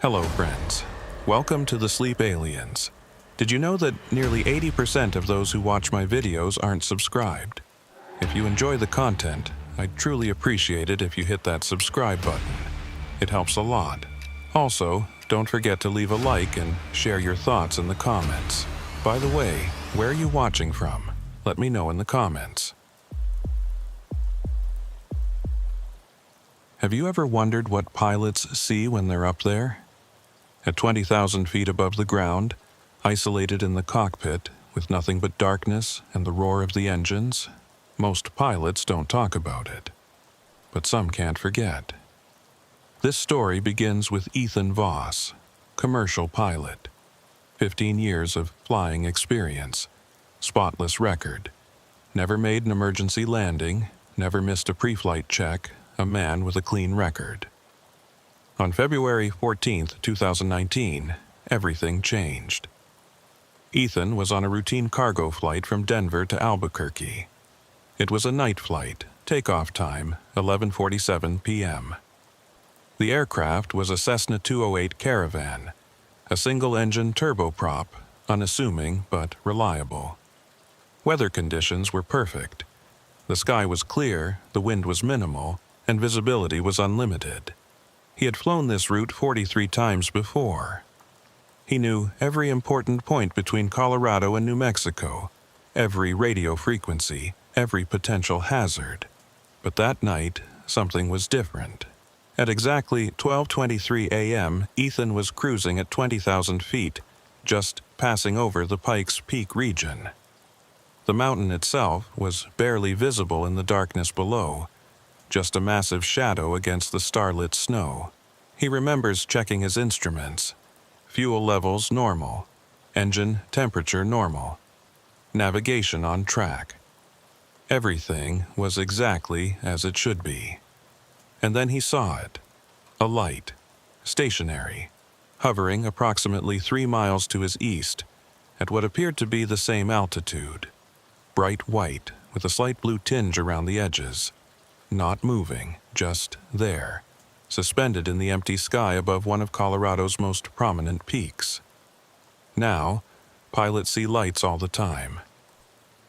Hello, friends. Welcome to the Sleep Aliens. Did you know that nearly 80% of those who watch my videos aren't subscribed? If you enjoy the content, I'd truly appreciate it if you hit that subscribe button. It helps a lot. Also, don't forget to leave a like and share your thoughts in the comments. By the way, where are you watching from? Let me know in the comments. Have you ever wondered what pilots see when they're up there? At 20,000 feet above the ground, isolated in the cockpit, with nothing but darkness and the roar of the engines, most pilots don't talk about it. But some can't forget. This story begins with Ethan Voss, commercial pilot. 15 years of flying experience, spotless record. Never made an emergency landing, never missed a pre-flight check, a man with a clean record. On February 14, 2019, everything changed. Ethan was on a routine cargo flight from Denver to Albuquerque. It was a night flight, takeoff time 11:47 p.m. The aircraft was a Cessna 208 Caravan, a single-engine turboprop, unassuming but reliable. Weather conditions were perfect. The sky was clear, the wind was minimal, and visibility was unlimited. He had flown this route 43 times before. He knew every important point between Colorado and New Mexico, every radio frequency, every potential hazard. But that night, something was different. At exactly 12:23 a.m., Ethan was cruising at 20,000 feet, just passing over the Pikes Peak region. The mountain itself was barely visible in the darkness below, just a massive shadow against the starlit snow. He remembers checking his instruments. Fuel levels normal. Engine temperature normal. Navigation on track. Everything was exactly as it should be. And then he saw it. A light. Stationary. Hovering approximately 3 miles to his east, at what appeared to be the same altitude. Bright white, with a slight blue tinge around the edges. Not moving, just there, suspended in the empty sky above one of Colorado's most prominent peaks. Now, pilots see lights all the time.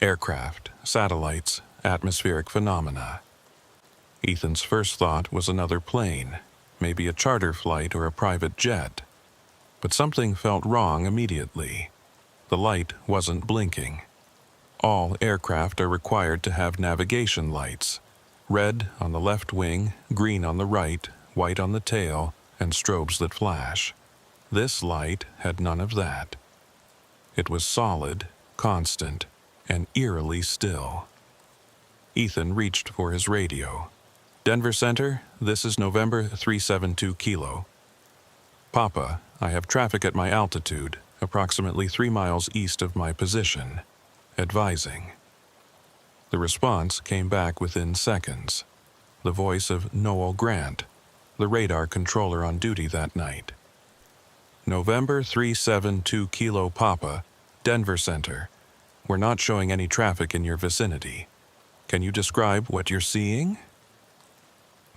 Aircraft, satellites, atmospheric phenomena. Ethan's first thought was another plane, maybe a charter flight or a private jet. But something felt wrong immediately. The light wasn't blinking. All aircraft are required to have navigation lights. Red on the left wing, green on the right, white on the tail, and strobes that flash. This light had none of that. It was solid, constant, and eerily still. Ethan reached for his radio. Denver Center, this is November 372 Kilo. Papa, I have traffic at my altitude, approximately 3 miles east of my position. Advising. The response came back within seconds. The voice of Noel Grant, the radar controller on duty that night. November 372 Kilo Papa, Denver Center. We're not showing any traffic in your vicinity. Can you describe what you're seeing?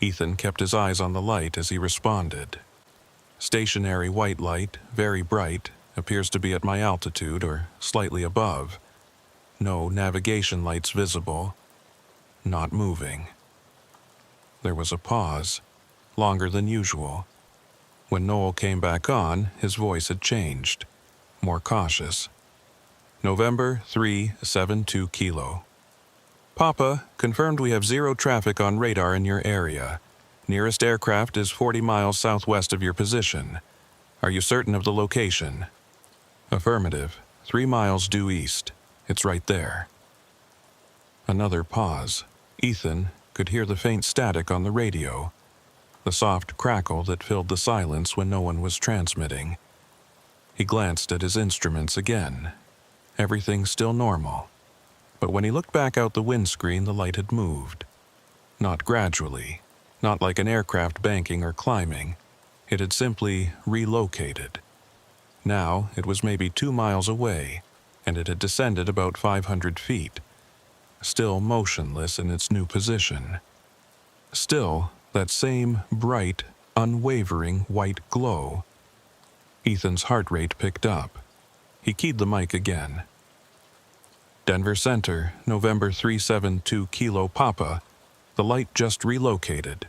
Ethan kept his eyes on the light as he responded. Stationary white light, very bright, appears to be at my altitude or slightly above. No navigation lights visible. Not moving. There was a pause, longer than usual. When Noel came back on, his voice had changed, more cautious. November 372 Kilo. Papa, confirmed we have 0 traffic on radar in your area. Nearest aircraft is 40 miles southwest of your position. Are you certain of the location? Affirmative. 3 miles due east. It's right there. Another pause. Ethan could hear the faint static on the radio, the soft crackle that filled the silence when no one was transmitting. He glanced at his instruments again. Everything still normal. But when he looked back out the windscreen, the light had moved. Not gradually, not like an aircraft banking or climbing. It had simply relocated. Now it was maybe 2 miles away, and it had descended about 500 feet, still motionless in its new position. Still, that same bright, unwavering white glow, Ethan's heart rate picked up. He keyed the mic again. Denver Center, November 372 Kilo Papa. The light just relocated.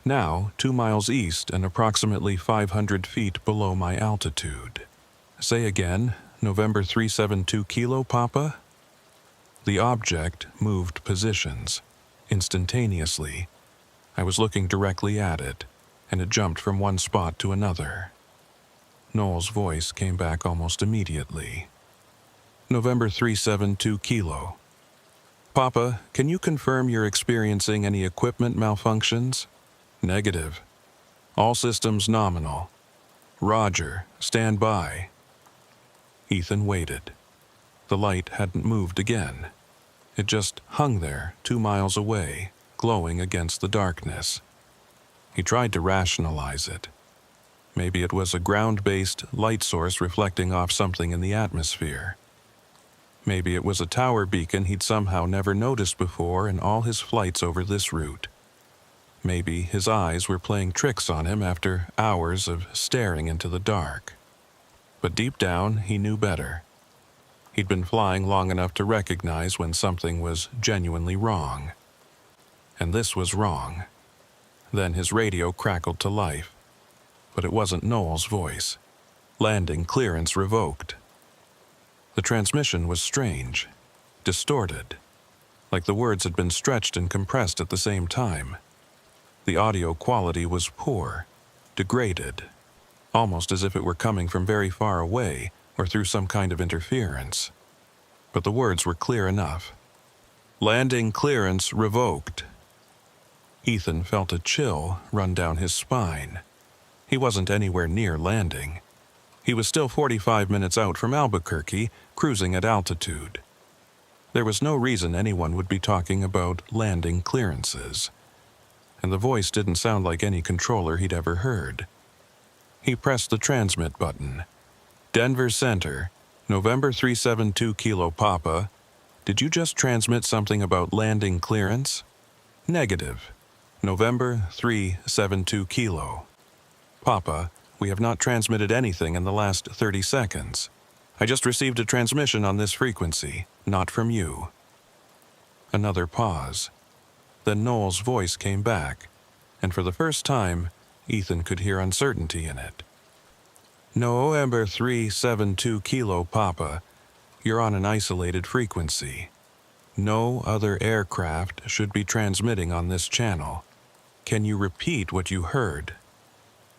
Now 2 miles east and approximately 500 feet below my altitude. Say again, November 372 Kilo Papa? The object moved positions. Instantaneously. I was looking directly at it, and it jumped from one spot to another. Noel's voice came back almost immediately. November 372 Kilo. Papa, can you confirm you're experiencing any equipment malfunctions? Negative. All systems nominal. Roger, stand by. Ethan waited. The light hadn't moved again. It just hung there 2 miles away, glowing against the darkness. He tried to rationalize it. Maybe it was a ground-based light source reflecting off something in the atmosphere. Maybe it was a tower beacon he'd somehow never noticed before in all his flights over this route. Maybe his eyes were playing tricks on him after hours of staring into the dark. But deep down, he knew better. He'd been flying long enough to recognize when something was genuinely wrong. And this was wrong. Then his radio crackled to life. But it wasn't Noel's voice. Landing clearance revoked. The transmission was strange, distorted, like the words had been stretched and compressed at the same time. The audio quality was poor, degraded, almost as if it were coming from very far away or through some kind of interference. But the words were clear enough. Landing clearance revoked. Ethan felt a chill run down his spine. He wasn't anywhere near landing. He was still 45 minutes out from Albuquerque, cruising at altitude. There was no reason anyone would be talking about landing clearances. And the voice didn't sound like any controller he'd ever heard. He pressed the transmit button. Denver Center, November 372 Kilo Papa. Did you just transmit something about landing clearance? Negative. November 372 Kilo. Papa, we have not transmitted anything in the last 30 seconds. I just received a transmission on this frequency, not from you. Another pause. Then Noel's voice came back, and for the first time, Ethan could hear uncertainty in it. November 372 Kilo Papa, you're on an isolated frequency. No other aircraft should be transmitting on this channel. Can you repeat what you heard?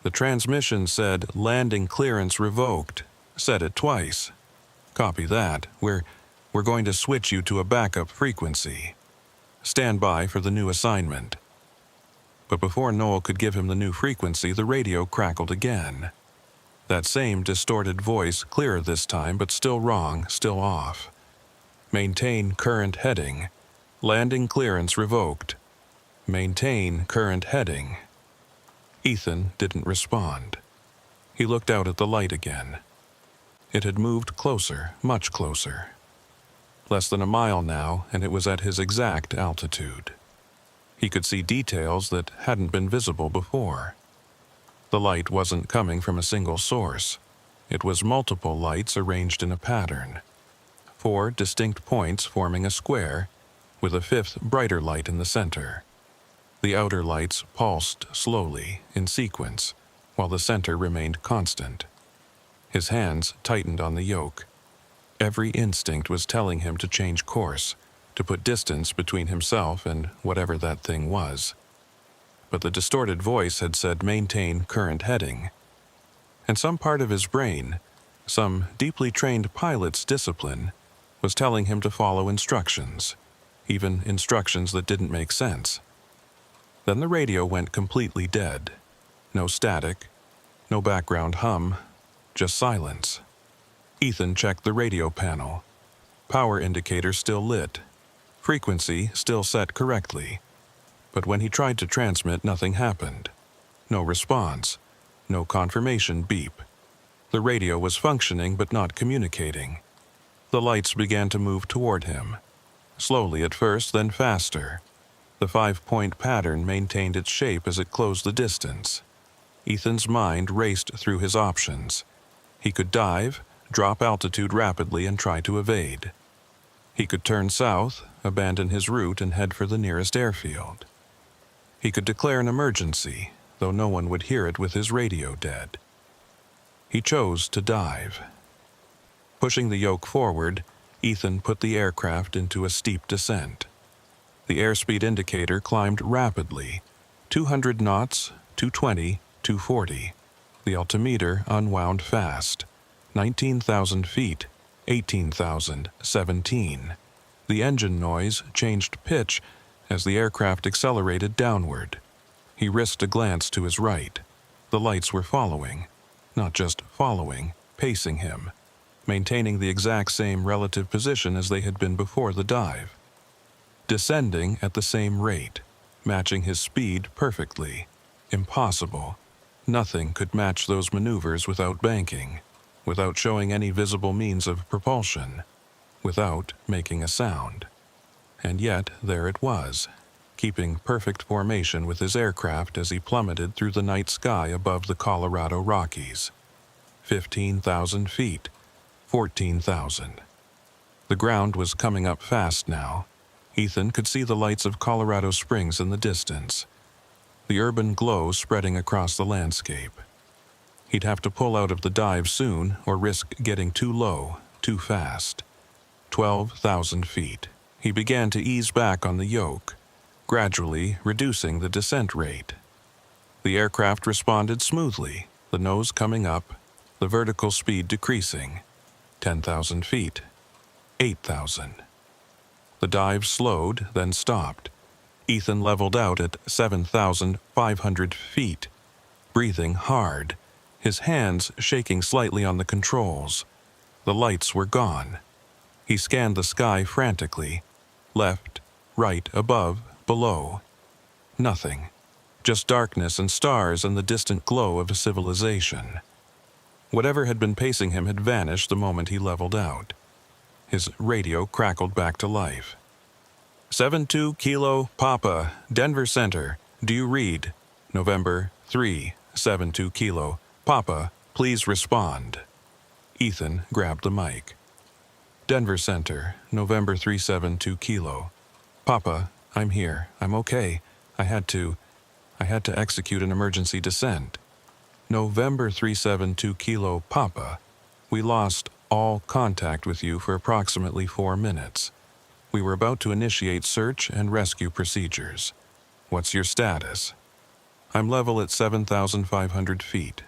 The transmission said landing clearance revoked. Said it twice. Copy that. We're going to switch you to a backup frequency. Stand by for the new assignment. But before Noel could give him the new frequency, the radio crackled again. That same distorted voice, clearer this time, but still wrong, still off. Maintain current heading. Landing clearance revoked. Maintain current heading. Ethan didn't respond. He looked out at the light again. It had moved closer, much closer. Less than a mile now, and it was at his exact altitude. He could see details that hadn't been visible before. The light wasn't coming from a single source. It was multiple lights arranged in a pattern. 4 distinct points forming a square, with a 5th brighter light in the center. The outer lights pulsed slowly, in sequence, while the center remained constant. His hands tightened on the yoke. Every instinct was telling him to change course, to put distance between himself and whatever that thing was. But the distorted voice had said maintain current heading. And some part of his brain, some deeply trained pilot's discipline, was telling him to follow instructions, even instructions that didn't make sense. Then the radio went completely dead. No static, no background hum, just silence. Ethan checked the radio panel. Power indicator still lit. Frequency still set correctly. But when he tried to transmit, nothing happened. No response. No confirmation beep. The radio was functioning but not communicating. The lights began to move toward him. Slowly at first, then faster. The 5-point pattern maintained its shape as it closed the distance. Ethan's mind raced through his options. He could dive, drop altitude rapidly, and try to evade. He could turn south, abandon his route, and head for the nearest airfield. He could declare an emergency, though no one would hear it with his radio dead. He chose to dive. Pushing the yoke forward, Ethan put the aircraft into a steep descent. The airspeed indicator climbed rapidly, 200 knots, 220, 240. The altimeter unwound fast, 19,000 feet, 18,000, 17. The engine noise changed pitch as the aircraft accelerated downward. He risked a glance to his right. The lights were following, not just following, pacing him, maintaining the exact same relative position as they had been before the dive. Descending at the same rate, matching his speed perfectly. Impossible. Nothing could match those maneuvers without banking, without showing any visible means of propulsion, without making a sound. And yet there it was, keeping perfect formation with his aircraft as he plummeted through the night sky above the Colorado Rockies. 15,000 feet, 14,000. The ground was coming up fast now. Ethan could see the lights of Colorado Springs in the distance, the urban glow spreading across the landscape. He'd have to pull out of the dive soon or risk getting too low, too fast. 12,000 feet. He began to ease back on the yoke, gradually reducing the descent rate. The aircraft responded smoothly, the nose coming up, the vertical speed decreasing. 10,000 feet. 8,000. The dive slowed, then stopped. Ethan leveled out at 7,500 feet, breathing hard, his hands shaking slightly on the controls. The lights were gone. He scanned the sky frantically, left, right, above, below. Nothing. Just darkness and stars and the distant glow of a civilization. Whatever had been pacing him had vanished the moment he leveled out. His radio crackled back to life. 72 Kilo Papa, Denver Center. Do you read? November 3, 72 Kilo Papa, please respond. Ethan grabbed the mic. Denver Center, November 372 Kilo. Papa, I'm here. I'm okay. I had to execute an emergency descent. November 372 Kilo Papa. We lost all contact with you for approximately 4 minutes. We were about to initiate search and rescue procedures. What's your status? I'm level at 7,500 feet.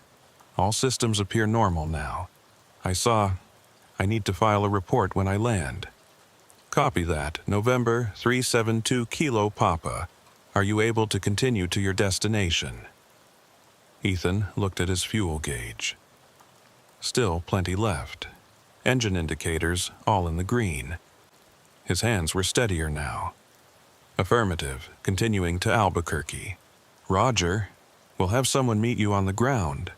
All systems appear normal now. I need to file a report when I land. Copy that. November 372 Kilo Papa. Are you able to continue to your destination? Ethan looked at his fuel gauge. Still plenty left. Engine indicators all in the green. His hands were steadier now. Affirmative, continuing to Albuquerque. Roger. We'll have someone meet you on the ground.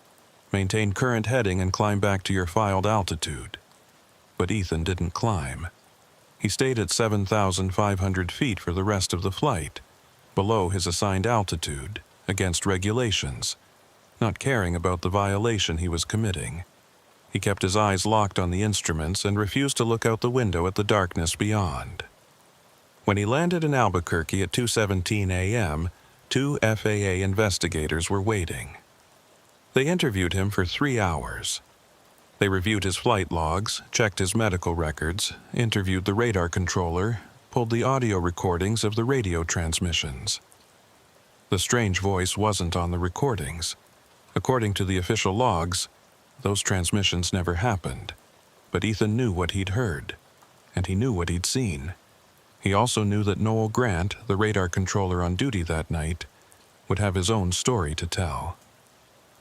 Maintain current heading and climb back to your filed altitude. But Ethan didn't climb. He stayed at 7,500 feet for the rest of the flight, below his assigned altitude, against regulations, not caring about the violation he was committing. He kept his eyes locked on the instruments and refused to look out the window at the darkness beyond. When he landed in Albuquerque at 2:17 a.m., 2 FAA investigators were waiting. They interviewed him for 3 hours. They reviewed his flight logs, checked his medical records, interviewed the radar controller, pulled the audio recordings of the radio transmissions. The strange voice wasn't on the recordings. According to the official logs, those transmissions never happened. But Ethan knew what he'd heard, and he knew what he'd seen. He also knew that Noel Grant, the radar controller on duty that night, would have his own story to tell.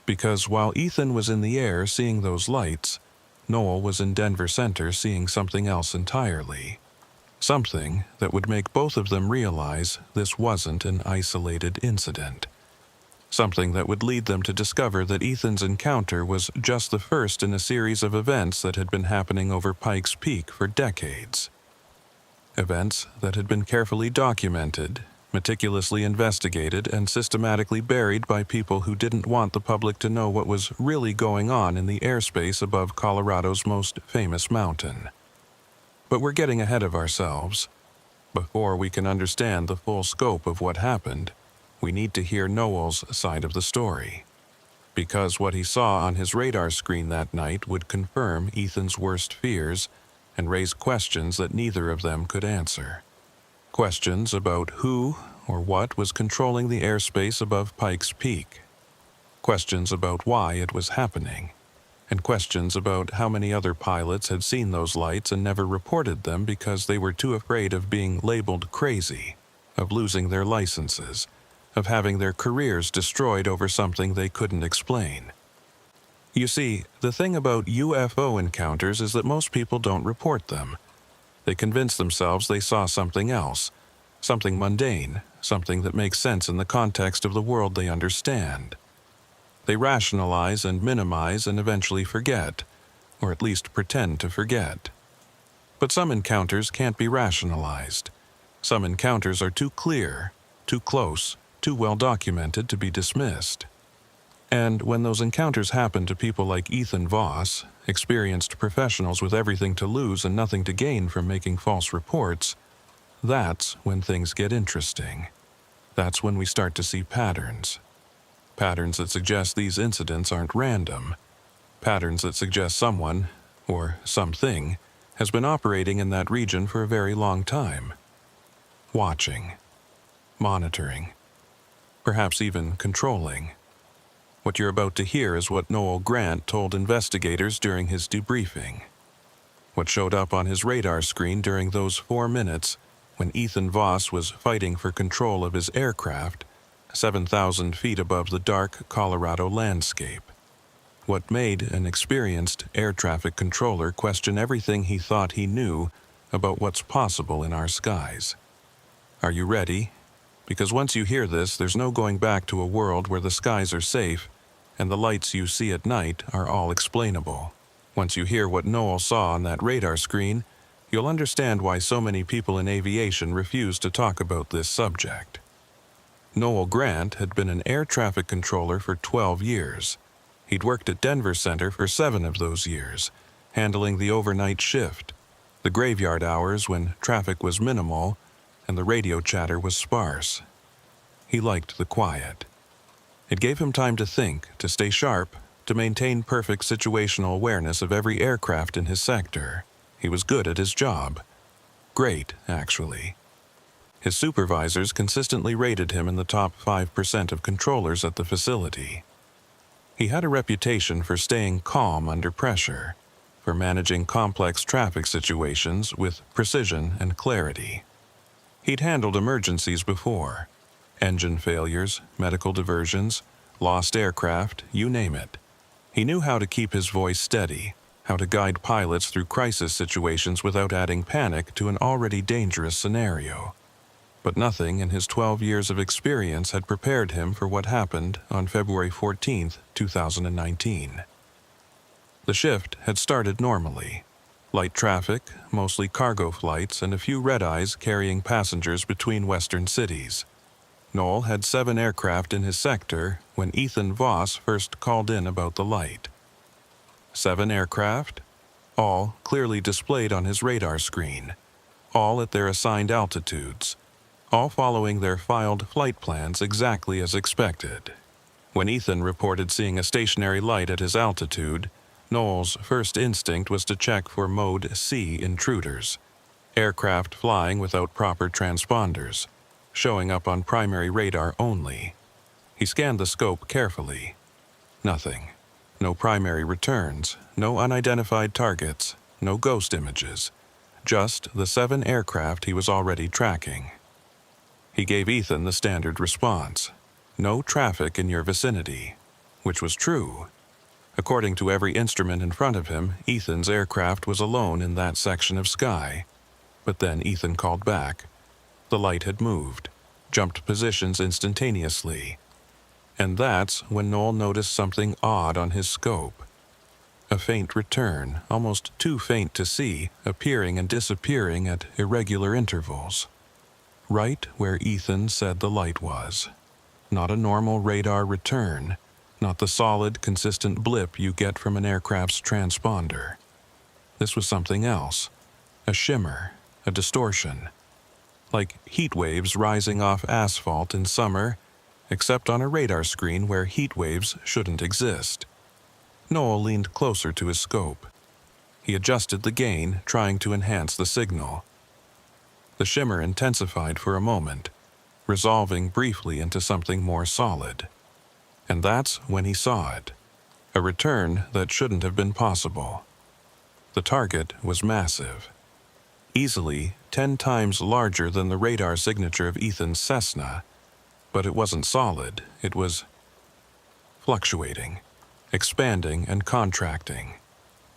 Because while Ethan was in the air seeing those lights, Noel was in Denver Center seeing something else entirely. Something that would make both of them realize this wasn't an isolated incident. Something that would lead them to discover that Ethan's encounter was just the first in a series of events that had been happening over Pikes Peak for decades. Events that had been carefully documented, meticulously investigated and systematically buried by people who didn't want the public to know what was really going on in the airspace above Colorado's most famous mountain. But we're getting ahead of ourselves. Before we can understand the full scope of what happened, we need to hear Noel's side of the story. Because what he saw on his radar screen that night would confirm Ethan's worst fears and raise questions that neither of them could answer. Questions about who or what was controlling the airspace above Pikes Peak. Questions about why it was happening. And questions about how many other pilots had seen those lights and never reported them because they were too afraid of being labeled crazy, of losing their licenses, of having their careers destroyed over something they couldn't explain. You see, the thing about UFO encounters is that most people don't report them. They convince themselves they saw something else, something mundane, something that makes sense in the context of the world they understand. They rationalize and minimize and eventually forget, or at least pretend to forget. But some encounters can't be rationalized. Some encounters are too clear, too close, too well documented to be dismissed. And when those encounters happen to people like Ethan Voss, experienced professionals with everything to lose and nothing to gain from making false reports, that's when things get interesting. That's when we start to see patterns. Patterns that suggest these incidents aren't random. Patterns that suggest someone, or something, has been operating in that region for a very long time. Watching. Monitoring. Perhaps even controlling. What you're about to hear is what Noel Grant told investigators during his debriefing. What showed up on his radar screen during those 4 minutes when Ethan Voss was fighting for control of his aircraft 7,000 feet above the dark Colorado landscape. What made an experienced air traffic controller question everything he thought he knew about what's possible in our skies. Are you ready? Because once you hear this, there's no going back to a world where the skies are safe and the lights you see at night are all explainable. Once you hear what Noel saw on that radar screen, you'll understand why so many people in aviation refuse to talk about this subject. Noel Grant had been an air traffic controller for 12 years. He'd worked at Denver Center for 7 of those years, handling the overnight shift, the graveyard hours when traffic was minimal and the radio chatter was sparse. He liked the quiet. It gave him time to think, to stay sharp, to maintain perfect situational awareness of every aircraft in his sector. He was good at his job. Great, actually. His supervisors consistently rated him in the top 5% of controllers at the facility. He had a reputation for staying calm under pressure, for managing complex traffic situations with precision and clarity. He'd handled emergencies before. Engine failures, medical diversions, lost aircraft, you name it. He knew how to keep his voice steady, how to guide pilots through crisis situations without adding panic to an already dangerous scenario. But nothing in his 12 years of experience had prepared him for what happened on February 14, 2019. The shift had started normally. Light traffic, mostly cargo flights, and a few red-eyes carrying passengers between western cities. Noel had 7 aircraft in his sector when Ethan Voss first called in about the light. 7 aircraft, all clearly displayed on his radar screen, all at their assigned altitudes, all following their filed flight plans exactly as expected. When Ethan reported seeing a stationary light at his altitude, Noel's first instinct was to check for Mode C intruders, aircraft flying without proper transponders, showing up on primary radar only. He scanned the scope carefully. Nothing. No primary returns, no unidentified targets, no ghost images. Just the 7 aircraft he was already tracking. He gave Ethan the standard response. No traffic in your vicinity, which was true. According to every instrument in front of him, Ethan's aircraft was alone in that section of sky. But then Ethan called back. The light had moved, jumped positions instantaneously. And that's when Noel noticed something odd on his scope. A faint return, almost too faint to see, appearing and disappearing at irregular intervals. right where Ethan said the light was. Not a normal radar return, not the solid, consistent blip you get from an aircraft's transponder. This was something else, a shimmer, a distortion, like heat waves rising off asphalt in summer, except on a radar screen where heat waves shouldn't exist. Noel leaned closer to his scope. He adjusted the gain, trying to enhance the signal. The shimmer intensified for a moment, resolving briefly into something more solid. And that's when he saw it, a return that shouldn't have been possible. The target was massive, easily 10 times larger than the radar signature of Ethan's Cessna, but it wasn't solid, it was fluctuating, expanding and contracting.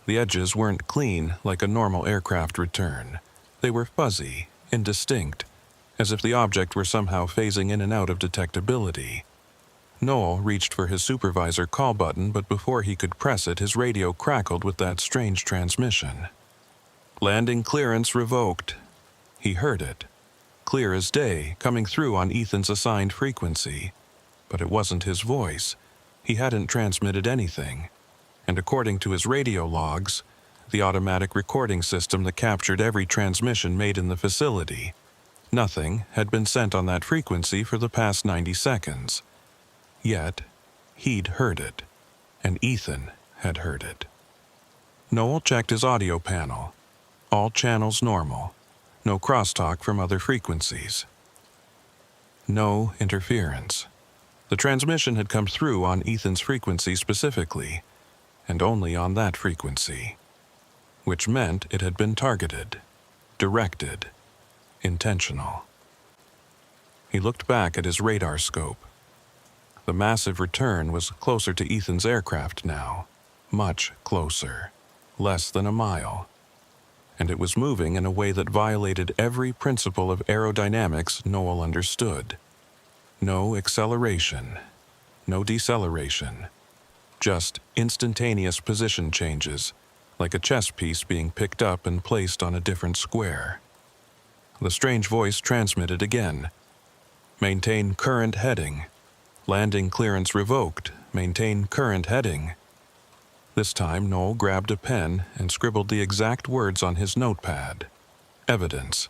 The edges weren't clean like a normal aircraft return. They were fuzzy, indistinct, as if the object were somehow phasing in and out of detectability. Noel reached for his supervisor call button, but before he could press it, his radio crackled with that strange transmission. Landing clearance revoked. He heard it, clear as day, coming through on Ethan's assigned frequency. But it wasn't his voice. He hadn't transmitted anything. And according to his radio logs, the automatic recording system that captured every transmission made in the facility, nothing had been sent on that frequency for the past 90 seconds. Yet, he'd heard it, and Ethan had heard it. Noel checked his audio panel. All channels normal. No crosstalk from other frequencies. No interference. The transmission had come through on Ethan's frequency specifically, and only on that frequency, which meant it had been targeted, directed, intentional. He looked back at his radar scope. The massive return was closer to Ethan's aircraft now, much closer, less than a mile. And it was moving in a way that violated every principle of aerodynamics Noel understood. No acceleration, no deceleration, just instantaneous position changes, like a chess piece being picked up and placed on a different square. The strange voice transmitted again. Maintain current heading. Landing clearance revoked. Maintain current heading. This time, Noel grabbed a pen and scribbled the exact words on his notepad. Evidence.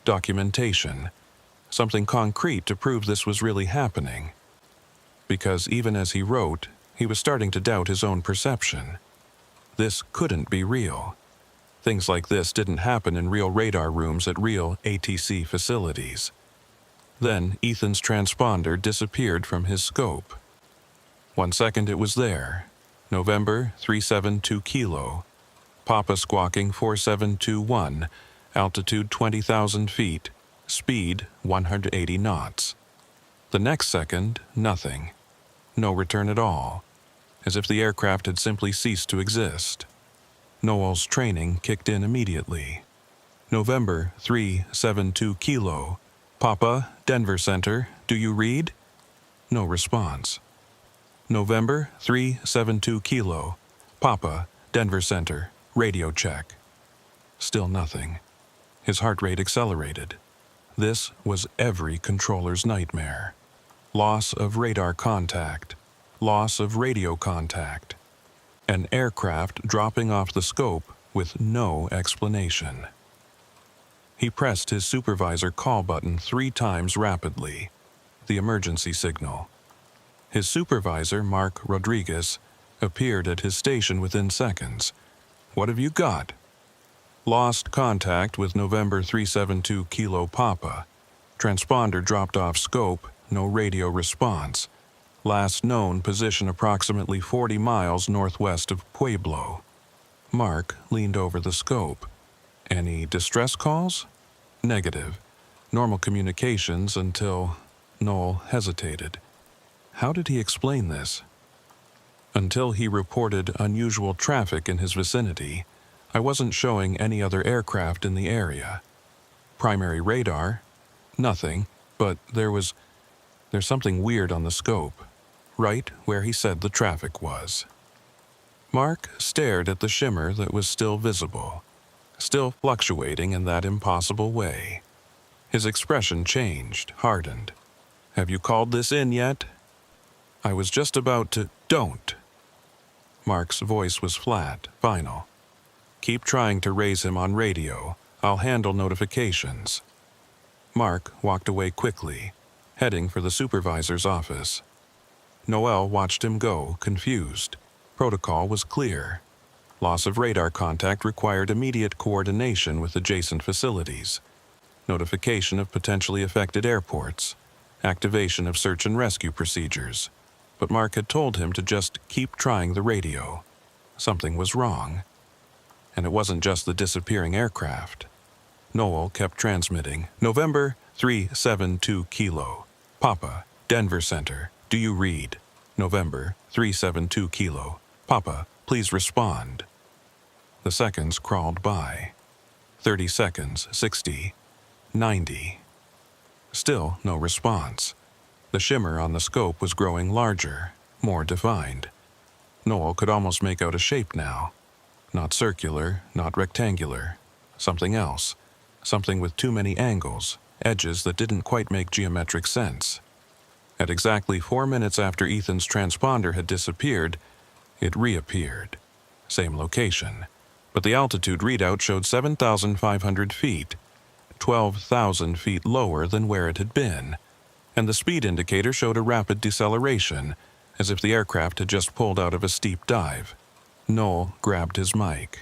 Documentation. Something concrete to prove this was really happening. Because even as he wrote, he was starting to doubt his own perception. This couldn't be real. Things like this didn't happen in real radar rooms at real ATC facilities. Then Ethan's transponder disappeared from his scope. 1 second it was there. November 372 Kilo. Papa squawking 4721. Altitude 20,000 feet. Speed 180 knots. The next second, nothing. No return at all. As if the aircraft had simply ceased to exist. Noel's training kicked in immediately. November 372 Kilo. Papa, Denver Center, do you read? No response. November 372 Kilo. Papa, Denver Center, radio check. Still nothing. His heart rate accelerated. This was every controller's nightmare. Loss of radar contact. Loss of radio contact. An aircraft dropping off the scope with no explanation. He pressed his supervisor call button 3 times rapidly. The emergency signal. His supervisor, Mark Rodriguez, appeared at his station within seconds. What have you got? Lost contact with November 372 Kilo Papa. Transponder dropped off scope, no radio response. Last known position approximately 40 miles northwest of Pueblo. Mark leaned over the scope. Any distress calls? Negative. Normal communications until Noel hesitated. How did he explain this? Until he reported unusual traffic in his vicinity, I wasn't showing any other aircraft in the area. Primary radar? Nothing, but there's something weird on the scope, right where he said the traffic was. Mark stared at the shimmer that was still visible, still fluctuating in that impossible way. His expression changed, hardened. "Have you called this in yet?" "I was just about to—" "Don't!" Mark's voice was flat, final. "Keep trying to raise him on radio. I'll handle notifications." Mark walked away quickly, heading for the supervisor's office. Noel watched him go, confused. Protocol was clear. Loss of radar contact required immediate coordination with adjacent facilities, notification of potentially affected airports, activation of search and rescue procedures. But Mark had told him to just keep trying the radio. Something was wrong. And it wasn't just the disappearing aircraft. Noel kept transmitting. "November 372 Kilo. Papa, Denver Center. Do you read? November 372 Kilo. Papa, please respond." The seconds crawled by. 30 seconds, 60, 90. Still no response. The shimmer on the scope was growing larger, more defined. Noel could almost make out a shape now. Not circular, not rectangular. Something else. Something with too many angles, edges that didn't quite make geometric sense. At exactly 4 minutes after Ethan's transponder had disappeared, it reappeared. Same location. But the altitude readout showed 7,500 feet, 12,000 feet lower than where it had been. And the speed indicator showed a rapid deceleration, as if the aircraft had just pulled out of a steep dive. Noel grabbed his mic.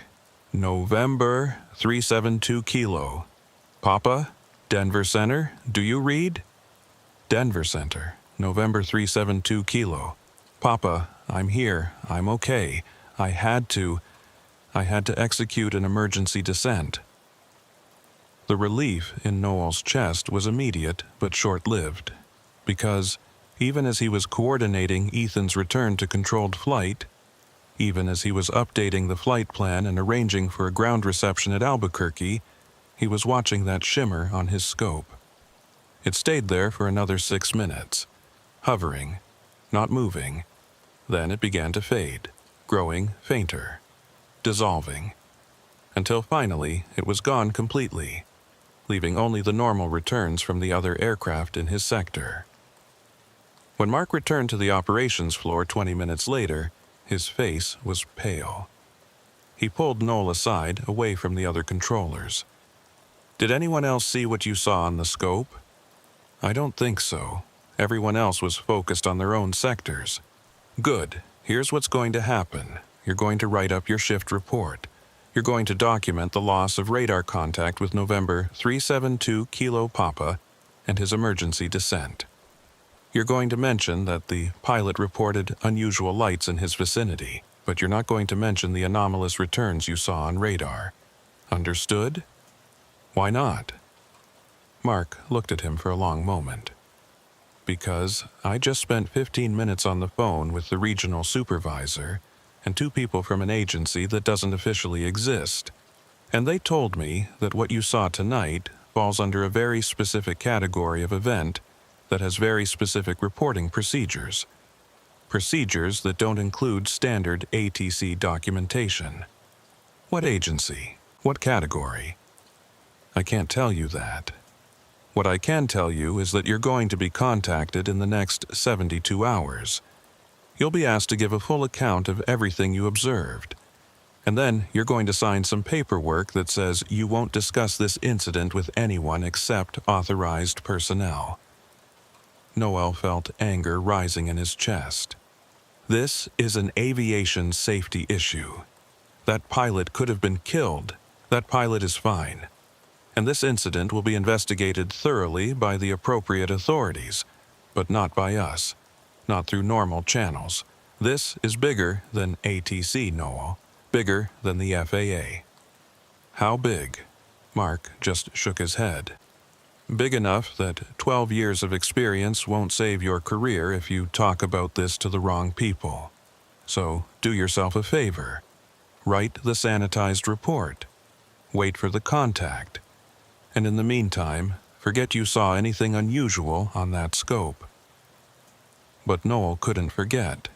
"November 372 Kilo. Papa, Denver Center, do you read?" "Denver Center, November 372 Kilo. Papa, I'm here, I'm okay. I had to execute an emergency descent." The relief in Noel's chest was immediate but short-lived, because even as he was coordinating Ethan's return to controlled flight, even as he was updating the flight plan and arranging for a ground reception at Albuquerque, he was watching that shimmer on his scope. It stayed there for another 6 minutes, hovering, not moving. Then it began to fade, growing fainter, dissolving, until finally it was gone completely, leaving only the normal returns from the other aircraft in his sector. When Mark returned to the operations floor 20 minutes later, his face was pale. He pulled Noel aside, away from the other controllers. "Did anyone else see what you saw on the scope?" "I don't think so. Everyone else was focused on their own sectors." "Good. Here's what's going to happen. You're going to write up your shift report. You're going to document the loss of radar contact with November 372 Kilo Papa and his emergency descent. You're going to mention that the pilot reported unusual lights in his vicinity, but you're not going to mention the anomalous returns you saw on radar. Understood?" "Why not?" Mark looked at him for a long moment. "Because I just spent 15 minutes on the phone with the regional supervisor and 2 people from an agency that doesn't officially exist, and they told me that what you saw tonight falls under a very specific category of event that has very specific reporting procedures. Procedures that don't include standard ATC documentation." "What agency? What category?" "I can't tell you that. What I can tell you is that you're going to be contacted in the next 72 hours. You'll be asked to give a full account of everything you observed. And then you're going to sign some paperwork that says you won't discuss this incident with anyone except authorized personnel." Noel felt anger rising in his chest. This is an aviation safety issue. That pilot could have been killed. That pilot is fine. And this incident will be investigated thoroughly by the appropriate authorities, but not by us, not through normal channels. This is bigger than ATC, Noel, bigger than the FAA. "How big?" Mark just shook his head. "Big enough that 12 years of experience won't save your career if you talk about this to the wrong people. So do yourself a favor. Write the sanitized report. Wait for the contact. And in the meantime, forget you saw anything unusual on that scope." But Noel couldn't forget.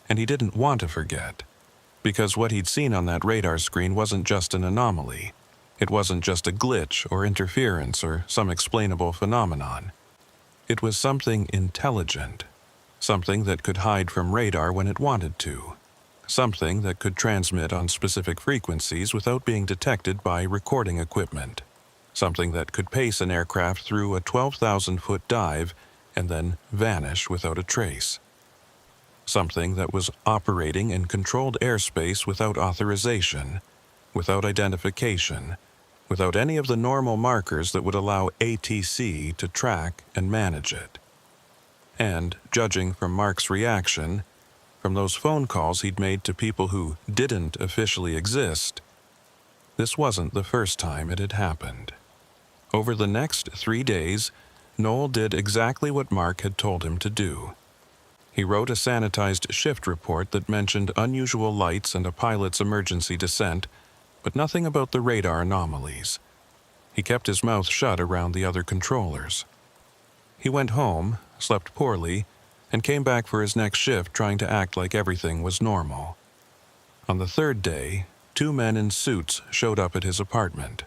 And he didn't want to forget. Because what he'd seen on that radar screen wasn't just an anomaly. It wasn't just a glitch or interference or some explainable phenomenon. It was something intelligent, something that could hide from radar when it wanted to, something that could transmit on specific frequencies without being detected by recording equipment, something that could pace an aircraft through a 12,000-foot dive and then vanish without a trace. Something that was operating in controlled airspace without authorization, without identification, without any of the normal markers that would allow ATC to track and manage it. And, judging from Mark's reaction, from those phone calls he'd made to people who didn't officially exist, this wasn't the first time it had happened. Over the next 3 days, Noel did exactly what Mark had told him to do. He wrote a sanitized shift report that mentioned unusual lights and a pilot's emergency descent, but nothing about the radar anomalies. He kept his mouth shut around the other controllers. He went home, slept poorly, and came back for his next shift trying to act like everything was normal. On the third day, 2 men in suits showed up at his apartment.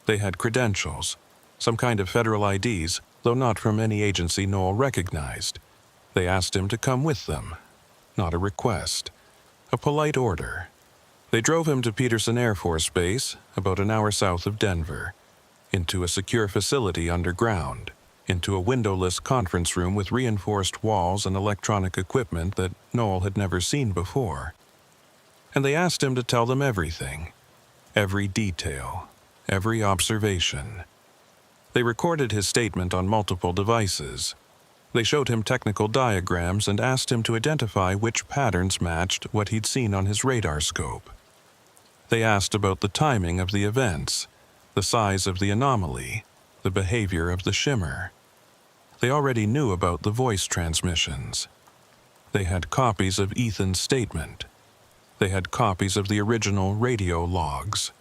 They had credentials, some kind of federal IDs, though not from any agency Noel recognized. They asked him to come with them. Not a request. A polite order. They drove him to Peterson Air Force Base, about an hour south of Denver, into a secure facility underground, into a windowless conference room with reinforced walls and electronic equipment that Noel had never seen before. And they asked him to tell them everything, every detail, every observation. They recorded his statement on multiple devices. They showed him technical diagrams and asked him to identify which patterns matched what he'd seen on his radar scope. They asked about the timing of the events, the size of the anomaly, the behavior of the shimmer. They already knew about the voice transmissions. They had copies of Ethan's statement. They had copies of the original radio logs.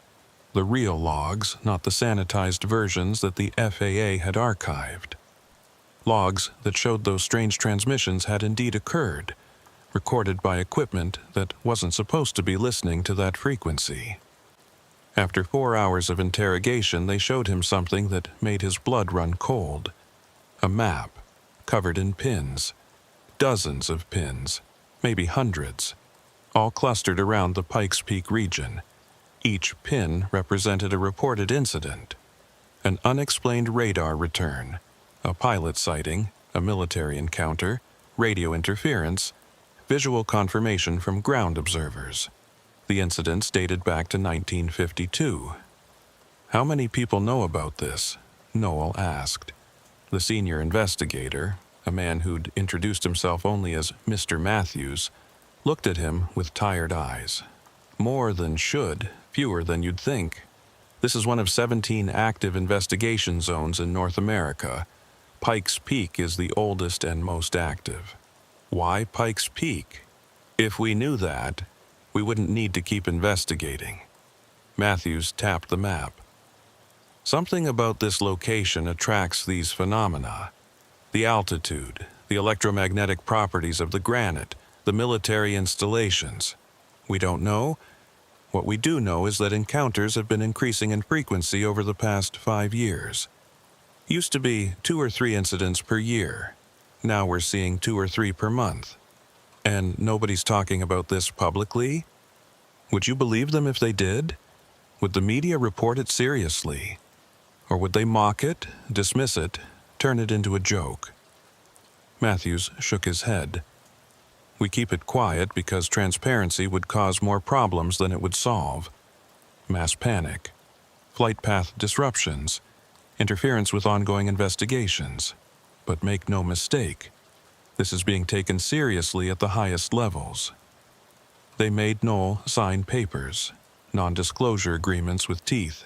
The real logs, not the sanitized versions that the FAA had archived. Logs that showed those strange transmissions had indeed occurred, recorded by equipment that wasn't supposed to be listening to that frequency. After 4 hours of interrogation, they showed him something that made his blood run cold. A map, covered in pins. Dozens of pins, maybe hundreds, all clustered around the Pikes Peak region. Each pin represented a reported incident. An unexplained radar return, a pilot sighting, a military encounter, radio interference, visual confirmation from ground observers. The incidents dated back to 1952. How many people know about this? Noel asked. The senior investigator, a man who'd introduced himself only as Mr. Matthews, looked at him with tired eyes. More than should, fewer than you'd think. This is one of 17 active investigation zones in North America. Pikes Peak is the oldest and most active. Why Pikes Peak? If we knew that, we wouldn't need to keep investigating. Matthews tapped the map. Something about this location attracts these phenomena. The altitude, the electromagnetic properties of the granite, the military installations. We don't know. What we do know is that encounters have been increasing in frequency over the past 5 years. Used to be 2 or 3 incidents per year. Now we're seeing 2 or 3 per month. And nobody's talking about this publicly? Would you believe them if they did? Would the media report it seriously? Or would they mock it, dismiss it, turn it into a joke? Matthews shook his head. We keep it quiet because transparency would cause more problems than it would solve. Mass panic, flight path disruptions, interference with ongoing investigations. But make no mistake, this is being taken seriously at the highest levels. They made Noel sign papers, non-disclosure agreements with teeth,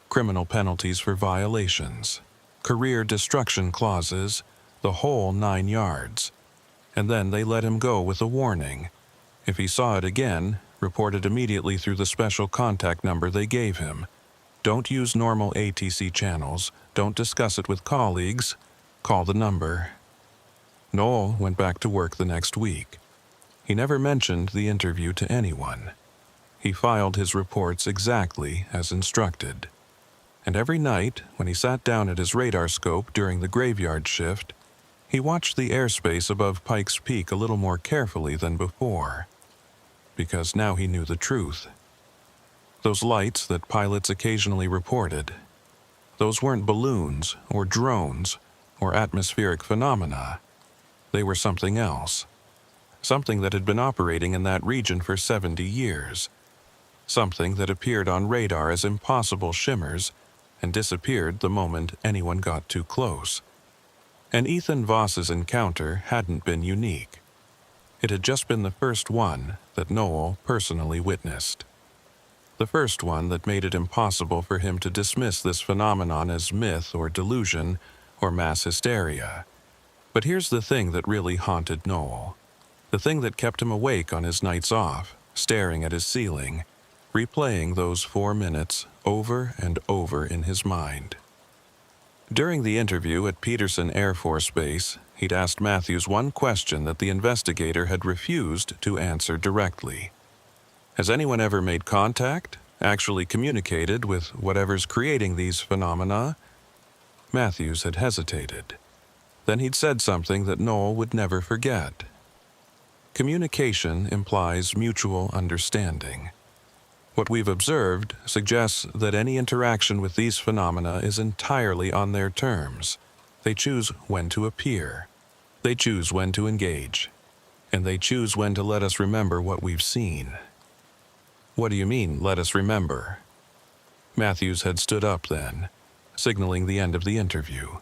criminal penalties for violations, career destruction clauses, the whole 9 yards. And then they let him go with a warning. If he saw it again, report it immediately through the special contact number they gave him. Don't use normal ATC channels. Don't discuss it with colleagues. Call the number. Noel went back to work the next week. He never mentioned the interview to anyone. He filed his reports exactly as instructed. And every night, when he sat down at his radar scope during the graveyard shift, he watched the airspace above Pikes Peak a little more carefully than before, because now he knew the truth. Those lights that pilots occasionally reported, those weren't balloons or drones or atmospheric phenomena. They were something else. Something that had been operating in that region for 70 years. Something that appeared on radar as impossible shimmers and disappeared the moment anyone got too close. And Ethan Voss's encounter hadn't been unique. It had just been the first one that Noel personally witnessed. The first one that made it impossible for him to dismiss this phenomenon as myth or delusion or mass hysteria. But here's the thing that really haunted Noel. The thing that kept him awake on his nights off, staring at his ceiling, replaying those 4 minutes over and over in his mind. During the interview at Peterson Air Force Base, he'd asked Matthews one question that the investigator had refused to answer directly. Has anyone ever made contact, actually communicated with whatever's creating these phenomena? Matthews had hesitated. Then he'd said something that Noel would never forget. Communication implies mutual understanding. What we've observed suggests that any interaction with these phenomena is entirely on their terms. They choose when to appear. They choose when to engage. And they choose when to let us remember what we've seen. What do you mean, let us remember? Matthews had stood up then, signaling the end of the interview.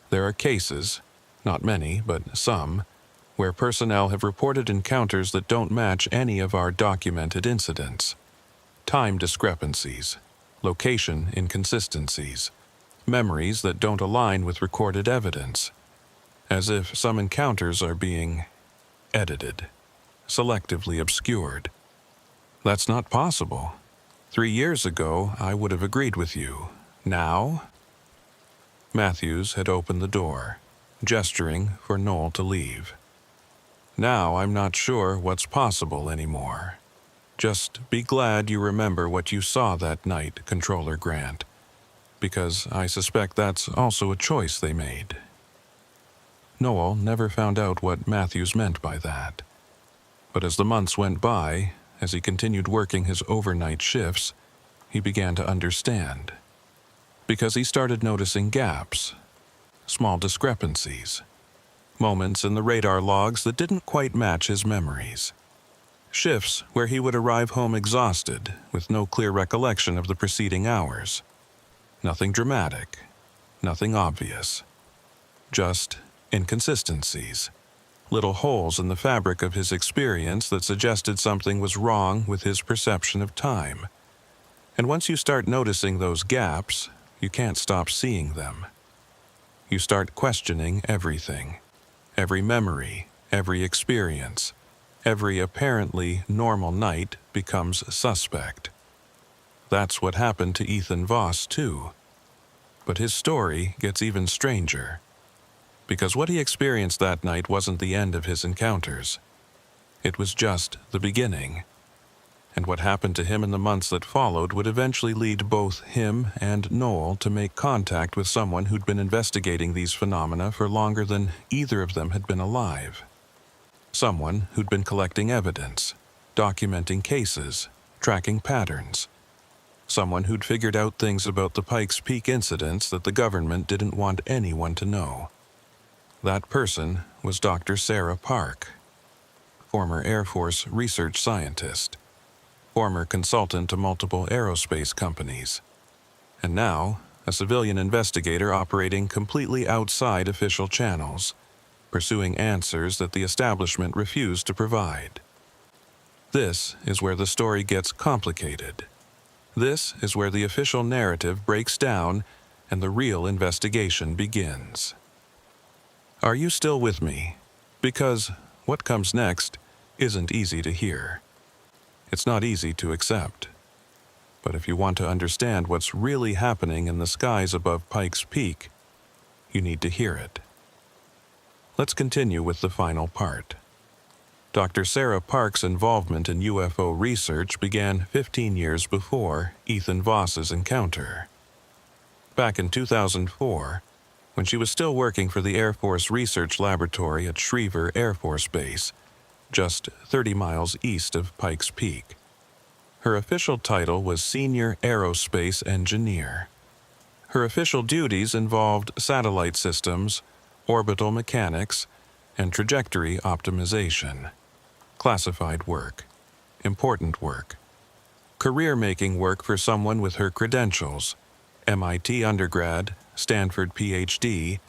There are cases, not many, but some, where personnel have reported encounters that don't match any of our documented incidents. Time discrepancies, location inconsistencies, memories that don't align with recorded evidence, as if some encounters are being edited, selectively obscured. That's not possible. 3 years ago, I would have agreed with you. Now? Matthews had opened the door, gesturing for Noel to leave. Now I'm not sure what's possible anymore. Just be glad you remember what you saw that night, Controller Grant, because I suspect that's also a choice they made. Noel never found out what Matthews meant by that. But as the months went by, as he continued working his overnight shifts, he began to understand. Because he started noticing gaps, small discrepancies, moments in the radar logs that didn't quite match his memories. Shifts where he would arrive home exhausted, with no clear recollection of the preceding hours. Nothing dramatic, nothing obvious. Just inconsistencies, little holes in the fabric of his experience that suggested something was wrong with his perception of time. And once you start noticing those gaps, you can't stop seeing them. You start questioning everything. Every memory, every experience, every apparently normal night becomes suspect. That's what happened to Ethan Voss, too. But his story gets even stranger. Because what he experienced that night wasn't the end of his encounters. It was just the beginning. And what happened to him in the months that followed would eventually lead both him and Noel to make contact with someone who'd been investigating these phenomena for longer than either of them had been alive. Someone who'd been collecting evidence, documenting cases, tracking patterns. Someone who'd figured out things about the Pikes Peak incidents that the government didn't want anyone to know. That person was Dr. Sarah Park, former Air Force research scientist, former consultant to multiple aerospace companies, and now a civilian investigator operating completely outside official channels, pursuing answers that the establishment refused to provide. This is where the story gets complicated. This is where the official narrative breaks down and the real investigation begins. Are you still with me? Because what comes next isn't easy to hear. It's not easy to accept. But if you want to understand what's really happening in the skies above Pikes Peak, you need to hear it. Let's continue with the final part. Dr. Sarah Park's involvement in UFO research began 15 years before Ethan Voss's encounter. Back in 2004, when she was still working for the Air Force Research Laboratory at Schriever Air Force Base, just 30 miles east of Pikes Peak. Her official title was Senior Aerospace Engineer. Her official duties involved satellite systems, orbital mechanics, and trajectory optimization. Classified work. Important work. Career-making work for someone with her credentials: MIT undergrad, Stanford PhD,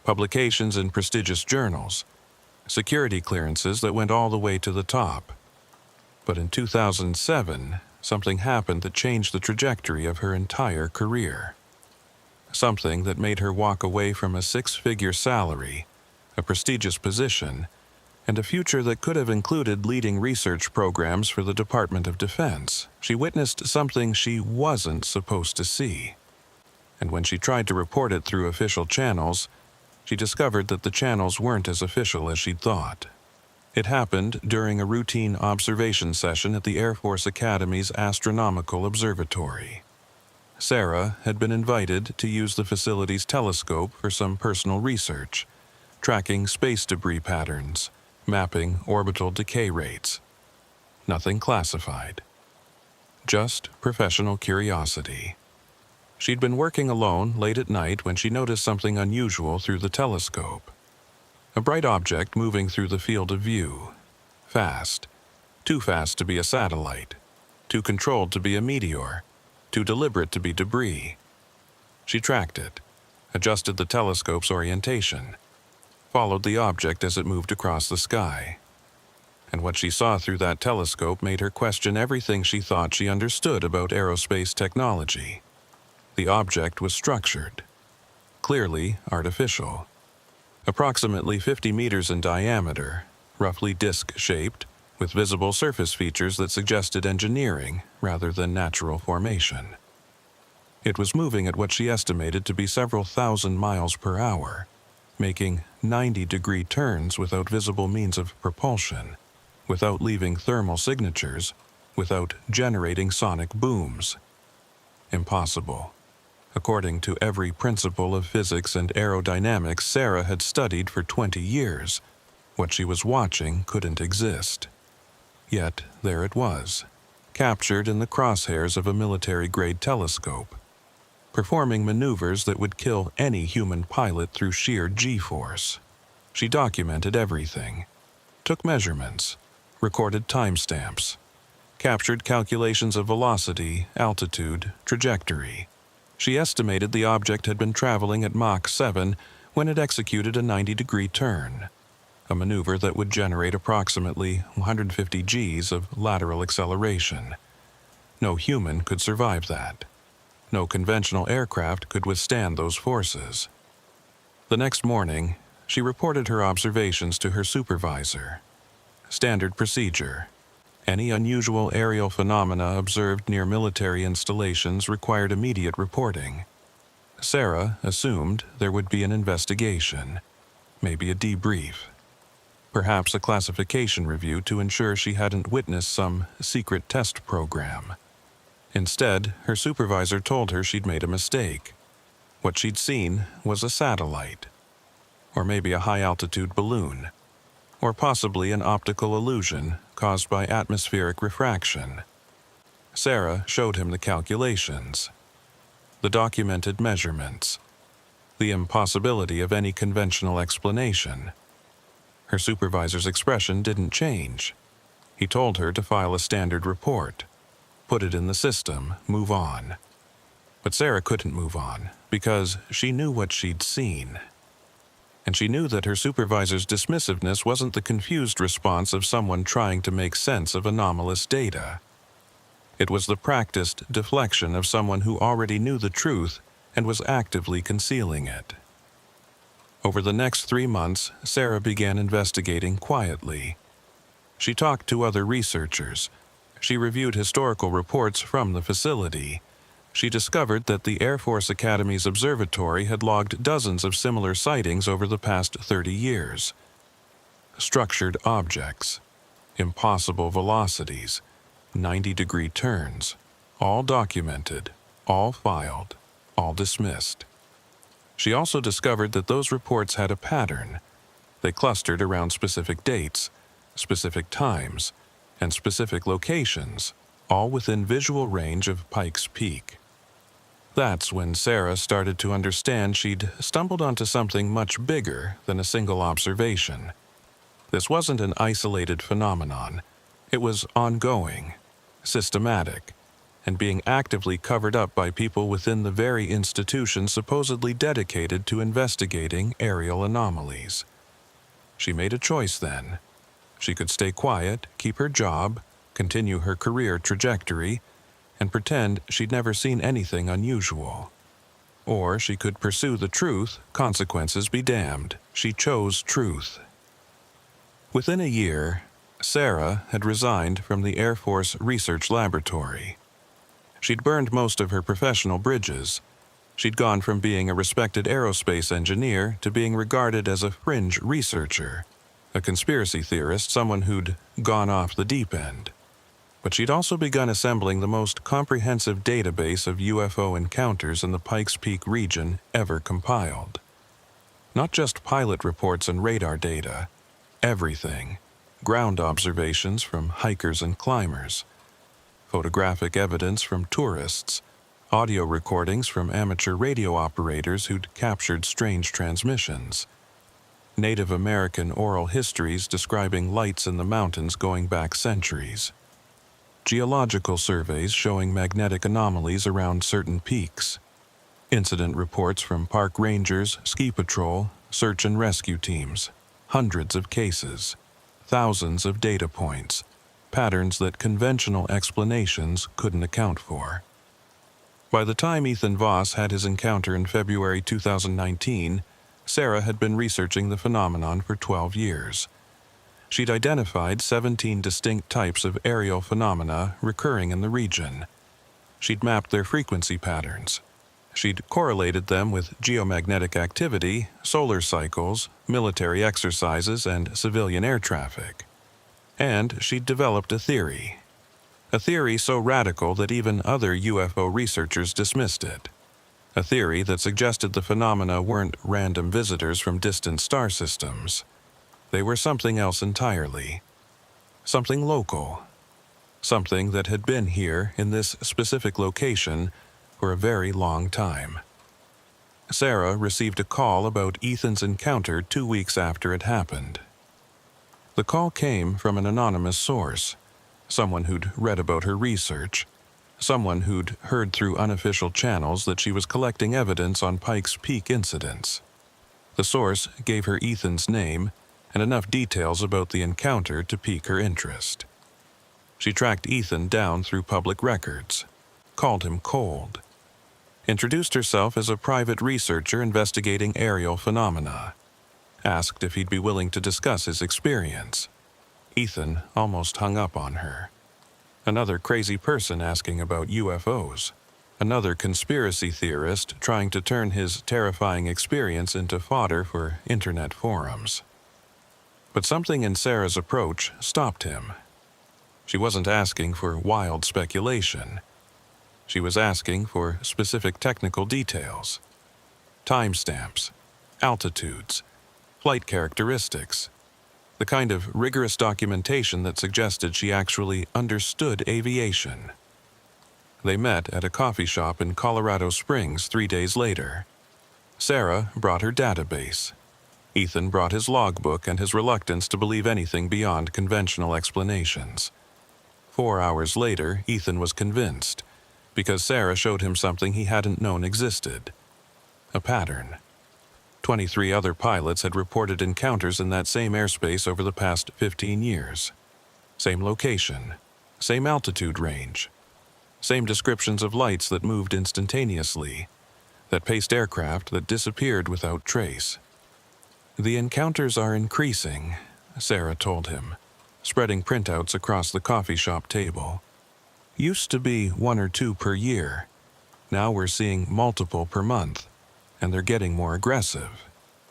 publications in prestigious journals, security clearances that went all the way to the top. But in 2007, something happened that changed the trajectory of her entire career. Something that made her walk away from a six-figure salary, a prestigious position, and a future that could have included leading research programs for the Department of Defense. She witnessed something she wasn't supposed to see. And when she tried to report it through official channels, she discovered that the channels weren't as official as she'd thought. It happened during a routine observation session at the Air Force Academy's Astronomical Observatory. Sarah had been invited to use the facility's telescope for some personal research, tracking space debris patterns, mapping orbital decay rates. Nothing classified. Just professional curiosity. She'd been working alone late at night when she noticed something unusual through the telescope. A bright object moving through the field of view. Fast. Too fast to be a satellite. Too controlled to be a meteor. Too deliberate to be debris. She tracked it, adjusted the telescope's orientation, followed the object as it moved across the sky. And what she saw through that telescope made her question everything she thought she understood about aerospace technology. The object was structured, clearly artificial. Approximately 50 meters in diameter, roughly disc-shaped, with visible surface features that suggested engineering rather than natural formation. It was moving at what she estimated to be several thousand miles per hour, making 90-degree turns without visible means of propulsion, without leaving thermal signatures, without generating sonic booms. Impossible. According to every principle of physics and aerodynamics Sarah had studied for 20 years, what she was watching couldn't exist. Yet there it was, captured in the crosshairs of a military-grade telescope, performing maneuvers that would kill any human pilot through sheer G-force. She documented everything, took measurements, recorded timestamps, captured calculations of velocity, altitude, trajectory. She estimated the object had been traveling at Mach 7 when it executed a 90-degree turn, a maneuver that would generate approximately 150 Gs of lateral acceleration. No human could survive that. No conventional aircraft could withstand those forces. The next morning, she reported her observations to her supervisor. Standard procedure. Any unusual aerial phenomena observed near military installations required immediate reporting. Sarah assumed there would be an investigation, maybe a debrief, perhaps a classification review to ensure she hadn't witnessed some secret test program. Instead, her supervisor told her she'd made a mistake. What she'd seen was a satellite, or maybe a high-altitude balloon, or possibly an optical illusion caused by atmospheric refraction. Sarah showed him the calculations, the documented measurements, the impossibility of any conventional explanation. Her supervisor's expression didn't change. He told her to file a standard report, put it in the system, move on. But Sarah couldn't move on because she knew what she'd seen. And she knew that her supervisor's dismissiveness wasn't the confused response of someone trying to make sense of anomalous data. It was the practiced deflection of someone who already knew the truth and was actively concealing it. Over the next 3 months, Sarah began investigating quietly. She talked to other researchers. She reviewed historical reports from the facility. She discovered that the Air Force Academy's observatory had logged dozens of similar sightings over the past 30 years. Structured objects, impossible velocities, 90-degree turns, all documented, all filed. all dismissed. She also discovered that those reports had a pattern. They clustered around specific dates, specific times, and specific locations, all within visual range of Pikes Peak. That's when Sarah started to understand she'd stumbled onto something much bigger than a single observation. This wasn't an isolated phenomenon. It was ongoing, systematic, and being actively covered up by people within the very institution supposedly dedicated to investigating aerial anomalies. She made a choice then. She could stay quiet, keep her job, continue her career trajectory, and pretend she'd never seen anything unusual. Or she could pursue the truth, consequences be damned. She chose truth. Within a year, Sarah had resigned from the Air Force Research Laboratory. She'd burned most of her professional bridges. She'd gone from being a respected aerospace engineer to being regarded as a fringe researcher, a conspiracy theorist, someone who'd gone off the deep end. But she'd also begun assembling the most comprehensive database of UFO encounters in the Pikes Peak region ever compiled. Not just pilot reports and radar data, everything. Ground observations from hikers and climbers, photographic evidence from tourists, audio recordings from amateur radio operators who'd captured strange transmissions, Native American oral histories describing lights in the mountains going back centuries, geological surveys showing magnetic anomalies around certain peaks, incident reports from park rangers, ski patrol, search and rescue teams, hundreds of cases, thousands of data points, patterns that conventional explanations couldn't account for. By the time Ethan Voss had his encounter in February 2019, Sarah had been researching the phenomenon for 12 years. She'd identified 17 distinct types of aerial phenomena recurring in the region. She'd mapped their frequency patterns. She'd correlated them with geomagnetic activity, solar cycles, military exercises, and civilian air traffic. And she'd developed a theory so radical that even other UFO researchers dismissed it. A theory that suggested the phenomena weren't random visitors from distant star systems. They were something else entirely. Something local. Something that had been here in this specific location for a very long time. Sarah received a call about Ethan's encounter 2 weeks after it happened. The call came from an anonymous source, someone who'd read about her research, someone who'd heard through unofficial channels that she was collecting evidence on Pikes Peak incidents. The source gave her Ethan's name and enough details about the encounter to pique her interest. She tracked Ethan down through public records, called him cold, introduced herself as a private researcher investigating aerial phenomena, asked if he'd be willing to discuss his experience. Ethan almost hung up on her. Another crazy person asking about UFOs. Another conspiracy theorist trying to turn his terrifying experience into fodder for internet forums. But something in Sarah's approach stopped him. She wasn't asking for wild speculation. She was asking for specific technical details. Timestamps, altitudes, flight characteristics, the kind of rigorous documentation that suggested she actually understood aviation. They met at a coffee shop in Colorado Springs 3 days later. Sarah brought her database. Ethan brought his logbook and his reluctance to believe anything beyond conventional explanations. 4 hours later, Ethan was convinced, because Sarah showed him something he hadn't known existed. A pattern. 23 other pilots had reported encounters in that same airspace over the past 15 years. Same location, same altitude range, same descriptions of lights that moved instantaneously, that paced aircraft that disappeared without trace. The encounters are increasing, Sarah told him, spreading printouts across the coffee shop table. Used to be 1 or 2 per year. Now we're seeing multiple per month. And they're getting more aggressive.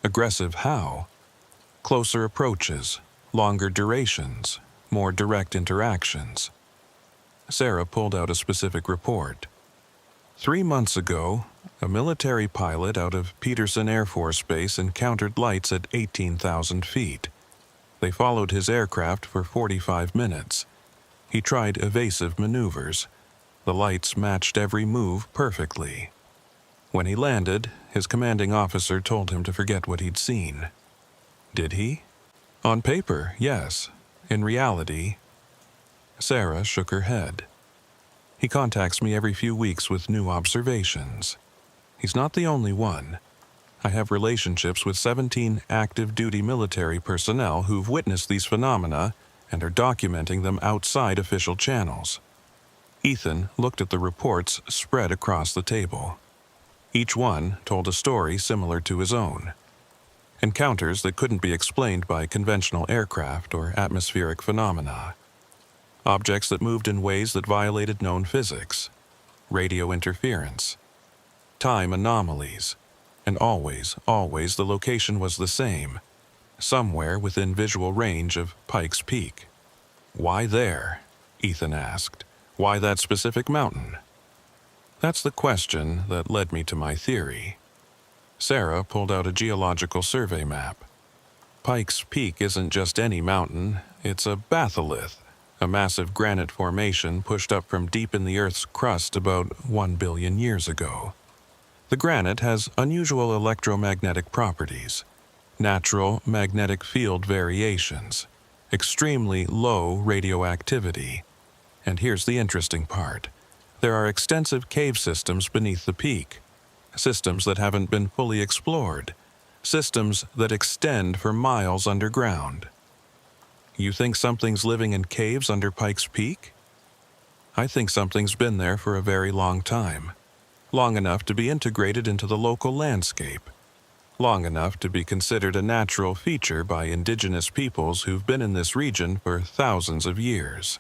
Aggressive how? Closer approaches, longer durations, more direct interactions. Sarah pulled out a specific report. 3 months ago, A military pilot out of Peterson Air Force Base encountered lights at 18,000 feet. They followed his aircraft for 45 minutes. He tried evasive maneuvers. The lights matched every move perfectly. When he landed, his commanding officer told him to forget what he'd seen. Did he? On paper, yes. In reality, Sarah shook her head. He contacts me every few weeks with new observations. He's not the only one. I have relationships with 17 active-duty military personnel who've witnessed these phenomena and are documenting them outside official channels. Ethan looked at the reports spread across the table. Each one told a story similar to his own. Encounters that couldn't be explained by conventional aircraft or atmospheric phenomena. Objects that moved in ways that violated known physics. Radio interference. Time anomalies. And always the location was the same. Somewhere within visual range of Pikes Peak. Why there? Ethan asked. Why that specific mountain? That's the question that led me to my theory. Sarah pulled out a geological survey map. Pikes Peak isn't just any mountain, it's a batholith, a massive granite formation pushed up from deep in the Earth's crust about 1 billion years ago. The granite has unusual electromagnetic properties, natural magnetic field variations, extremely low radioactivity. And here's the interesting part. There are extensive cave systems beneath the peak, systems that haven't been fully explored, systems that extend for miles underground. You think something's living in caves under Pikes Peak? I think something's been there for a very long time. Long enough to be integrated into the local landscape. Long enough to be considered a natural feature by indigenous peoples who've been in this region for thousands of years.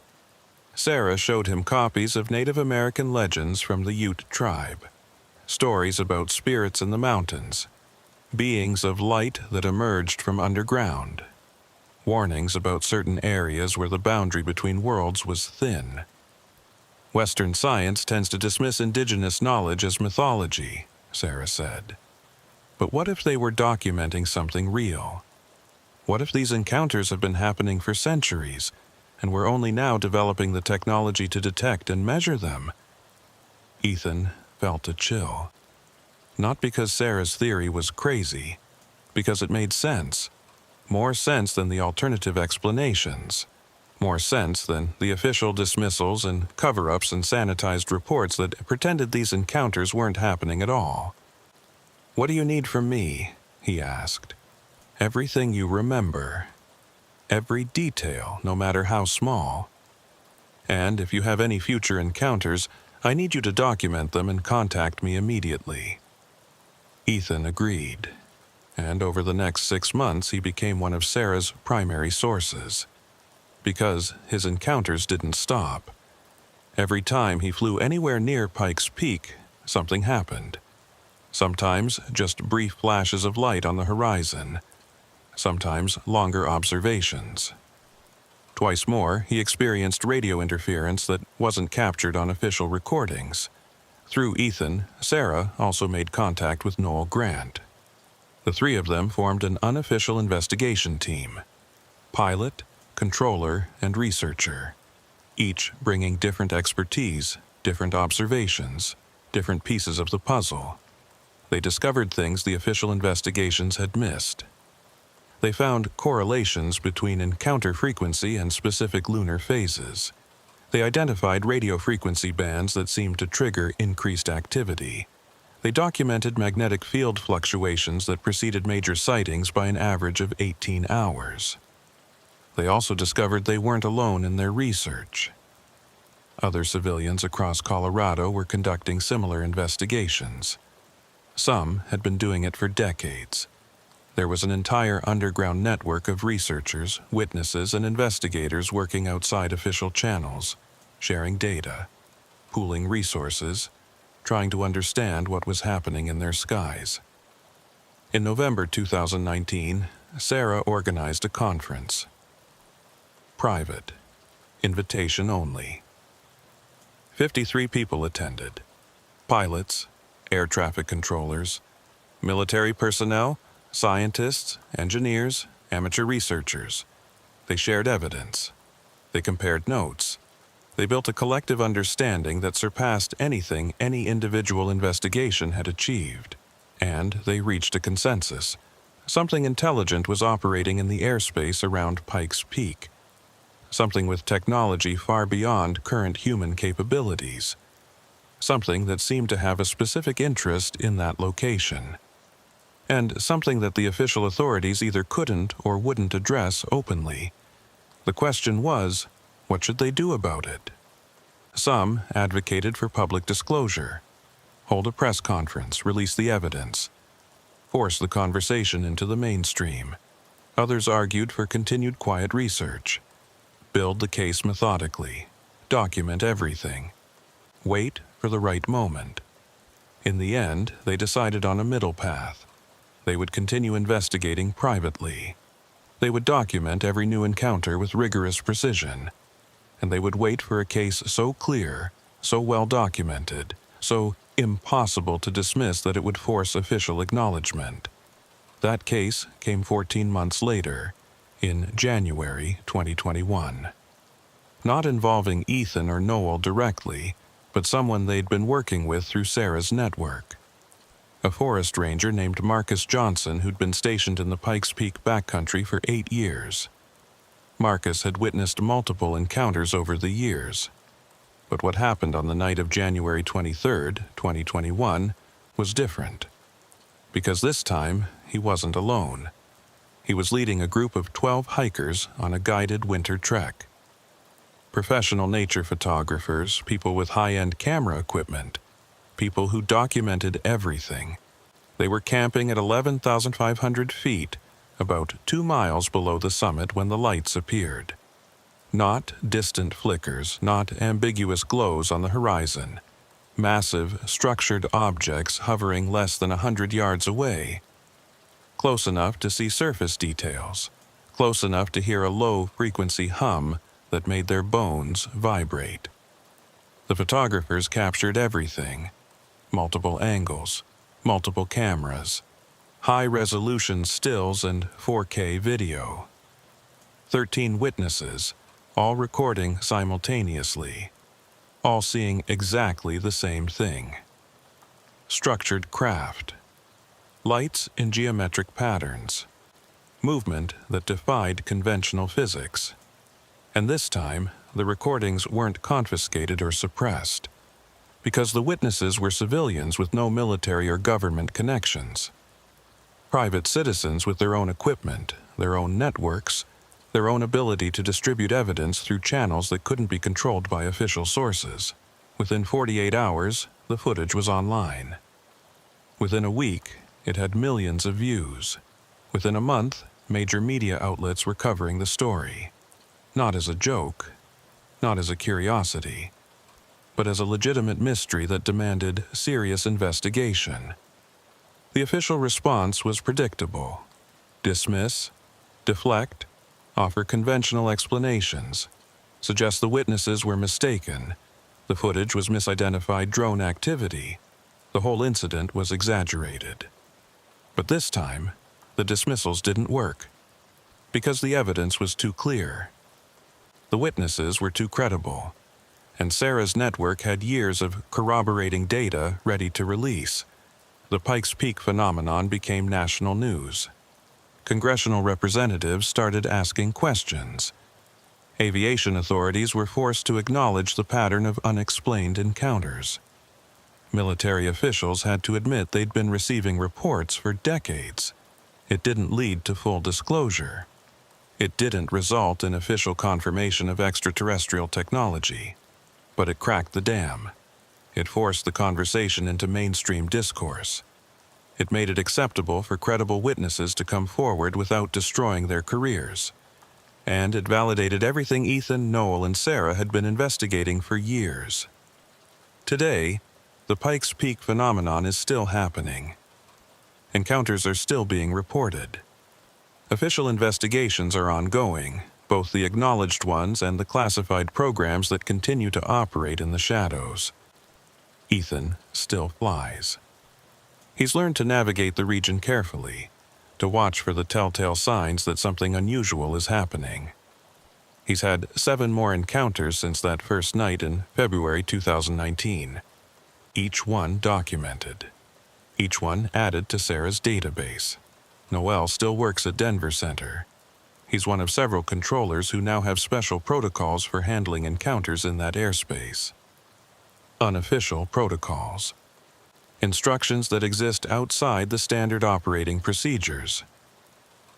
Sarah showed him copies of Native American legends from the Ute tribe. Stories about spirits in the mountains. Beings of light that emerged from underground. Warnings about certain areas where the boundary between worlds was thin. Western science tends to dismiss indigenous knowledge as mythology, Sarah said. But what if they were documenting something real? What if these encounters have been happening for centuries, and we're only now developing the technology to detect and measure them? Ethan felt a chill. Not because Sarah's theory was crazy, because it made sense. More sense than the alternative explanations. More sense than the official dismissals and cover-ups and sanitized reports that pretended these encounters weren't happening at all. "What do you need from me?" he asked. "Everything you remember. Every detail, no matter how small. And if you have any future encounters, I need you to document them and contact me immediately." Ethan agreed, and over the next 6 months he became one of Sarah's primary sources. Because his encounters didn't stop. Every time he flew anywhere near Pikes Peak, something happened. Sometimes just brief flashes of light on the horizon. Sometimes longer observations. Twice more, he experienced radio interference that wasn't captured on official recordings. Through Ethan, Sarah also made contact with Noel Grant. The three of them formed an unofficial investigation team. Pilot, controller, and researcher. Each bringing different expertise, different observations, different pieces of the puzzle. They discovered things the official investigations had missed. They found correlations between encounter frequency and specific lunar phases. They identified radio frequency bands that seemed to trigger increased activity. They documented magnetic field fluctuations that preceded major sightings by an average of 18 hours. They also discovered they weren't alone in their research. Other civilians across Colorado were conducting similar investigations. Some had been doing it for decades. There was an entire underground network of researchers, witnesses, and investigators working outside official channels, sharing data, pooling resources, trying to understand what was happening in their skies. In November 2019, Sarah organized a conference. Private. Invitation only. 53 people attended. Pilots, air traffic controllers, military personnel, scientists, engineers, amateur researchers. They shared evidence. They compared notes. They built a collective understanding that surpassed anything any individual investigation had achieved. And they reached a consensus. Something intelligent was operating in the airspace around Pikes Peak. Something with technology far beyond current human capabilities. Something that seemed to have a specific interest in that location. And something that the official authorities either couldn't or wouldn't address openly. The question was, what should they do about it? Some advocated for public disclosure. Hold a press conference, release the evidence. Force the conversation into the mainstream. Others argued for continued quiet research. Build the case methodically. Document everything. Wait for the right moment. In the end, they decided on a middle path. They would continue investigating privately. They would document every new encounter with rigorous precision. And they would wait for a case so clear, so well documented, so impossible to dismiss that it would force official acknowledgement. That case came 14 months later, in January 2021. Not involving Ethan or Noel directly, but someone they'd been working with through Sarah's network. A forest ranger named Marcus Johnson who'd been stationed in the Pikes Peak backcountry for 8 years. Marcus had witnessed multiple encounters over the years. But what happened on the night of January 23, 2021, was different. Because this time, he wasn't alone. He was leading a group of 12 hikers on a guided winter trek. Professional nature photographers, people with high-end camera equipment, people who documented everything. They were camping at 11,500 feet, about 2 miles below the summit when the lights appeared. Not distant flickers, not ambiguous glows on the horizon. Massive, structured objects hovering less than 100 yards away. Close enough to see surface details. Close enough to hear a low-frequency hum that made their bones vibrate. The photographers captured everything. Multiple angles, multiple cameras, high-resolution stills and 4K video. 13 witnesses, all recording simultaneously, all seeing exactly the same thing. Structured craft. Lights in geometric patterns. Movement that defied conventional physics. And this time, the recordings weren't confiscated or suppressed, because the witnesses were civilians with no military or government connections. Private citizens with their own equipment, their own networks, their own ability to distribute evidence through channels that couldn't be controlled by official sources. Within 48 hours, the footage was online. Within a week, it had millions of views. Within a month, major media outlets were covering the story. Not as a joke, not as a curiosity, but as a legitimate mystery that demanded serious investigation. The official response was predictable. Dismiss, deflect, offer conventional explanations, suggest the witnesses were mistaken, the footage was misidentified drone activity, the whole incident was exaggerated. But this time, the dismissals didn't work, because the evidence was too clear. The witnesses were too credible, and Sarah's network had years of corroborating data ready to release. The Pikes Peak phenomenon became national news. Congressional representatives started asking questions. Aviation authorities were forced to acknowledge the pattern of unexplained encounters. Military officials had to admit they'd been receiving reports for decades. It didn't lead to full disclosure. It didn't result in official confirmation of extraterrestrial technology. But it cracked the dam. It forced the conversation into mainstream discourse. It made it acceptable for credible witnesses to come forward without destroying their careers. And it validated everything Ethan, Noel, and Sarah had been investigating for years. Today, the Pikes Peak phenomenon is still happening. Encounters are still being reported. Official investigations are ongoing, both the acknowledged ones and the classified programs that continue to operate in the shadows. Ethan still flies. He's learned to navigate the region carefully, to watch for the telltale signs that something unusual is happening. He's had 7 more encounters since that first night in February 2019, each one documented, each one added to Sarah's database. Noel still works at Denver Center. He's one of several controllers who now have special protocols for handling encounters in that airspace. Unofficial protocols. Instructions that exist outside the standard operating procedures.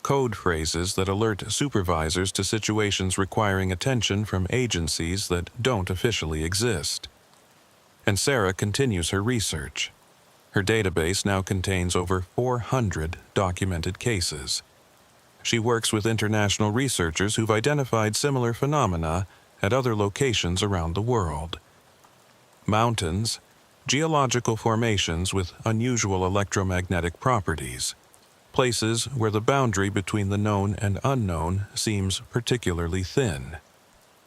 Code phrases that alert supervisors to situations requiring attention from agencies that don't officially exist. And Sarah continues her research. Her database now contains over 400 documented cases. She works with international researchers who've identified similar phenomena at other locations around the world. Mountains, geological formations with unusual electromagnetic properties, places where the boundary between the known and unknown seems particularly thin.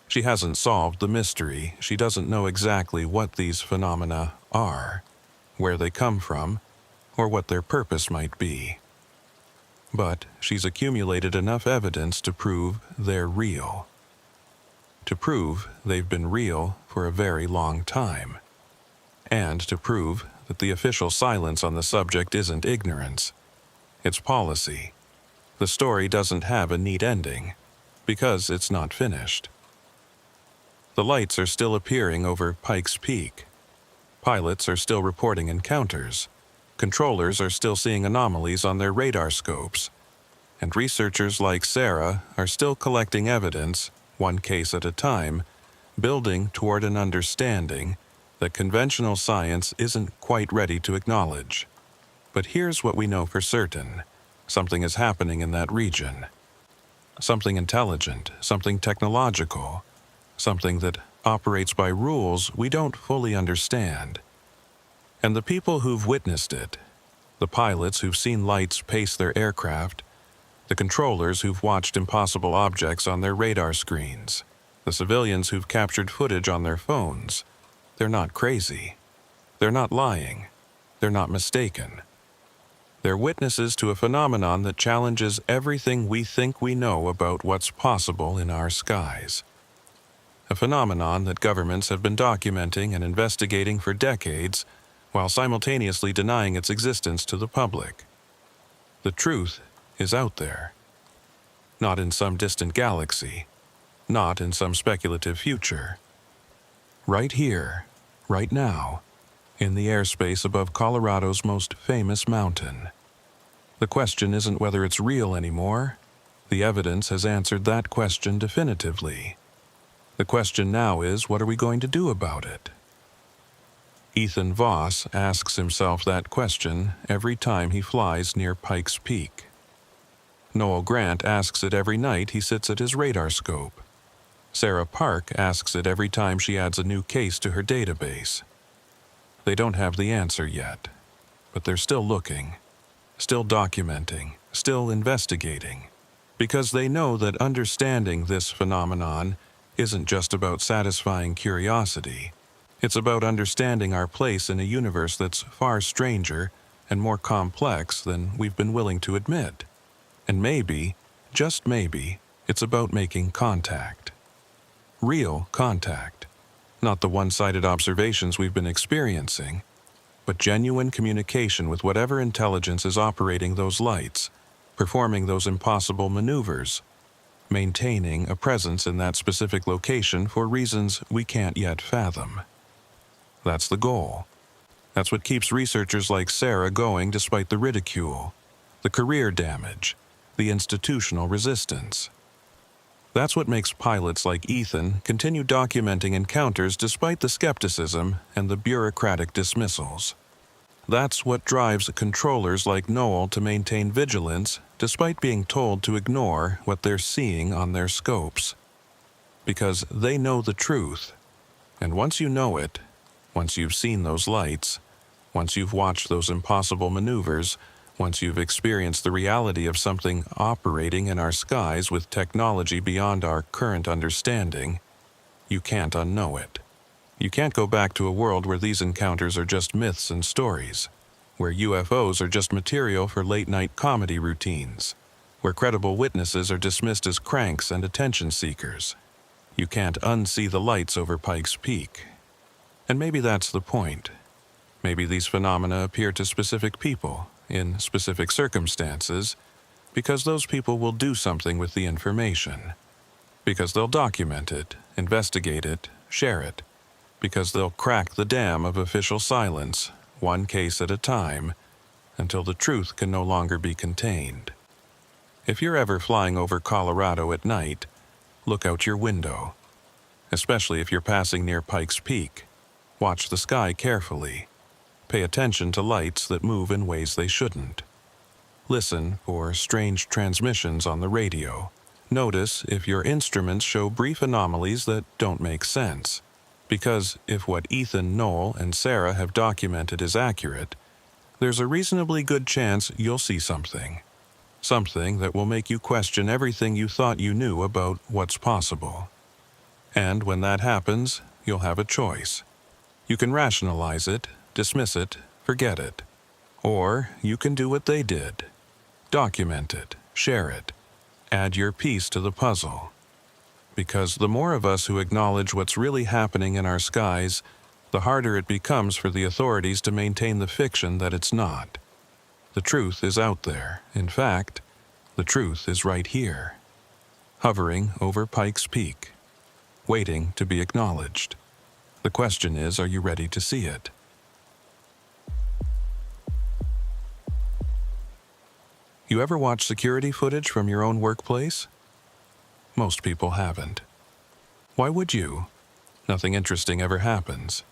She hasn't solved the mystery. She doesn't know exactly what these phenomena are, where they come from, or what their purpose might be. But she's accumulated enough evidence to prove they're real. To prove they've been real for a very long time. And to prove that the official silence on the subject isn't ignorance. It's policy. The story doesn't have a neat ending, because it's not finished. The lights are still appearing over Pikes Peak. Pilots are still reporting encounters. Controllers are still seeing anomalies on their radar scopes. And researchers like Sarah are still collecting evidence, one case at a time, building toward an understanding that conventional science isn't quite ready to acknowledge. But here's what we know for certain. Something is happening in that region. Something intelligent, something technological, something that operates by rules we don't fully understand. And the people who've witnessed it, the pilots who've seen lights pace their aircraft, the controllers who've watched impossible objects on their radar screens, the civilians who've captured footage on their phones, they're not crazy. They're not lying. They're not mistaken. They're witnesses to a phenomenon that challenges everything we think we know about what's possible in our skies. A phenomenon that governments have been documenting and investigating for decades, while simultaneously denying its existence to the public. The truth is out there. Not in some distant galaxy. Not in some speculative future. Right here, right now, in the airspace above Colorado's most famous mountain. The question isn't whether it's real anymore. The evidence has answered that question definitively. The question now is, what are we going to do about it? Ethan Voss asks himself that question every time he flies near Pikes Peak. Noel Grant asks it every night he sits at his radar scope. Sarah Park asks it every time she adds a new case to her database. They don't have the answer yet, but they're still looking, still documenting, still investigating, because they know that understanding this phenomenon isn't just about satisfying curiosity. It's about understanding our place in a universe that's far stranger and more complex than we've been willing to admit. And maybe, just maybe, it's about making contact. Real contact. Not the one-sided observations we've been experiencing, but genuine communication with whatever intelligence is operating those lights, performing those impossible maneuvers, maintaining a presence in that specific location for reasons we can't yet fathom. That's the goal. That's what keeps researchers like Sarah going despite the ridicule, the career damage, the institutional resistance. That's what makes pilots like Ethan continue documenting encounters despite the skepticism and the bureaucratic dismissals. That's what drives controllers like Noel to maintain vigilance despite being told to ignore what they're seeing on their scopes. Because they know the truth. And once you know it, once you've seen those lights, once you've watched those impossible maneuvers, once you've experienced the reality of something operating in our skies with technology beyond our current understanding, you can't unknow it. You can't go back to a world where these encounters are just myths and stories. where UFOs are just material for late-night comedy routines, where credible witnesses are dismissed as cranks and attention seekers. You can't unsee the lights over Pikes Peak. And maybe that's the point. Maybe these phenomena appear to specific people, in specific circumstances, because those people will do something with the information. Because they'll document it, investigate it, share it. Because they'll crack the dam of official silence, one case at a time, until the truth can no longer be contained. If you're ever flying over Colorado at night, look out your window. Especially if you're passing near Pikes Peak. Watch the sky carefully. Pay attention to lights that move in ways they shouldn't. Listen for strange transmissions on the radio. Notice if your instruments show brief anomalies that don't make sense. Because if what Ethan, Noel, and Sarah have documented is accurate, there's a reasonably good chance you'll see something. Something that will make you question everything you thought you knew about what's possible. And when that happens, you'll have a choice. You can rationalize it, dismiss it, forget it. Or you can do what they did. Document it, share it, add your piece to the puzzle. Because the more of us who acknowledge what's really happening in our skies, the harder it becomes for the authorities to maintain the fiction that it's not. The truth is out there. In fact, the truth is right here. Hovering over Pikes Peak. Waiting to be acknowledged. The question is, are you ready to see it? You ever watch security footage from your own workplace? Most people haven't. Why would you? Nothing interesting ever happens.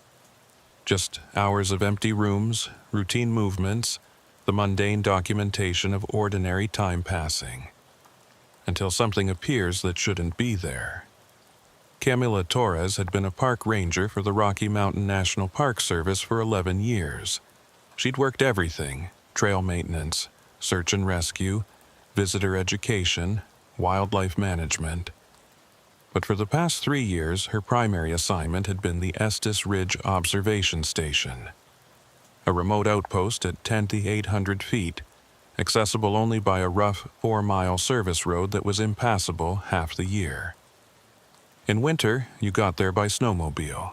Just hours of empty rooms, routine movements, the mundane documentation of ordinary time passing. Until something appears that shouldn't be there. Camila Torres had been a park ranger for the Rocky Mountain National Park Service for 11 years. She'd worked everything: trail maintenance, search and rescue, visitor education, wildlife management. But for the past 3 years, her primary assignment had been the Estes Ridge Observation Station, a remote outpost at 10,800 feet, accessible only by a rough 4-mile service road that was impassable half the year. In winter, you got there by snowmobile.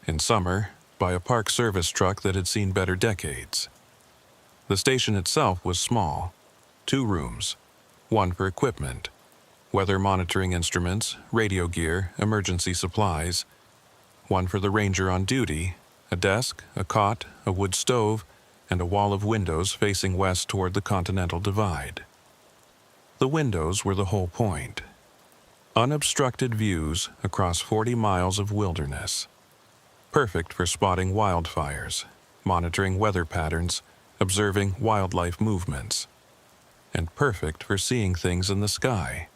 In summer, by a park service truck that had seen better decades. The station itself was small, 2 rooms, one for equipment, weather monitoring instruments, radio gear, emergency supplies, one for the ranger on duty, a desk, a cot, a wood stove, and a wall of windows facing west toward the Continental Divide. The windows were the whole point. Unobstructed views across 40 miles of wilderness. Perfect for spotting wildfires, monitoring weather patterns, observing wildlife movements, and perfect for seeing things in the sky.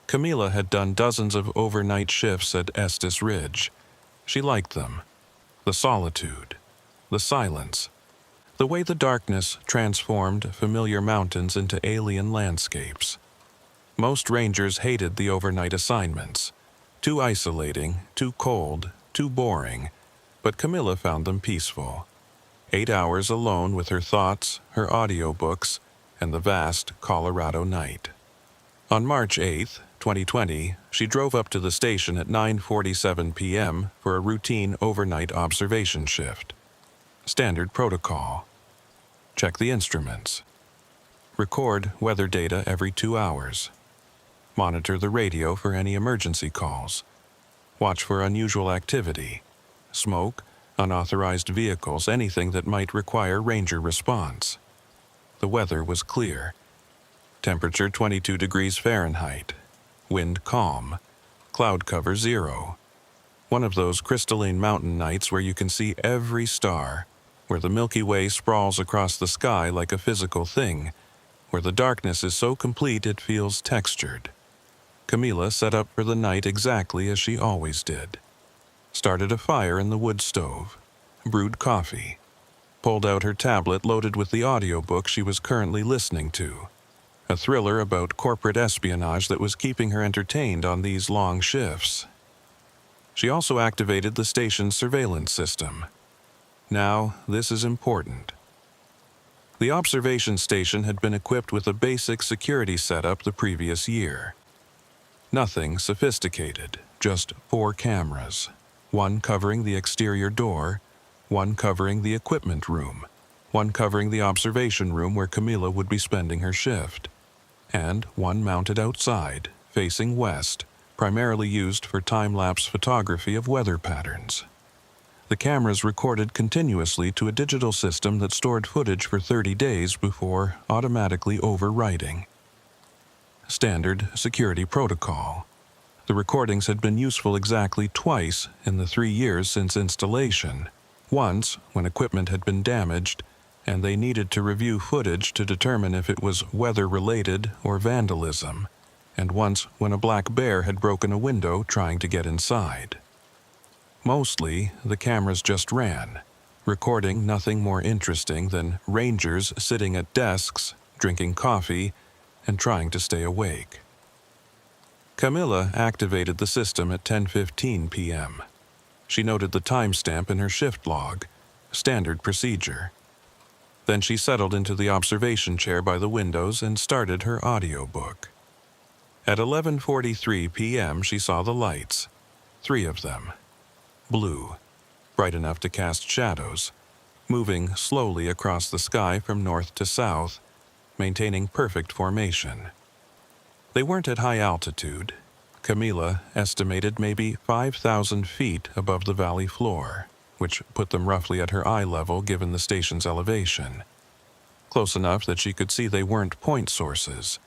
Camila had done dozens of overnight shifts at Estes Ridge. She liked them. The solitude, the silence, the way the darkness transformed familiar mountains into alien landscapes. Most rangers hated the overnight assignments. Too isolating, too cold, too boring, but Camila found them peaceful. 8 hours alone with her thoughts, her audiobooks, and the vast Colorado night. On March 8, 2020, she drove up to the station at 9:47 p.m. for a routine overnight observation shift. Standard protocol. Check the instruments. Record weather data every 2 hours. Monitor the radio for any emergency calls. Watch for unusual activity. Smoke, unauthorized vehicles, anything that might require ranger response. The weather was clear. Temperature 22 degrees Fahrenheit. Wind calm. Cloud cover 0. One of those crystalline mountain nights where you can see every star, where the Milky Way sprawls across the sky like a physical thing, where the darkness is so complete it feels textured. Camila set up for the night exactly as she always did. Started a fire in the wood stove, brewed coffee, pulled out her tablet loaded with the audiobook she was currently listening to, a thriller about corporate espionage that was keeping her entertained on these long shifts. She also activated the station's surveillance system. Now, this is important. The observation station had been equipped with a basic security setup the previous year. Nothing sophisticated, just 4 cameras, one covering the exterior door, one covering the equipment room, one covering the observation room where Camilla would be spending her shift, and one mounted outside, facing west, primarily used for time-lapse photography of weather patterns. The cameras recorded continuously to a digital system that stored footage for 30 days before automatically overwriting. Standard security protocol. The recordings had been useful exactly twice in the 3 years since installation. Once, when equipment had been damaged, and they needed to review footage to determine if it was weather-related or vandalism, and once when a black bear had broken a window trying to get inside. Mostly, the cameras just ran, recording nothing more interesting than rangers sitting at desks, drinking coffee, and trying to stay awake. Camilla activated the system at 10:15 p.m. She noted the timestamp in her shift log, standard procedure. Then she settled into the observation chair by the windows and started her audiobook. At 11:43 p.m. she saw the lights, 3 of them. Blue, bright enough to cast shadows, moving slowly across the sky from north to south, maintaining perfect formation. They weren't at high altitude. Camilla estimated maybe 5,000 feet above the valley floor, which put them roughly at her eye level given the station's elevation. Close enough that she could see they weren't point sources.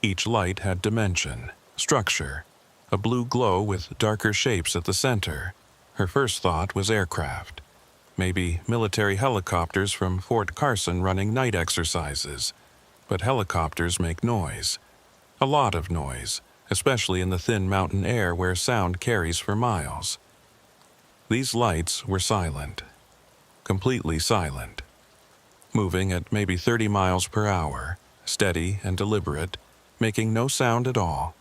Each light had dimension, structure, a blue glow with darker shapes at the center. Her first thought was aircraft. Maybe military helicopters from Fort Carson running night exercises. But helicopters make noise. A lot of noise, especially in the thin mountain air where sound carries for miles. These lights were silent. Completely silent. Moving at maybe 30 miles per hour, steady and deliberate, making no sound at all.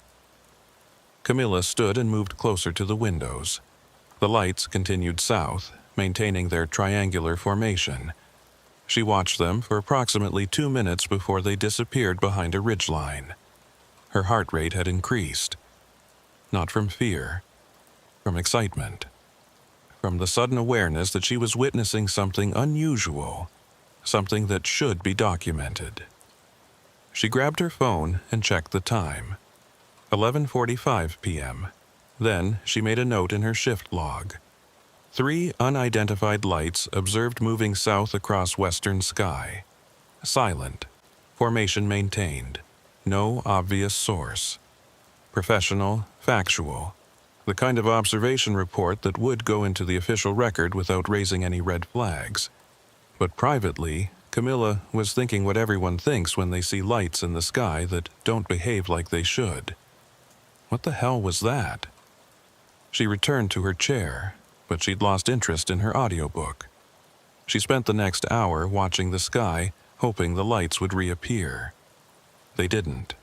Camilla stood and moved closer to the windows. The lights continued south, maintaining their triangular formation. She watched them for approximately 2 minutes before they disappeared behind a ridgeline. Her heart rate had increased. Not from fear, from excitement. From the sudden awareness that she was witnessing something unusual, something that should be documented. She grabbed her phone and checked the time. 11:45 p.m. Then she made a note in her shift log. 3 unidentified lights observed moving south across western sky. Silent. Formation maintained. No obvious source. Professional, factual. The kind of observation report that would go into the official record without raising any red flags. But privately, Camilla was thinking what everyone thinks when they see lights in the sky that don't behave like they should. What the hell was that? She returned to her chair, but she'd lost interest in her audiobook. She spent the next hour watching the sky, hoping the lights would reappear. They didn't.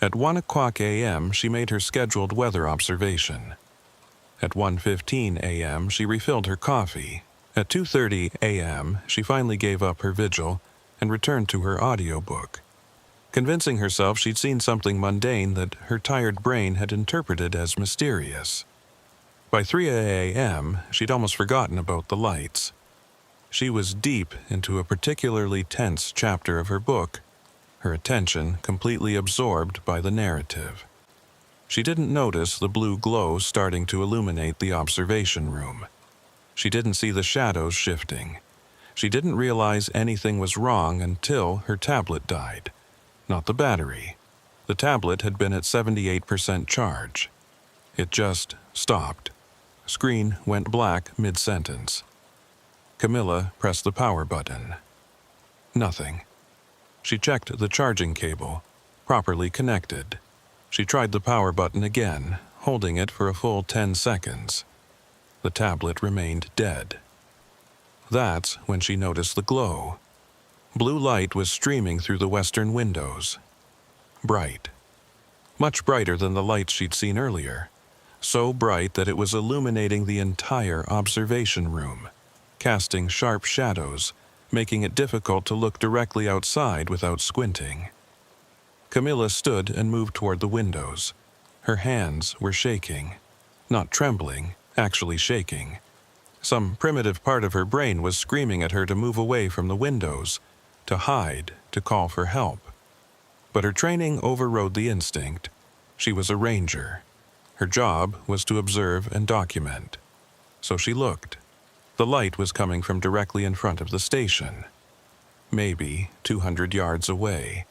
At 1:00 a.m., she made her scheduled weather observation. At 1:15 a.m., she refilled her coffee. At 2:30 a.m., she finally gave up her vigil and returned to her audiobook, convincing herself she'd seen something mundane that her tired brain had interpreted as mysterious. By 3 a.m., she'd almost forgotten about the lights. She was deep into a particularly tense chapter of her book, her attention completely absorbed by the narrative. She didn't notice the blue glow starting to illuminate the observation room. She didn't see the shadows shifting. She didn't realize anything was wrong until her tablet died. Not the battery. The tablet had been at 78% charge. It just stopped. Screen went black mid-sentence. Camilla pressed the power button. Nothing. She checked the charging cable, properly connected. She tried the power button again, holding it for a full 10 seconds. The tablet remained dead. That's when she noticed the glow. Blue light was streaming through the western windows. Bright. Much brighter than the lights she'd seen earlier. So bright that it was illuminating the entire observation room, casting sharp shadows, making it difficult to look directly outside without squinting. Camilla stood and moved toward the windows. Her hands were shaking. Not trembling, actually shaking. Some primitive part of her brain was screaming at her to move away from the windows, to hide, to call for help. But her training overrode the instinct. She was a ranger. Her job was to observe and document. So she looked. The light was coming from directly in front of the station. Maybe 200 yards away,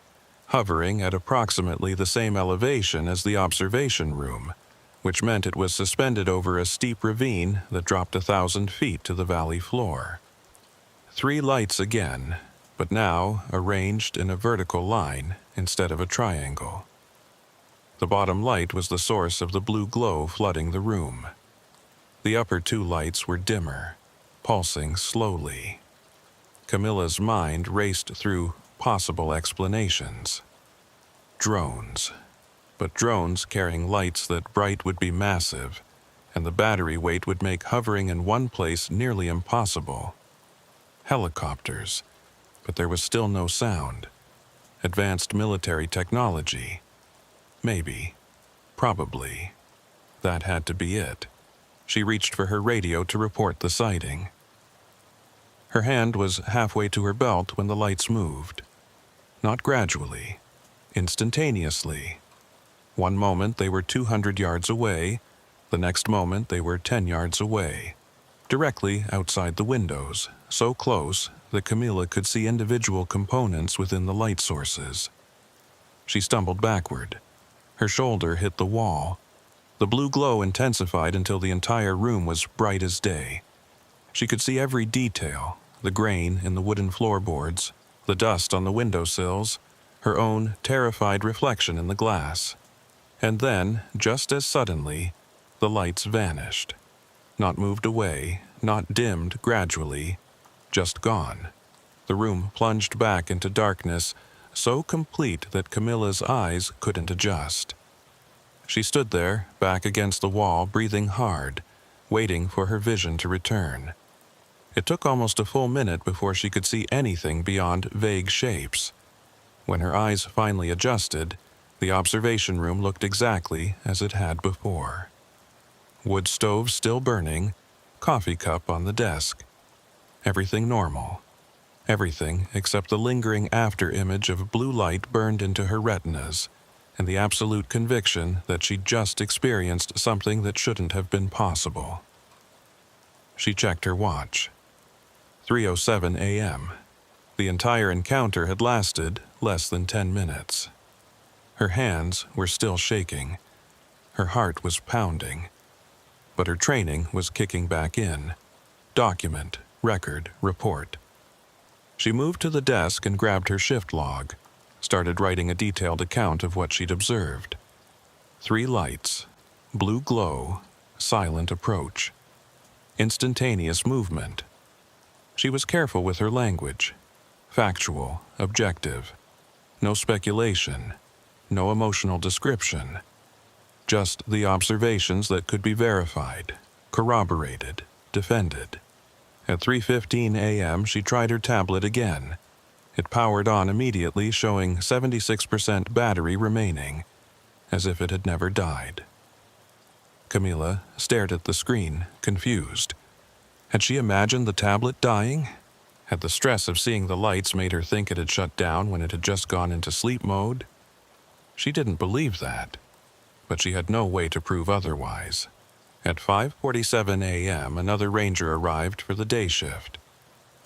hovering at approximately the same elevation as the observation room, which meant it was suspended over a steep ravine that dropped 1,000 feet to the valley floor. 3 lights again, but now arranged in a vertical line instead of a triangle. The bottom light was the source of the blue glow flooding the room. The upper 2 lights were dimmer, pulsing slowly. Camilla's mind raced through possible explanations. Drones. But drones carrying lights that bright would be massive, and the battery weight would make hovering in one place nearly impossible. Helicopters. But there was still no sound. Advanced military technology. Maybe. Probably. That had to be it. She reached for her radio to report the sighting. Her hand was halfway to her belt when the lights moved. Not gradually. Instantaneously. One moment they were 200 yards away, the next moment they were 10 yards away, directly outside the windows, so close that Camilla could see individual components within the light sources. She stumbled backward. Her shoulder hit the wall. The blue glow intensified until the entire room was bright as day. She could see every detail, the grain in the wooden floorboards, the dust on the windowsills, her own terrified reflection in the glass. And then, just as suddenly, the lights vanished. Not moved away, not dimmed gradually, just gone. The room plunged back into darkness, so complete that Camilla's eyes couldn't adjust. She stood there, back against the wall, breathing hard, waiting for her vision to return. It took almost a full minute before she could see anything beyond vague shapes. When her eyes finally adjusted, the observation room looked exactly as it had before. Wood stove still burning, coffee cup on the desk. Everything normal. Everything except the lingering after-image of blue light burned into her retinas, and the absolute conviction that she'd just experienced something that shouldn't have been possible. She checked her watch. 3:07 a.m. The entire encounter had lasted less than 10 minutes. Her hands were still shaking. Her heart was pounding. But her training was kicking back in. Document, record, report. She moved to the desk and grabbed her shift log, started writing a detailed account of what she'd observed. 3 lights, blue glow, silent approach. Instantaneous movement. She was careful with her language. Factual, objective. No speculation. No emotional description. Just the observations that could be verified, corroborated, defended. At 3:15 a.m., she tried her tablet again. It powered on immediately, showing 76% battery remaining, as if it had never died. Camilla stared at the screen, confused. Had she imagined the tablet dying? Had the stress of seeing the lights made her think it had shut down when it had just gone into sleep mode? She didn't believe that, but she had no way to prove otherwise. At 5:47 a.m., another ranger arrived for the day shift.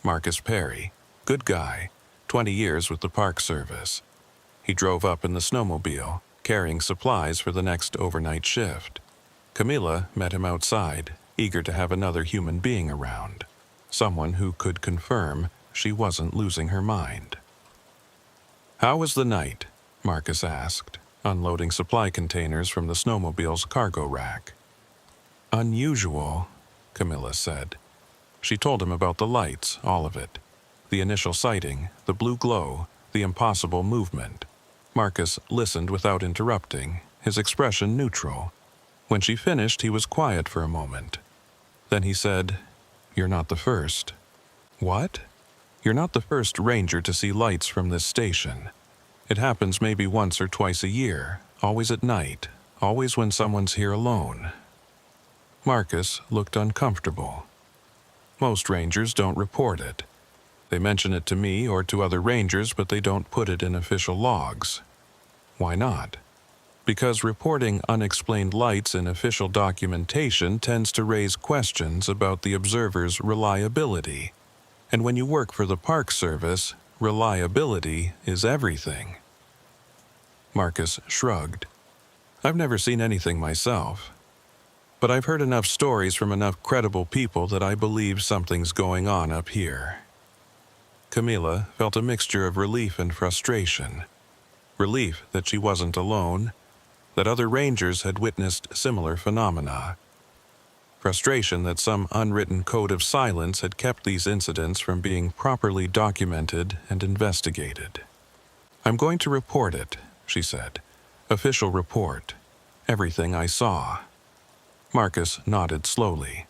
Marcus Perry, good guy, 20 years with the Park Service. He drove up in the snowmobile, carrying supplies for the next overnight shift. Camilla met him outside, eager to have another human being around, someone who could confirm she wasn't losing her mind. "How was the night?" Marcus asked, unloading supply containers from the snowmobile's cargo rack. "Unusual," Camilla said. She told him about the lights, all of it. The initial sighting, the blue glow, the impossible movement. Marcus listened without interrupting, his expression neutral. When she finished, he was quiet for a moment. Then he said, "You're not the first." "What?" You're not the first ranger to see lights from this station. It happens maybe once or twice a year, always at night, always when someone's here alone." Marcus looked uncomfortable. "Most rangers don't report it. They mention it to me or to other rangers, but they don't put it in official logs." "Why not?" "Because reporting unexplained lights in official documentation tends to raise questions about the observer's reliability. And when you work for the Park Service, reliability is everything." Marcus shrugged. "I've never seen anything myself. But I've heard enough stories from enough credible people that I believe something's going on up here." Camilla felt a mixture of relief and frustration. Relief that she wasn't alone, that other rangers had witnessed similar phenomena. Frustration that some unwritten code of silence had kept these incidents from being properly documented and investigated. "I'm going to report it," she said. "Official report. Everything I saw." Marcus nodded slowly.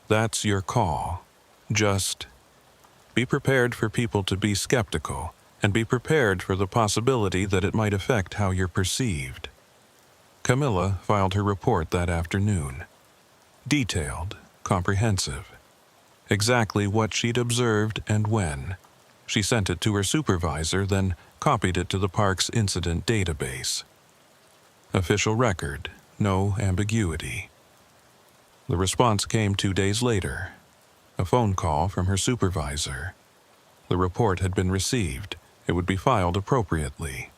"That's your call. Just be prepared for people to be skeptical, and be prepared for the possibility that it might affect how you're perceived." Camilla filed her report that afternoon. Detailed, comprehensive. Exactly what she'd observed and when. She sent it to her supervisor, then copied it to the park's incident database. Official record, no ambiguity. The response came 2 days later. A phone call from her supervisor. The report had been received. It would be filed appropriately.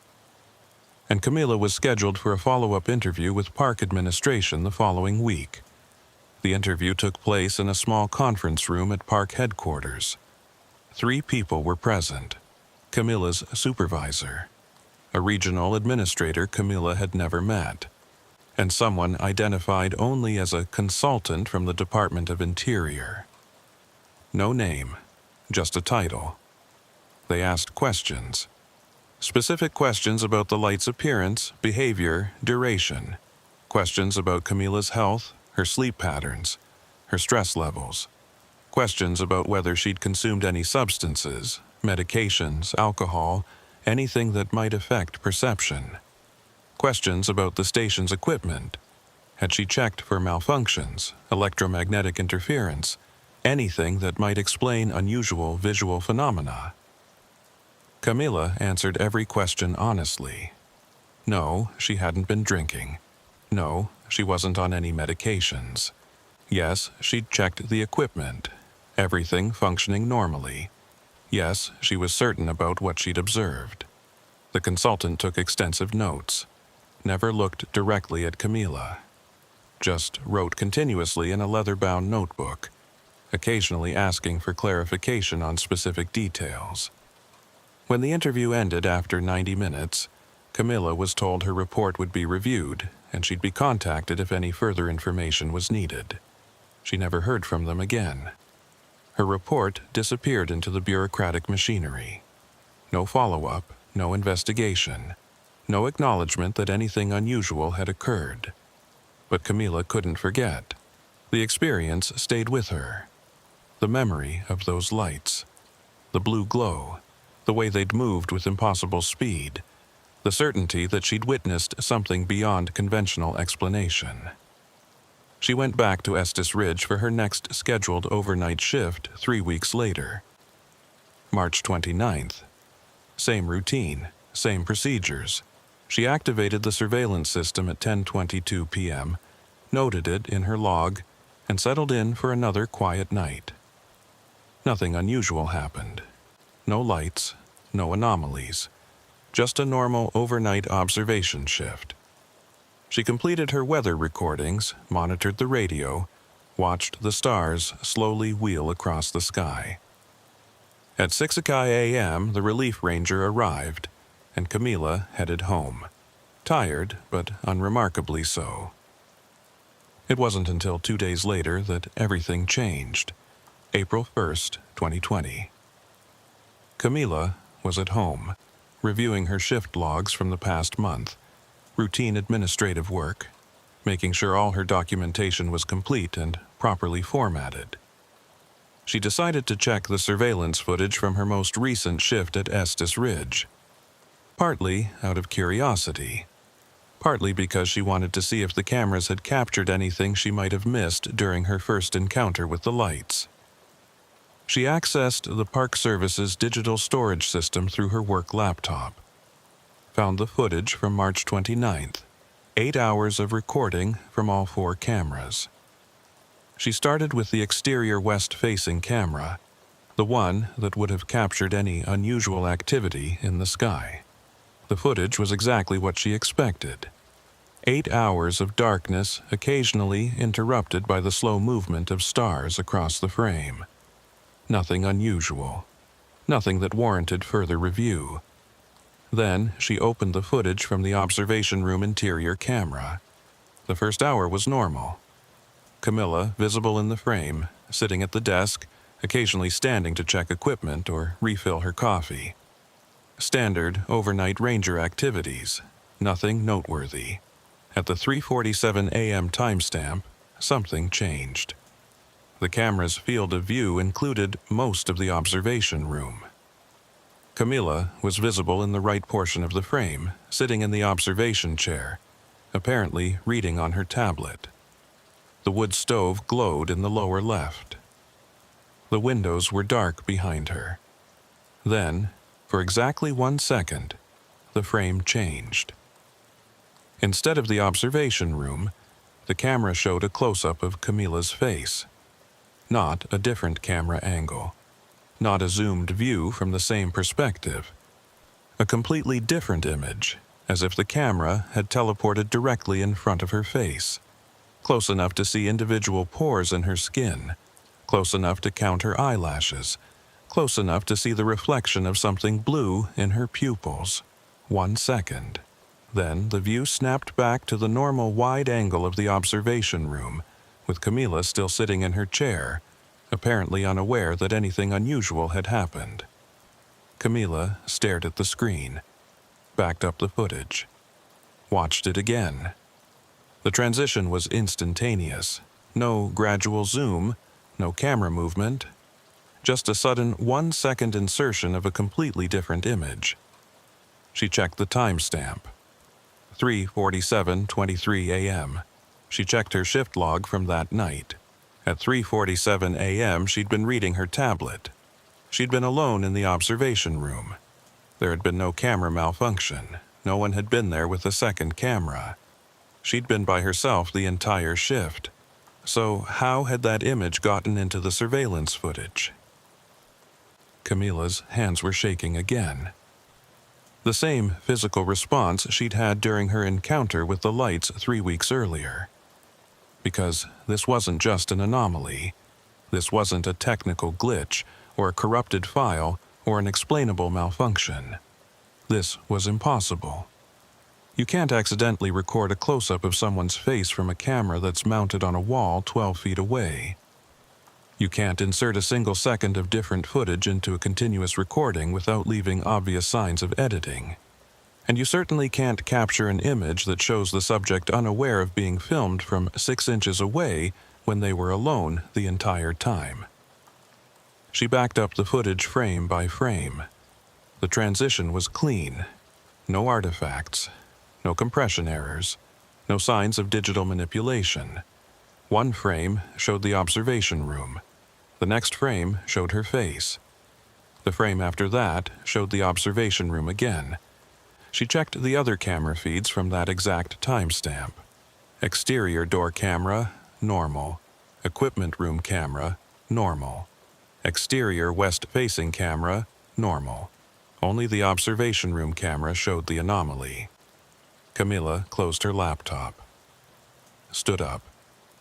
And Camilla was scheduled for a follow-up interview with park administration the following week. The interview took place in a small conference room at park headquarters. 3 people were present. Camilla's supervisor, a regional administrator Camilla had never met, and someone identified only as a consultant from the Department of Interior. No name, just a title. They asked questions. Specific questions about the light's appearance, behavior, duration. Questions about Camilla's health, her sleep patterns, her stress levels. Questions about whether she'd consumed any substances, medications, alcohol, anything that might affect perception. Questions about the station's equipment. Had she checked for malfunctions, electromagnetic interference, anything that might explain unusual visual phenomena? Camilla answered every question honestly. No, she hadn't been drinking. No, she wasn't on any medications. Yes, she'd checked the equipment. Everything functioning normally. Yes, she was certain about what she'd observed. The consultant took extensive notes. Never looked directly at Camilla. Just wrote continuously in a leather-bound notebook, occasionally asking for clarification on specific details. When the interview ended after 90 minutes, Camilla was told her report would be reviewed and she'd be contacted if any further information was needed. She never heard from them again. Her report disappeared into the bureaucratic machinery. No follow-up, no investigation. No acknowledgement that anything unusual had occurred. But Camilla couldn't forget. The experience stayed with her. The memory of those lights. The blue glow. The way they'd moved with impossible speed. The certainty that she'd witnessed something beyond conventional explanation. She went back to Estes Ridge for her next scheduled overnight shift 3 weeks later. March 29th. Same routine, same procedures. She activated the surveillance system at 10:22 p.m., noted it in her log, and settled in for another quiet night. Nothing unusual happened. No lights, no anomalies. Just a normal overnight observation shift. She completed her weather recordings, monitored the radio, watched the stars slowly wheel across the sky. At 6 a.m., the relief ranger arrived, and Camilla headed home. Tired, but unremarkably so. It wasn't until 2 days later that everything changed. April 1st, 2020. Camilla was at home, reviewing her shift logs from the past month, routine administrative work, making sure all her documentation was complete and properly formatted. She decided to check the surveillance footage from her most recent shift at Estes Ridge. Partly out of curiosity, partly because she wanted to see if the cameras had captured anything she might have missed during her first encounter with the lights. She accessed the Park Service's digital storage system through her work laptop, found the footage from March 29th, 8 hours of recording from all 4 cameras. She started with the exterior west-facing camera, the one that would have captured any unusual activity in the sky. The footage was exactly what she expected. 8 hours of darkness, occasionally interrupted by the slow movement of stars across the frame. Nothing unusual. Nothing that warranted further review. Then she opened the footage from the observation room interior camera. The first hour was normal. Camilla, visible in the frame, sitting at the desk, occasionally standing to check equipment or refill her coffee. Standard overnight ranger activities, nothing noteworthy. At the 3:47 a.m. timestamp, something changed. The camera's field of view included most of the observation room. Camilla was visible in the right portion of the frame, sitting in the observation chair, apparently reading on her tablet. The wood stove glowed in the lower left. The windows were dark behind her. Then, for exactly 1 second, the frame changed. Instead of the observation room, the camera showed a close-up of Camilla's face. Not a different camera angle. Not a zoomed view from the same perspective. A completely different image, as if the camera had teleported directly in front of her face. Close enough to see individual pores in her skin. Close enough to count her eyelashes. Close enough to see the reflection of something blue in her pupils. 1 second. Then the view snapped back to the normal wide angle of the observation room, with Camilla still sitting in her chair, apparently unaware that anything unusual had happened. Camilla stared at the screen, backed up the footage, watched it again. The transition was instantaneous. No gradual zoom, no camera movement, just a sudden 1 second insertion of a completely different image. She checked the timestamp. 3:47:23 a.m. She checked her shift log from that night. At 3:47 a.m. she'd been reading her tablet. She'd been alone in the observation room. There had been no camera malfunction. No one had been there with a second camera. She'd been by herself the entire shift. So how had that image gotten into the surveillance footage? Camilla's hands were shaking again. The same physical response she'd had during her encounter with the lights 3 weeks earlier. Because this wasn't just an anomaly. This wasn't a technical glitch or a corrupted file or an explainable malfunction. This was impossible. You can't accidentally record a close-up of someone's face from a camera that's mounted on a wall 12 feet away. You can't insert a single second of different footage into a continuous recording without leaving obvious signs of editing. And you certainly can't capture an image that shows the subject unaware of being filmed from 6 inches away when they were alone the entire time. She backed up the footage frame by frame. The transition was clean. No artifacts. No compression errors. No signs of digital manipulation. One frame showed the observation room. The next frame showed her face. The frame after that showed the observation room again. She checked the other camera feeds from that exact timestamp. Exterior door camera, normal. Equipment room camera, normal. Exterior west-facing camera, normal. Only the observation room camera showed the anomaly. Camilla closed her laptop. Stood up.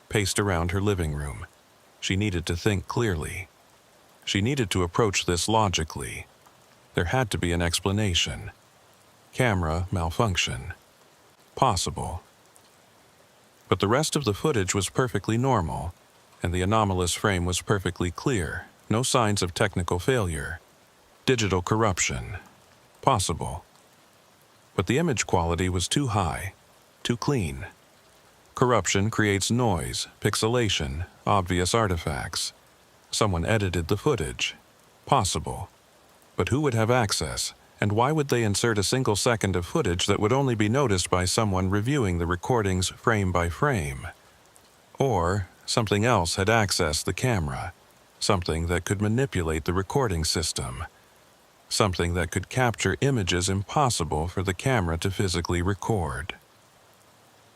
Paced around her living room. She needed to think clearly. She needed to approach this logically. There had to be an explanation. Camera malfunction. Possible. But the rest of the footage was perfectly normal, and the anomalous frame was perfectly clear. No signs of technical failure. Digital corruption. Possible. But the image quality was too high, too clean. Corruption creates noise, pixelation, obvious artifacts. Someone edited the footage. Possible. But who would have access, and why would they insert a single second of footage that would only be noticed by someone reviewing the recordings frame by frame? Or something else had accessed the camera, something that could manipulate the recording system, something that could capture images impossible for the camera to physically record.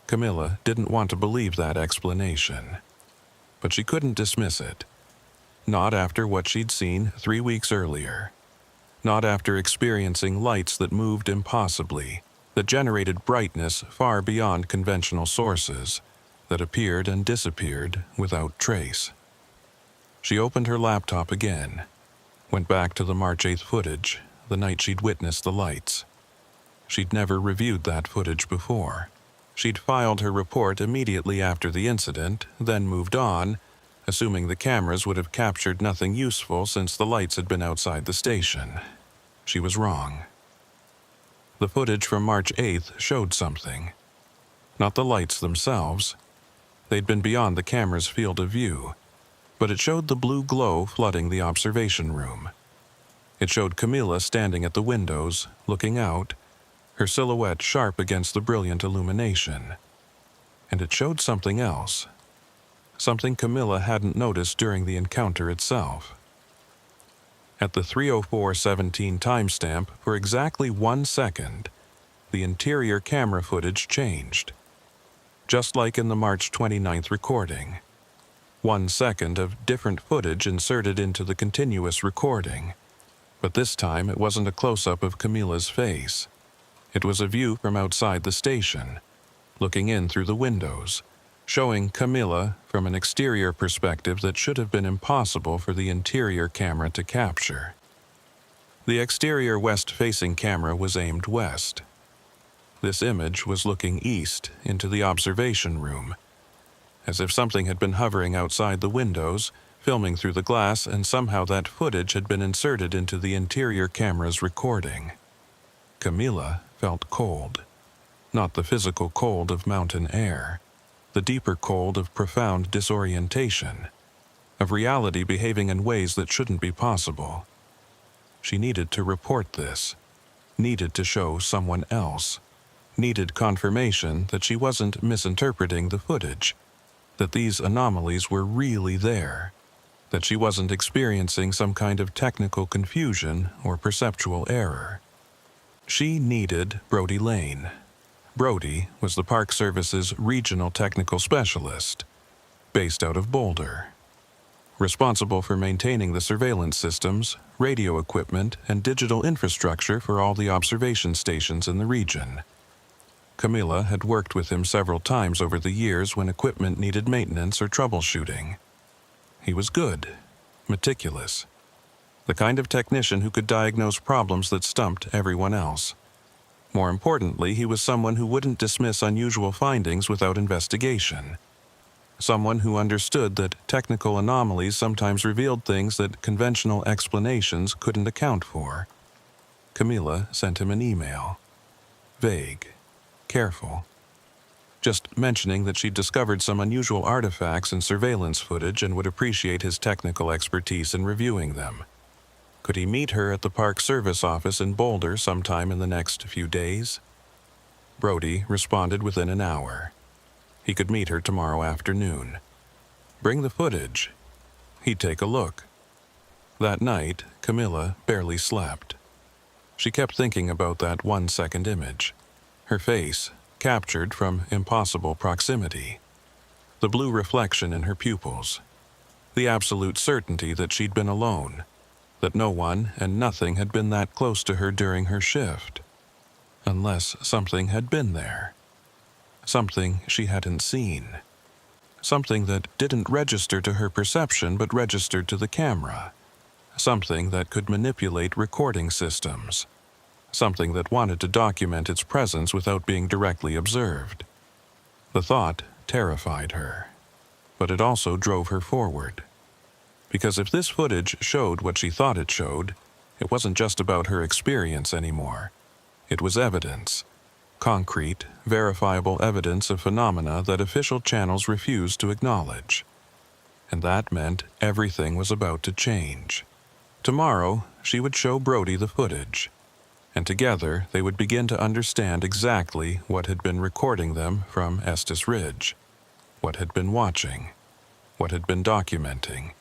Camilla didn't want to believe that explanation, but she couldn't dismiss it. Not after what she'd seen 3 weeks earlier. Not after experiencing lights that moved impossibly, that generated brightness far beyond conventional sources, that appeared and disappeared without trace. She opened her laptop again, went back to the March 8th footage, the night she'd witnessed the lights. She'd never reviewed that footage before. She'd filed her report immediately after the incident, then moved on, assuming the cameras would have captured nothing useful since the lights had been outside the station. She was wrong. The footage from March 8th showed something. Not the lights themselves. They'd been beyond the camera's field of view, but it showed the blue glow flooding the observation room. It showed Camilla standing at the windows, looking out, her silhouette sharp against the brilliant illumination. And it showed something else. Something Camilla hadn't noticed during the encounter itself. At the 3:04:17 timestamp, for exactly 1 second, the interior camera footage changed. Just like in the March 29th recording. 1 second of different footage inserted into the continuous recording. But this time it wasn't a close-up of Camilla's face. It was a view from outside the station, looking in through the windows, showing Camilla from an exterior perspective that should have been impossible for the interior camera to capture. The exterior west-facing camera was aimed west. This image was looking east into the observation room, as if something had been hovering outside the windows, filming through the glass, and somehow that footage had been inserted into the interior camera's recording. Camilla felt cold. Not the physical cold of mountain air, the deeper cold of profound disorientation, of reality behaving in ways that shouldn't be possible. She needed to report this, needed to show someone else, needed confirmation that she wasn't misinterpreting the footage, that these anomalies were really there, that she wasn't experiencing some kind of technical confusion or perceptual error. She needed Brody Lane. Brody was the Park Service's regional technical specialist, based out of Boulder, responsible for maintaining the surveillance systems, radio equipment, and digital infrastructure for all the observation stations in the region. Camilla had worked with him several times over the years when equipment needed maintenance or troubleshooting. He was good, meticulous, the kind of technician who could diagnose problems that stumped everyone else. More importantly, he was someone who wouldn't dismiss unusual findings without investigation. Someone who understood that technical anomalies sometimes revealed things that conventional explanations couldn't account for. Camilla sent him an email. Vague. Careful. Just mentioning that she'd discovered some unusual artifacts and surveillance footage and would appreciate his technical expertise in reviewing them. Could he meet her at the Park Service office in Boulder sometime in the next few days? Brody responded within an hour. He could meet her tomorrow afternoon. Bring the footage. He'd take a look. That night, Camilla barely slept. She kept thinking about that 1 second image. Her face, captured from impossible proximity. The blue reflection in her pupils. The absolute certainty that she'd been alone, that no one and nothing had been that close to her during her shift. Unless something had been there. Something she hadn't seen. Something that didn't register to her perception but registered to the camera. Something that could manipulate recording systems. Something that wanted to document its presence without being directly observed. The thought terrified her, but it also drove her forward. Because if this footage showed what she thought it showed, it wasn't just about her experience anymore. It was evidence. Concrete, verifiable evidence of phenomena that official channels refused to acknowledge. and that meant everything was about to change. Tomorrow, she would show Brody the footage, and together they would begin to understand exactly what had been recording them from Estes Ridge, what had been watching, what had been documenting,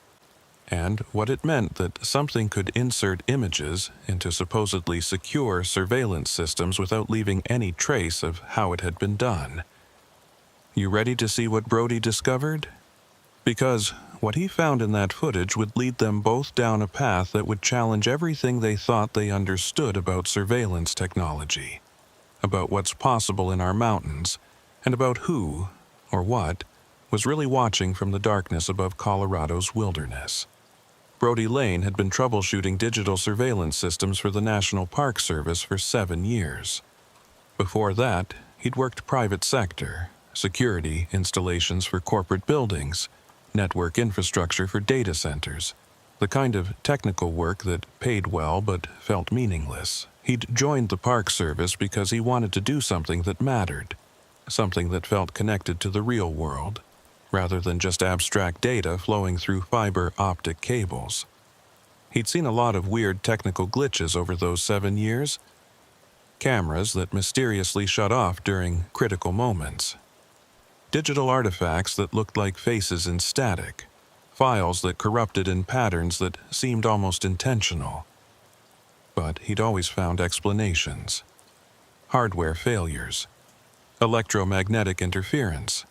and what it meant that something could insert images into supposedly secure surveillance systems without leaving any trace of how it had been done. You ready to see what Brody discovered? Because what he found in that footage would lead them both down a path that would challenge everything they thought they understood about surveillance technology, about what's possible in our mountains, and about who, or what, was really watching from the darkness above Colorado's wilderness. Brody Lane had been troubleshooting digital surveillance systems for the National Park Service for 7 years. Before that, he'd worked private sector, security installations for corporate buildings, network infrastructure for data centers, the kind of technical work that paid well but felt meaningless. He'd joined the Park Service because he wanted to do something that mattered, something that felt connected to the real world, rather than just abstract data flowing through fiber optic cables. He'd seen a lot of weird technical glitches over those 7 years. Cameras that mysteriously shut off during critical moments. Digital artifacts that looked like faces in static. Files that corrupted in patterns that seemed almost intentional. But he'd always found explanations. Hardware failures. Electromagnetic interference.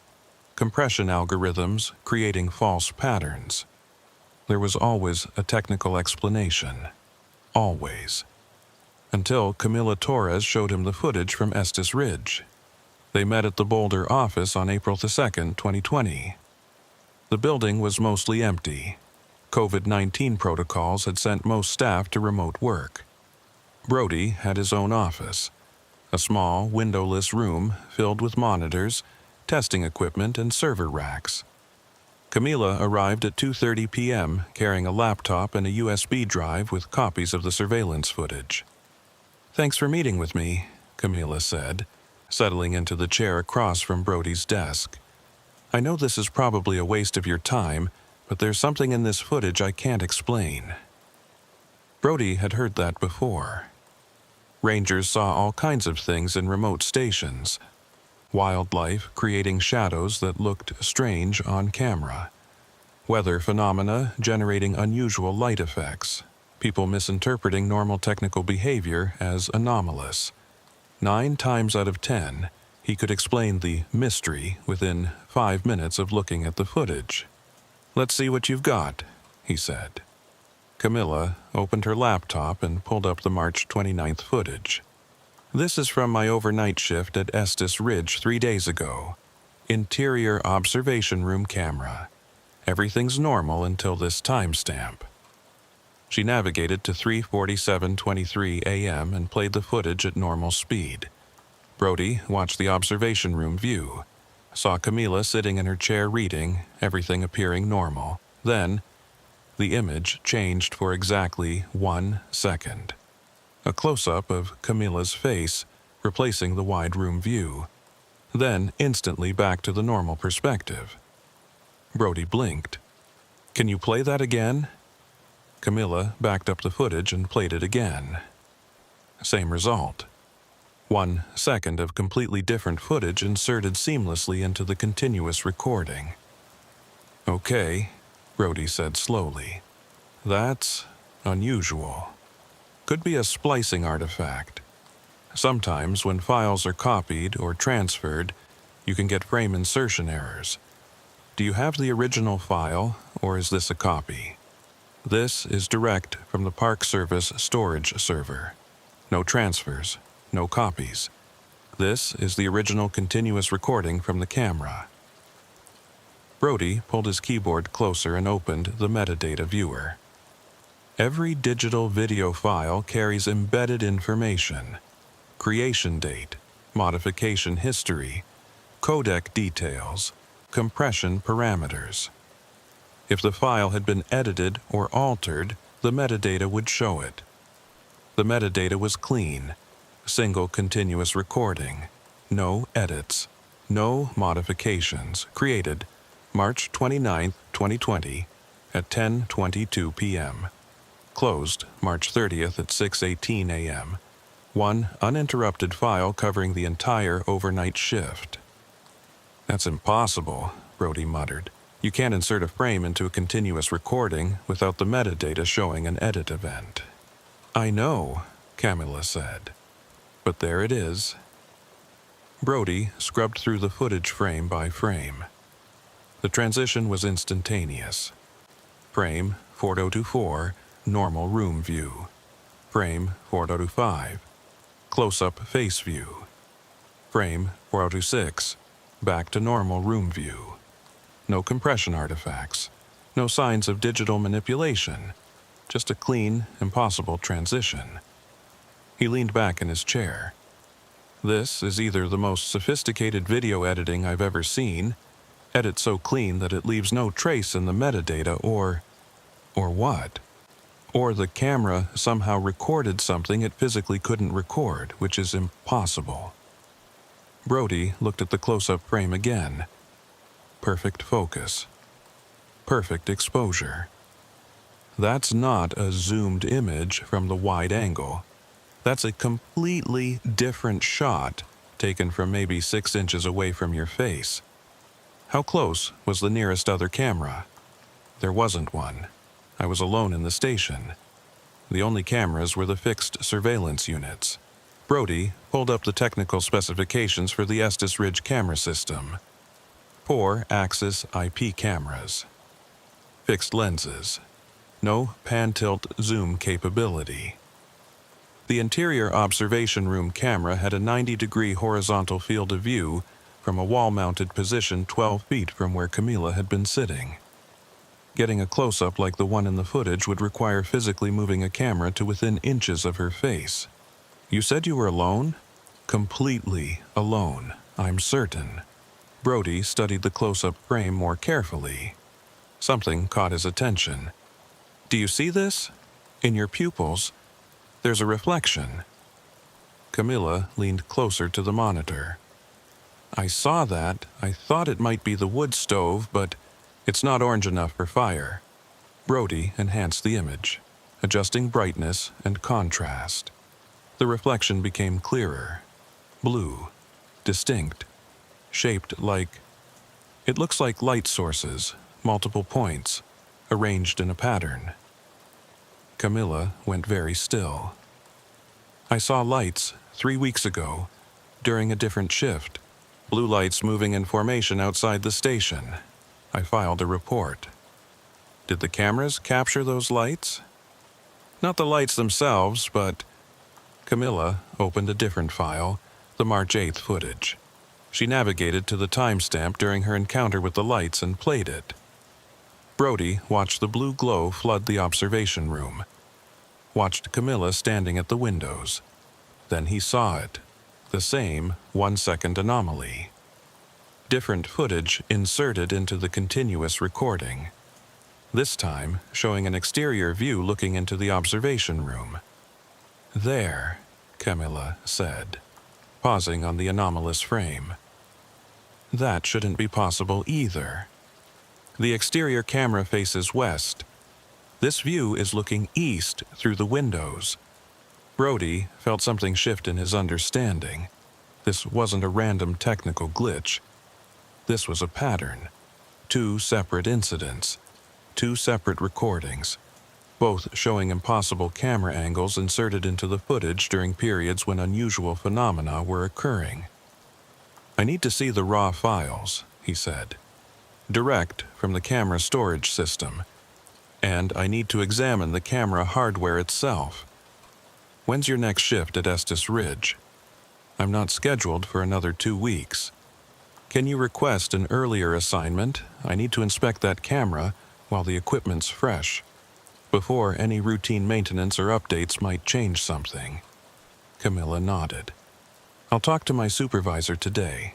Compression algorithms creating false patterns. There was always a technical explanation. Always. Until Camila Torres showed him the footage from Estes Ridge. They met at the Boulder office on April 2, 2020. The building was mostly empty. COVID-19 protocols had sent most staff to remote work. Brody had his own office, a small, windowless room filled with monitors, testing equipment, and server racks. Camila arrived at 2:30 p.m. carrying a laptop and a USB drive with copies of the surveillance footage. "Thanks for meeting with me," Camila said, settling into the chair across from Brody's desk. "I know this is probably a waste of your time, but there's something in this footage I can't explain." Brody had heard that before. Rangers saw all kinds of things in remote stations. Wildlife creating shadows that looked strange on camera. Weather phenomena generating unusual light effects. People misinterpreting normal technical behavior as anomalous. 9 times out of 10, he could explain the mystery within 5 minutes of looking at the footage. "Let's see what you've got," he said. Camila opened her laptop and pulled up the March 29th footage. "This is from my overnight shift at Estes Ridge 3 days ago. Interior observation room camera. Everything's normal until this timestamp." She navigated to 3:47:23 a.m. and played the footage at normal speed. Brody watched the observation room view, saw Camila sitting in her chair reading, everything appearing normal. Then, the image changed for exactly 1 second. A close-up of Camila's face, replacing the wide room view. Then instantly back to the normal perspective. Brody blinked. "Can you play that again?" Camila backed up the footage and played it again. Same result. 1 second of completely different footage inserted seamlessly into the continuous recording. "Okay," Brody said slowly. "That's unusual. Could be a splicing artifact. Sometimes when files are copied or transferred, you can get frame insertion errors. Do you have the original file, or is this a copy? This is direct from the Park Service storage server. No transfers, no copies. This is the original continuous recording from the camera." Brody pulled his keyboard closer and opened the metadata viewer. Every digital video file carries embedded information. Creation date, modification history, codec details, compression parameters. If the file had been edited or altered, the metadata would show it. The metadata was clean, single continuous recording, no edits, no modifications created, March 29, 2020, at 10:22 p.m. Closed March 30th at 6:18 a.m. One uninterrupted file covering the entire overnight shift. That's impossible, Brody muttered. You can't insert a frame into a continuous recording without the metadata showing an edit event. I know, Camilla said. But there it is. Brody scrubbed through the footage frame by frame. The transition was instantaneous. Frame 4024, normal room view. Frame 4025, close-up face view. Frame 4026, back to normal room view. No compression artifacts, no signs of digital manipulation, just a clean, impossible transition. He leaned back in his chair. This is either the most sophisticated video editing I've ever seen, edit so clean that it leaves no trace in the metadata, or what? Or the camera somehow recorded something it physically couldn't record, which is impossible. Brody looked at the close-up frame again. Perfect focus. Perfect exposure. That's not a zoomed image from the wide angle. That's a completely different shot taken from maybe 6 inches away from your face. How close was the nearest other camera? There wasn't one. I was alone in the station. The only cameras were the fixed surveillance units. Brody pulled up the technical specifications for the Estes Ridge camera system. 4-axis IP cameras. Fixed lenses. No pan-tilt zoom capability. The interior observation room camera had a 90-degree horizontal field of view from a wall-mounted position 12 feet from where Camilla had been sitting. Getting a close-up like the one in the footage would require physically moving a camera to within inches of her face. You said you were alone? Completely alone, I'm certain. Brody studied the close-up frame more carefully. Something caught his attention. Do you see this? In your pupils, there's a reflection. Camilla leaned closer to the monitor. I saw that. I thought it might be the wood stove, but it's not orange enough for fire. Brody enhanced the image, adjusting brightness and contrast. The reflection became clearer, blue, distinct, shaped like... It looks like light sources, multiple points, arranged in a pattern. Camilla went very still. I saw lights 3 weeks ago, during a different shift. Blue lights moving in formation outside the station. I filed a report. Did the cameras capture those lights? Not the lights themselves, but... Camilla opened a different file, the March 8th footage. She navigated to the timestamp during her encounter with the lights and played it. Brody watched the blue glow flood the observation room. Watched Camilla standing at the windows. Then he saw it. The same 1-second anomaly. Different footage inserted into the continuous recording. This time showing an exterior view looking into the observation room. There, Camilla said, pausing on the anomalous frame. That shouldn't be possible either. The exterior camera faces west. This view is looking east through the windows. Brody felt something shift in his understanding. This wasn't a random technical glitch. This was a pattern. 2 separate incidents. 2 separate recordings. Both showing impossible camera angles inserted into the footage during periods when unusual phenomena were occurring. I need to see the raw files, he said. Direct from the camera storage system. And I need to examine the camera hardware itself. When's your next shift at Estes Ridge? I'm not scheduled for another 2 weeks. Can you request an earlier assignment? I need to inspect that camera while the equipment's fresh, before any routine maintenance or updates might change something. Camilla nodded. I'll talk to my supervisor today.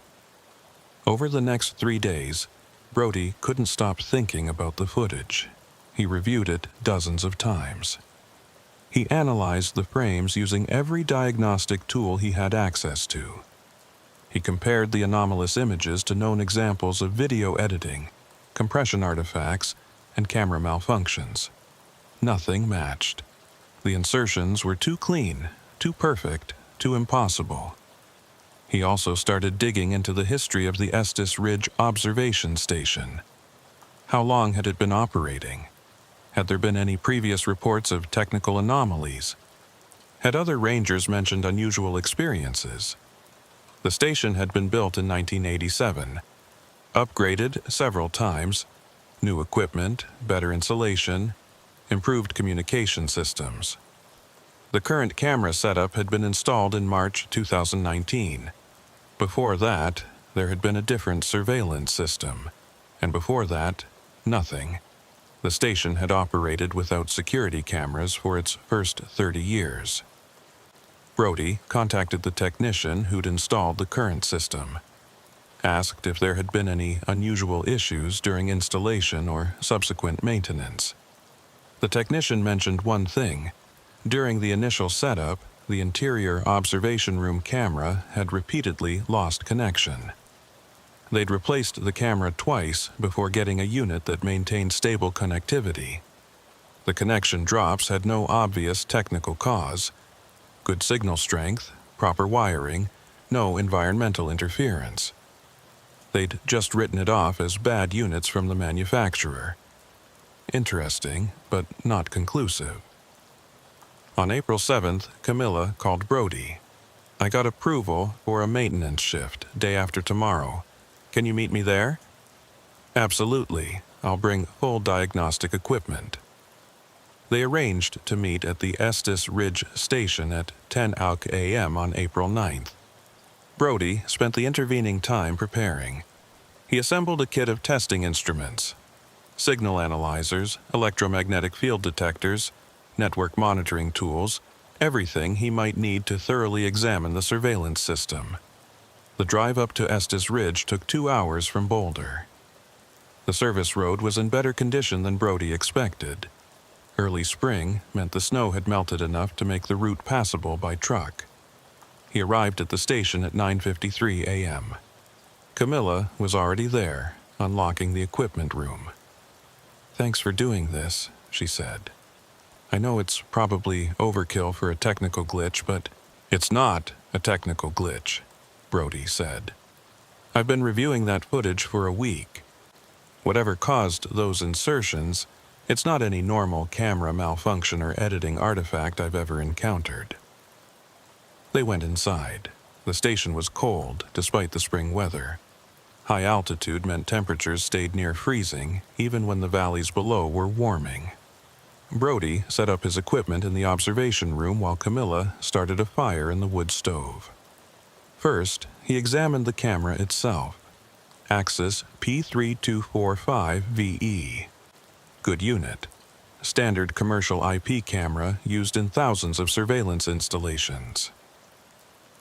Over the next 3 days, Brody couldn't stop thinking about the footage. He reviewed it dozens of times. He analyzed the frames using every diagnostic tool he had access to. He compared the anomalous images to known examples of video editing, compression artifacts, and camera malfunctions. Nothing matched. The insertions were too clean, too perfect, too impossible. He also started digging into the history of the Estes Ridge Observation Station. How long had it been operating? Had there been any previous reports of technical anomalies? Had other rangers mentioned unusual experiences? The station had been built in 1987, upgraded several times, new equipment, better insulation, improved communication systems. The current camera setup had been installed in March 2019. Before that, there had been a different surveillance system, and before that, nothing. The station had operated without security cameras for its first 30 years. Brody contacted the technician who'd installed the current system, asked if there had been any unusual issues during installation or subsequent maintenance. The technician mentioned one thing. During the initial setup, the interior observation room camera had repeatedly lost connection. They'd replaced the camera twice before getting a unit that maintained stable connectivity. The connection drops had no obvious technical cause. Good signal strength, proper wiring, no environmental interference. They'd just written it off as bad units from the manufacturer. Interesting, but not conclusive. On April 7th, Camilla called Brody. "I got approval for a maintenance shift day after tomorrow. Can you meet me there?" "Absolutely. I'll bring full diagnostic equipment." They arranged to meet at the Estes Ridge Station at 10 a.m. on April 9th. Brody spent the intervening time preparing. He assembled a kit of testing instruments, signal analyzers, electromagnetic field detectors, network monitoring tools, everything he might need to thoroughly examine the surveillance system. The drive up to Estes Ridge took 2 hours from Boulder. The service road was in better condition than Brody expected. Early spring meant the snow had melted enough to make the route passable by truck. He arrived at the station at 9:53 a.m. Camilla was already there, unlocking the equipment room. "Thanks for doing this," she said. "I know it's probably overkill for a technical glitch, but—" "It's not a technical glitch," Brody said. "I've been reviewing that footage for a week. Whatever caused those insertions, it's not any normal camera malfunction or editing artifact I've ever encountered." They went inside. The station was cold, despite the spring weather. High altitude meant temperatures stayed near freezing, even when the valleys below were warming. Brody set up his equipment in the observation room while Camilla started a fire in the wood stove. First, he examined the camera itself. Axis P3245VE. Good unit. Standard commercial IP camera used in thousands of surveillance installations.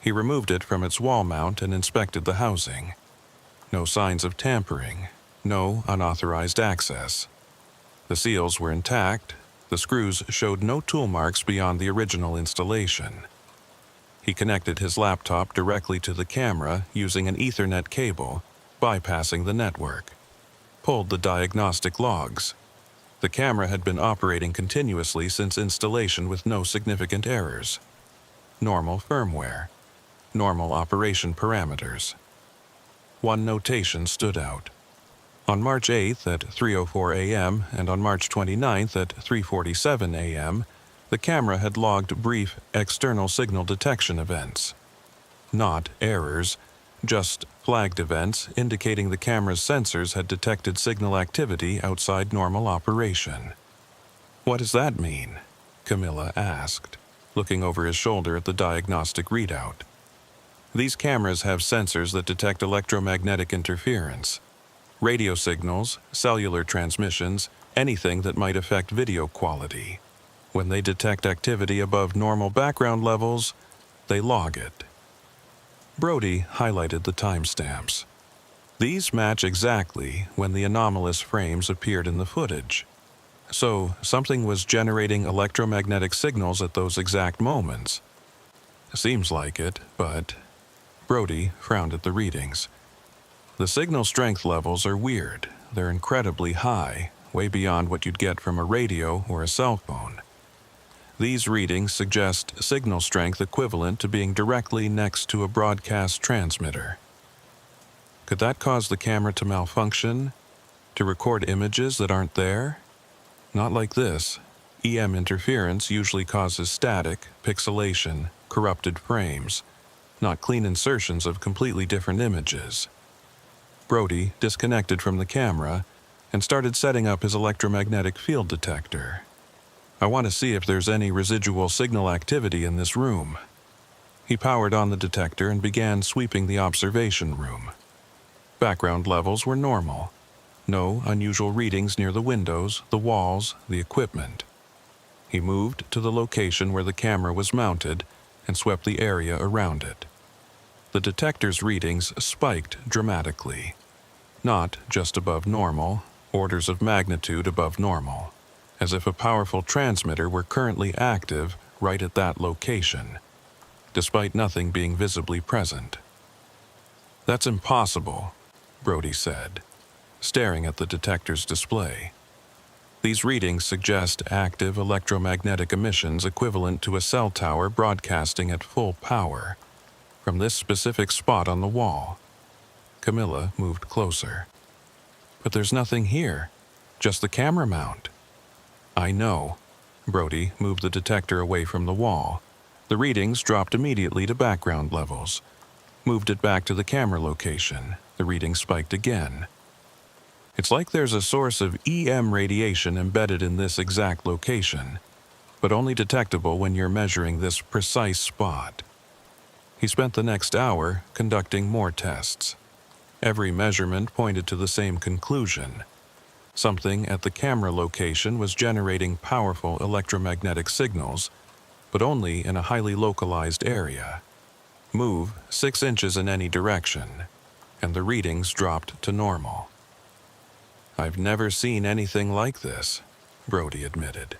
He removed it from its wall mount and inspected the housing. No signs of tampering, no unauthorized access. The seals were intact. The screws showed no tool marks beyond the original installation. He connected his laptop directly to the camera using an Ethernet cable, bypassing the network. Pulled the diagnostic logs. The camera had been operating continuously since installation with no significant errors. Normal firmware. Normal operation parameters. One notation stood out. On March 8th at 3:04 a.m. and on March 29th at 3:47 a.m., the camera had logged brief external signal detection events. Not errors, just flagged events indicating the camera's sensors had detected signal activity outside normal operation. "What does that mean?" Camilla asked, looking over his shoulder at the diagnostic readout. "These cameras have sensors that detect electromagnetic interference. Radio signals, cellular transmissions, anything that might affect video quality. When they detect activity above normal background levels, they log it." Brody highlighted the timestamps. These match exactly when the anomalous frames appeared in the footage. So something was generating electromagnetic signals at those exact moments. Seems like it, but... Brody frowned at the readings. "The signal strength levels are weird. they're incredibly high, way beyond what you'd get from a radio or a cell phone. These readings suggest signal strength equivalent to being directly next to a broadcast transmitter. Could that cause the camera to malfunction? To record images that aren't there? Not like this. EM interference usually causes static, pixelation, corrupted frames, not clean insertions of completely different images. Brody disconnected from the camera and started setting up his electromagnetic field detector. I want to see if there's any residual signal activity in this room. He powered on the detector and began sweeping the observation room. Background levels were normal. No unusual readings near the windows, the walls, the equipment. He moved to the location where the camera was mounted and swept the area around it. The detector's readings spiked dramatically. Not just above normal, orders of magnitude above normal, as if a powerful transmitter were currently active right at that location, despite nothing being visibly present. "That's impossible," Brody said, staring at the detector's display. "These readings suggest active electromagnetic emissions equivalent to a cell tower broadcasting at full power from this specific spot on the wall." Camilla moved closer. "But there's nothing here, just the camera mount." "I know." Brody moved the detector away from the wall. The readings dropped immediately to background levels. Moved it back to the camera location. The reading spiked again. "It's like there's a source of EM radiation embedded in this exact location, but only detectable when you're measuring this precise spot." He spent the next hour conducting more tests. Every measurement pointed to the same conclusion. Something at the camera location was generating powerful electromagnetic signals, but only in a highly localized area. Move 6 inches in any direction, and the readings dropped to normal. "I've never seen anything like this," Brody admitted.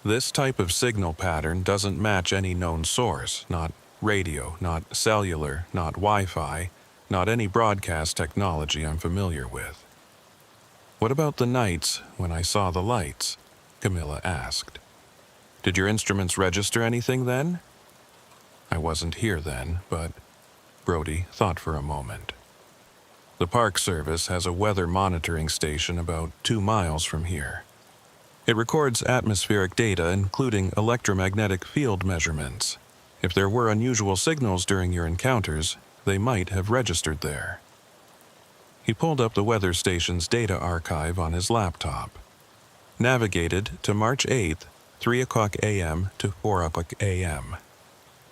"This type of signal pattern doesn't match any known source, not radio, not cellular, not Wi-Fi, not any broadcast technology I'm familiar with." "What about the nights when I saw the lights?" Camilla asked. "Did your instruments register anything then?" "I wasn't here then, but..." Brody thought for a moment. "The Park Service has a weather monitoring station about 2 miles from here. It records atmospheric data, including electromagnetic field measurements. If there were unusual signals during your encounters, they might have registered there." He pulled up the weather station's data archive on his laptop. Navigated to March 8th, 3 o'clock a.m. to 4 o'clock a.m.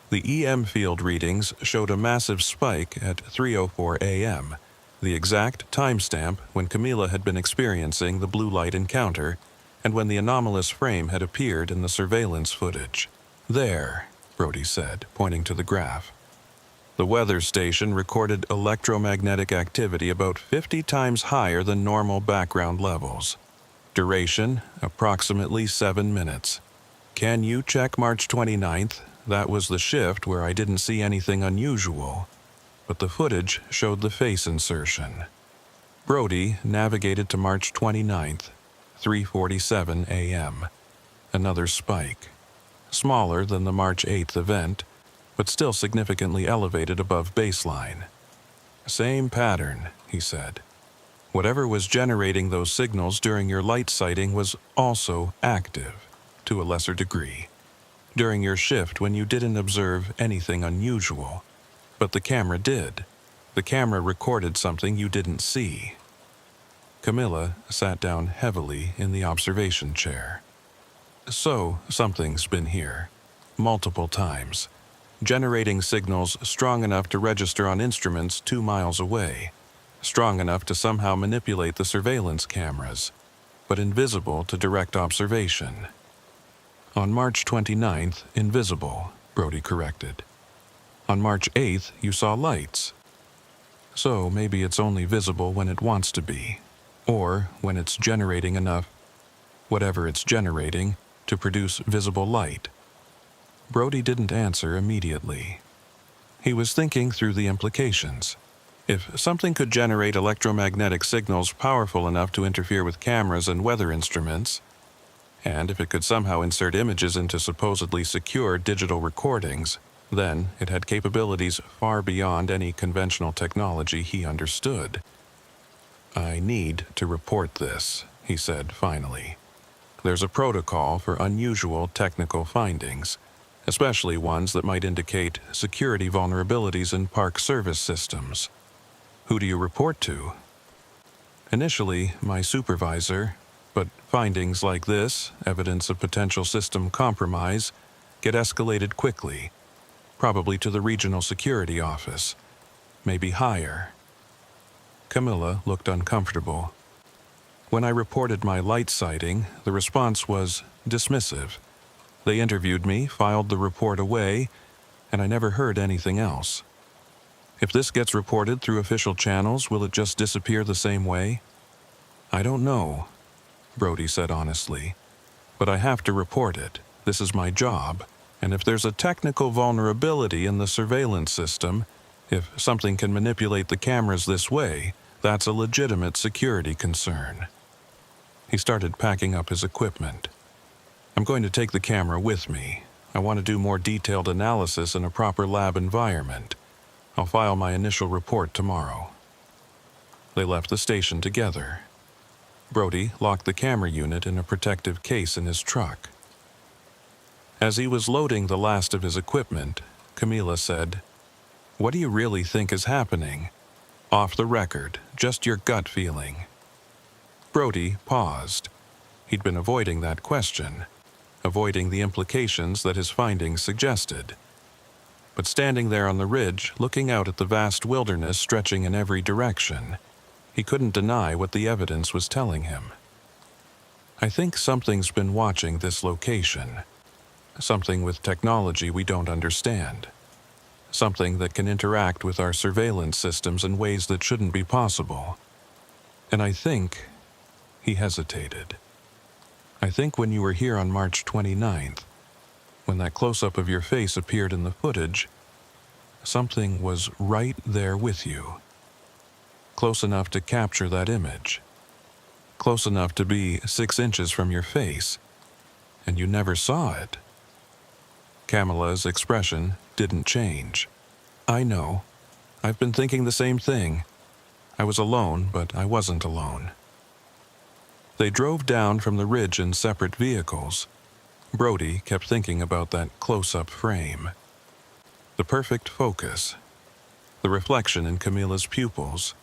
The EM field readings showed a massive spike at 3:04 a.m., the exact timestamp when Camilla had been experiencing the blue light encounter and when the anomalous frame had appeared in the surveillance footage. "There," Brody said, pointing to the graph. "The weather station recorded electromagnetic activity about 50 times higher than normal background levels. Duration, approximately 7 minutes. Can you check March 29th? That was the shift where I didn't see anything unusual, but the footage showed the face insertion." Brody navigated to March 29th, 3:47 a.m. Another spike. Smaller than the March 8th event, but still significantly elevated above baseline. "Same pattern," he said. "Whatever was generating those signals during your light sighting was also active, to a lesser degree, during your shift when you didn't observe anything unusual. But the camera did. The camera recorded something you didn't see." Camilla sat down heavily in the observation chair. "So, something's been here, multiple times, generating signals strong enough to register on instruments 2 miles away, strong enough to somehow manipulate the surveillance cameras, but invisible to direct observation." "On March 29th, invisible," Brody corrected. "On March 8th, you saw lights. So maybe it's only visible when it wants to be, or when it's generating enough, whatever it's generating, to produce visible light." Brody didn't answer immediately. He was thinking through the implications. If something could generate electromagnetic signals powerful enough to interfere with cameras and weather instruments, and if it could somehow insert images into supposedly secure digital recordings, then it had capabilities far beyond any conventional technology he understood. "I need to report this," he said finally. "There's a protocol for unusual technical findings, especially ones that might indicate security vulnerabilities in park service systems. Who do you report to?" "Initially, my supervisor, but findings like this, evidence of potential system compromise, get escalated quickly, probably to the regional security office, maybe higher." Camilla looked uncomfortable. "When I reported my light sighting, the response was dismissive. They interviewed me, filed the report away, and I never heard anything else. If this gets reported through official channels, will it just disappear the same way?" "I don't know," Brody said honestly. "But I have to report it. This is my job. And if there's a technical vulnerability in the surveillance system, if something can manipulate the cameras this way, that's a legitimate security concern." He started packing up his equipment. "I'm going to take the camera with me. I want to do more detailed analysis in a proper lab environment. I'll file my initial report tomorrow." They left the station together. Brody locked the camera unit in a protective case in his truck. As he was loading the last of his equipment, Camila said, "What do you really think is happening? Off the record, just your gut feeling." Brody paused. He'd been avoiding that question, avoiding the implications that his findings suggested. But standing there on the ridge, looking out at the vast wilderness stretching in every direction, he couldn't deny what the evidence was telling him. "I think something's been watching this location. Something with technology we don't understand. Something that can interact with our surveillance systems in ways that shouldn't be possible. And I think," he hesitated, "I think when you were here on March 29th, when that close-up of your face appeared in the footage, something was right there with you. Close enough to capture that image. Close enough to be 6 inches from your face, and you never saw it." Camilla's expression didn't change. "I know. I've been thinking the same thing. I was alone, but I wasn't alone." They drove down from the ridge in separate vehicles. Brody kept thinking about that close-up frame. The perfect focus. The reflection in Camilla's pupils.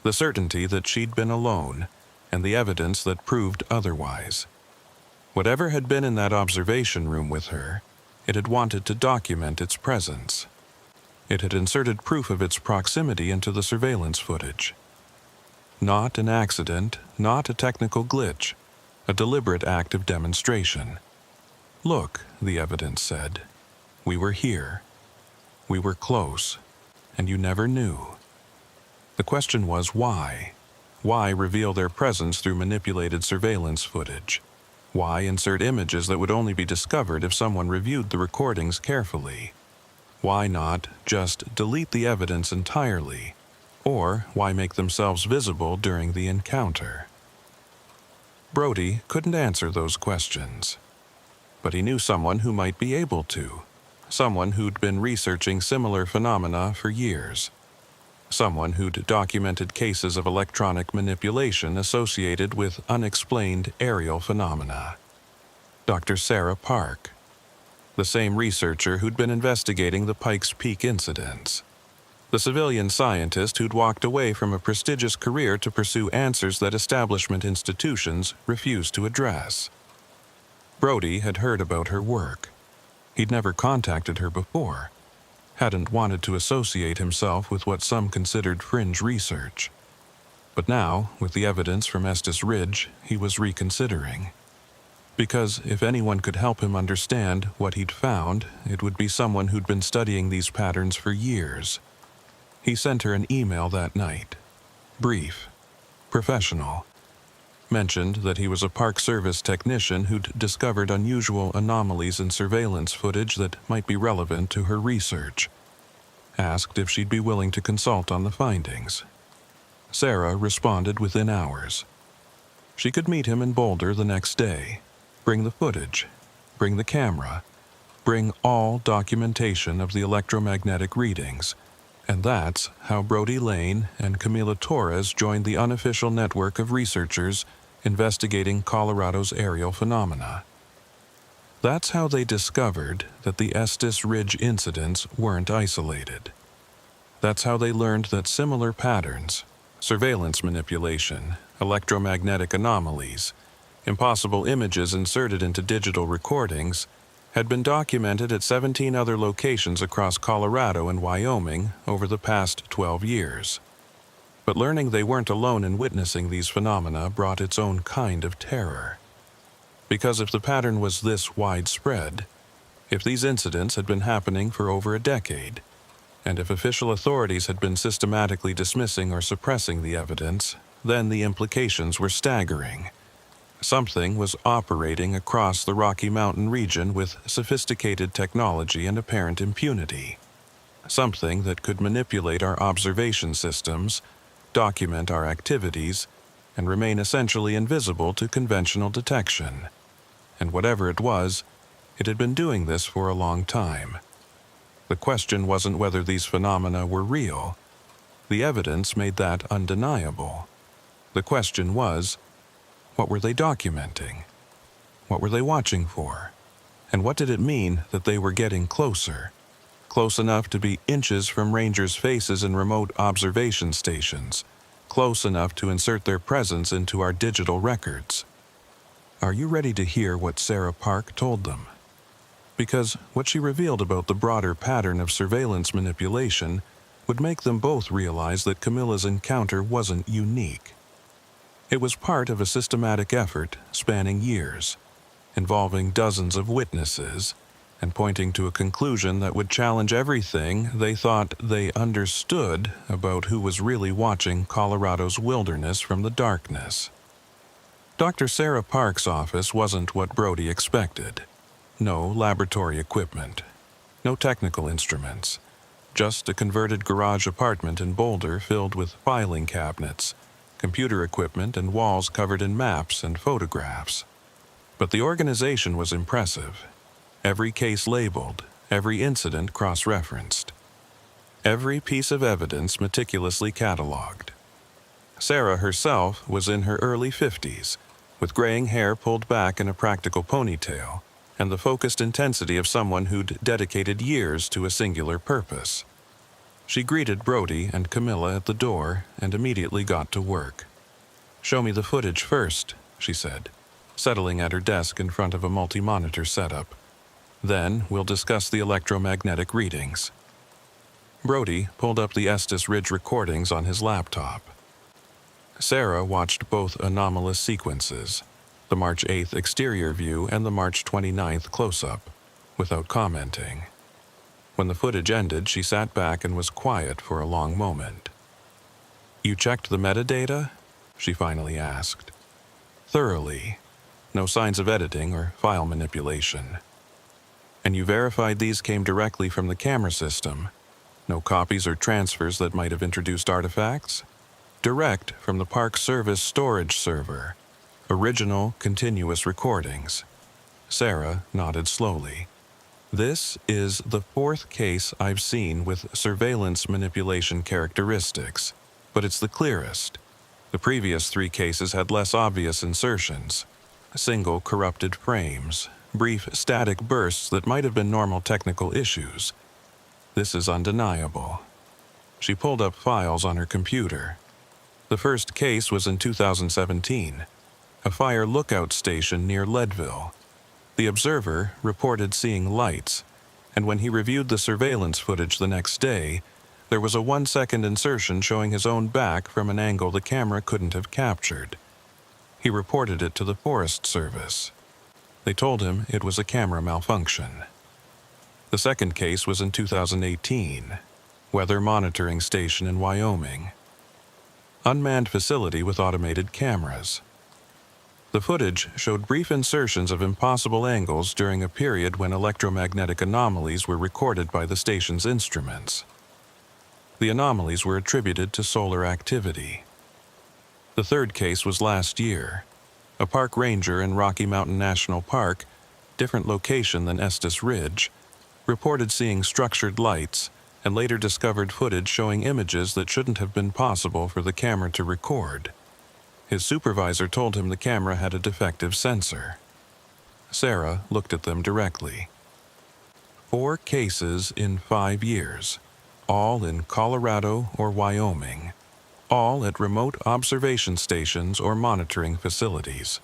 The certainty that she'd been alone, and the evidence that proved otherwise. Whatever had been in that observation room with her, it had wanted to document its presence. It had inserted proof of its proximity into the surveillance footage. Not an accident, not a technical glitch, a deliberate act of demonstration. "Look," the evidence said, "we were here. We were close, and you never knew." The question was why? Why reveal their presence through manipulated surveillance footage? Why insert images that would only be discovered if someone reviewed the recordings carefully? Why not just delete the evidence entirely? Or why make themselves visible during the encounter? Brody couldn't answer those questions. But he knew someone who might be able to. Someone who'd been researching similar phenomena for years. Someone who'd documented cases of electronic manipulation associated with unexplained aerial phenomena. Dr. Sarah Park, the same researcher who'd been investigating the Pikes Peak incidents. The civilian scientist who'd walked away from a prestigious career to pursue answers that establishment institutions refused to address. Brody had heard about her work. He'd never contacted her before. Hadn't wanted to associate himself with what some considered fringe research. But now, with the evidence from Estes Ridge, he was reconsidering. Because if anyone could help him understand what he'd found, it would be someone who'd been studying these patterns for years. He sent her an email that night. Brief. Professional. Mentioned that he was a Park Service technician who'd discovered unusual anomalies in surveillance footage that might be relevant to her research. asked if she'd be willing to consult on the findings. Sarah responded within hours. She could meet him in Boulder the next day, bring the footage, bring the camera, bring all documentation of the electromagnetic readings, and that's how Brody Lane and Camila Torres joined the unofficial network of researchers investigating Colorado's aerial phenomena. That's how they discovered that the Estes Ridge incidents weren't isolated. That's how they learned that similar patterns, surveillance manipulation, electromagnetic anomalies, impossible images inserted into digital recordings, had been documented at 17 other locations across Colorado and Wyoming over the past 12 years. But learning they weren't alone in witnessing these phenomena brought its own kind of terror. Because if the pattern was this widespread, if these incidents had been happening for over a decade, and if official authorities had been systematically dismissing or suppressing the evidence, then the implications were staggering. Something was operating across the Rocky Mountain region with sophisticated technology and apparent impunity. Something that could manipulate our observation systems, document our activities, and remain essentially invisible to conventional detection. And whatever it was, it had been doing this for a long time. The question wasn't whether these phenomena were real. The evidence made that undeniable. The question was, what were they documenting? What were they watching for? And what did it mean that they were getting closer? Close enough to be inches from rangers' faces in remote observation stations, close enough to insert their presence into our digital records. Are you ready to hear what Sarah Park told them? Because what she revealed about the broader pattern of surveillance manipulation would make them both realize that Camila's encounter wasn't unique. It was part of a systematic effort spanning years, involving dozens of witnesses, and pointing to a conclusion that would challenge everything they thought they understood about who was really watching Colorado's wilderness from the darkness. Dr. Sarah Park's office wasn't what Brody expected. No laboratory equipment, no technical instruments, just a converted garage apartment in Boulder filled with filing cabinets, computer equipment, and walls covered in maps and photographs. But the organization was impressive. Every case labeled, every incident cross-referenced. Every piece of evidence meticulously cataloged. Sarah herself was in her early 50s, with graying hair pulled back in a practical ponytail, and the focused intensity of someone who'd dedicated years to a singular purpose. She greeted Brody and Camila at the door and immediately got to work. "Show me the footage first," she said, settling at her desk in front of a multi-monitor setup. "Then we'll discuss the electromagnetic readings." Brody pulled up the Estes Ridge recordings on his laptop. Sarah watched both anomalous sequences, the March 8th exterior view and the March 29th close-up, without commenting. When the footage ended, she sat back and was quiet for a long moment. "You checked the metadata?" she finally asked. "Thoroughly. No signs of editing or file manipulation. And you verified these came directly from the camera system? No copies or transfers that might have introduced artifacts? Direct from the Park Service storage server. Original, continuous recordings." Sarah nodded slowly. "This is the 4th case I've seen with surveillance manipulation characteristics, but it's the clearest. The previous 3 cases had less obvious insertions, single corrupted frames, brief static bursts that might have been normal technical issues. This is undeniable." She pulled up files on her computer. The first case was in 2017, a fire lookout station near Leadville. The observer reported seeing lights, and when he reviewed the surveillance footage the next day, there was a 1-second insertion showing his own back from an angle the camera couldn't have captured. He reported it to the Forest Service. They told him it was a camera malfunction. The second case was in 2018, weather monitoring station in Wyoming. Unmanned facility with automated cameras. The footage showed brief insertions of impossible angles during a period when electromagnetic anomalies were recorded by the station's instruments. The anomalies were attributed to solar activity. The third case was last year. A park ranger in Rocky Mountain National Park, different location than Estes Ridge, reported seeing structured lights and later discovered footage showing images that shouldn't have been possible for the camera to record. His supervisor told him the camera had a defective sensor. Sarah looked at them directly. 4 cases in 5 years, all in Colorado or Wyoming, all at remote observation stations or monitoring facilities,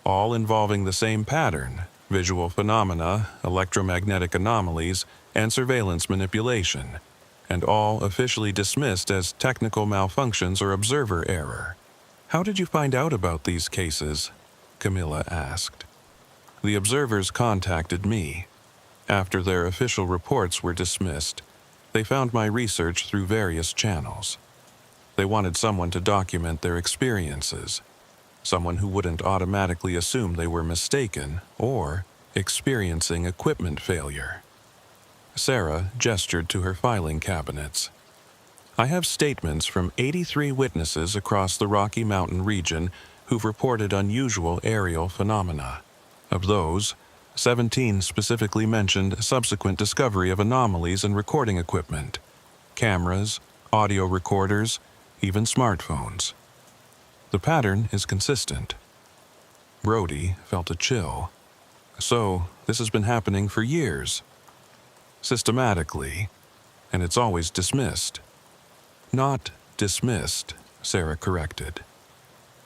all involving the same pattern: visual phenomena, electromagnetic anomalies, and surveillance manipulation, and all officially dismissed as technical malfunctions or observer error. "How did you find out about these cases?" Camilla asked. "The observers contacted me. After their official reports were dismissed, they found my research through various channels. They wanted someone to document their experiences, someone who wouldn't automatically assume they were mistaken or experiencing equipment failure." Sarah gestured to her filing cabinets. "I have statements from 83 witnesses across the Rocky Mountain region who've reported unusual aerial phenomena. Of those, 17 specifically mentioned subsequent discovery of anomalies in recording equipment, cameras, audio recorders, even smartphones. The pattern is consistent." Brody felt a chill. "So, this has been happening for years?" "Systematically, and it's always dismissed." "Not dismissed," Sarah corrected.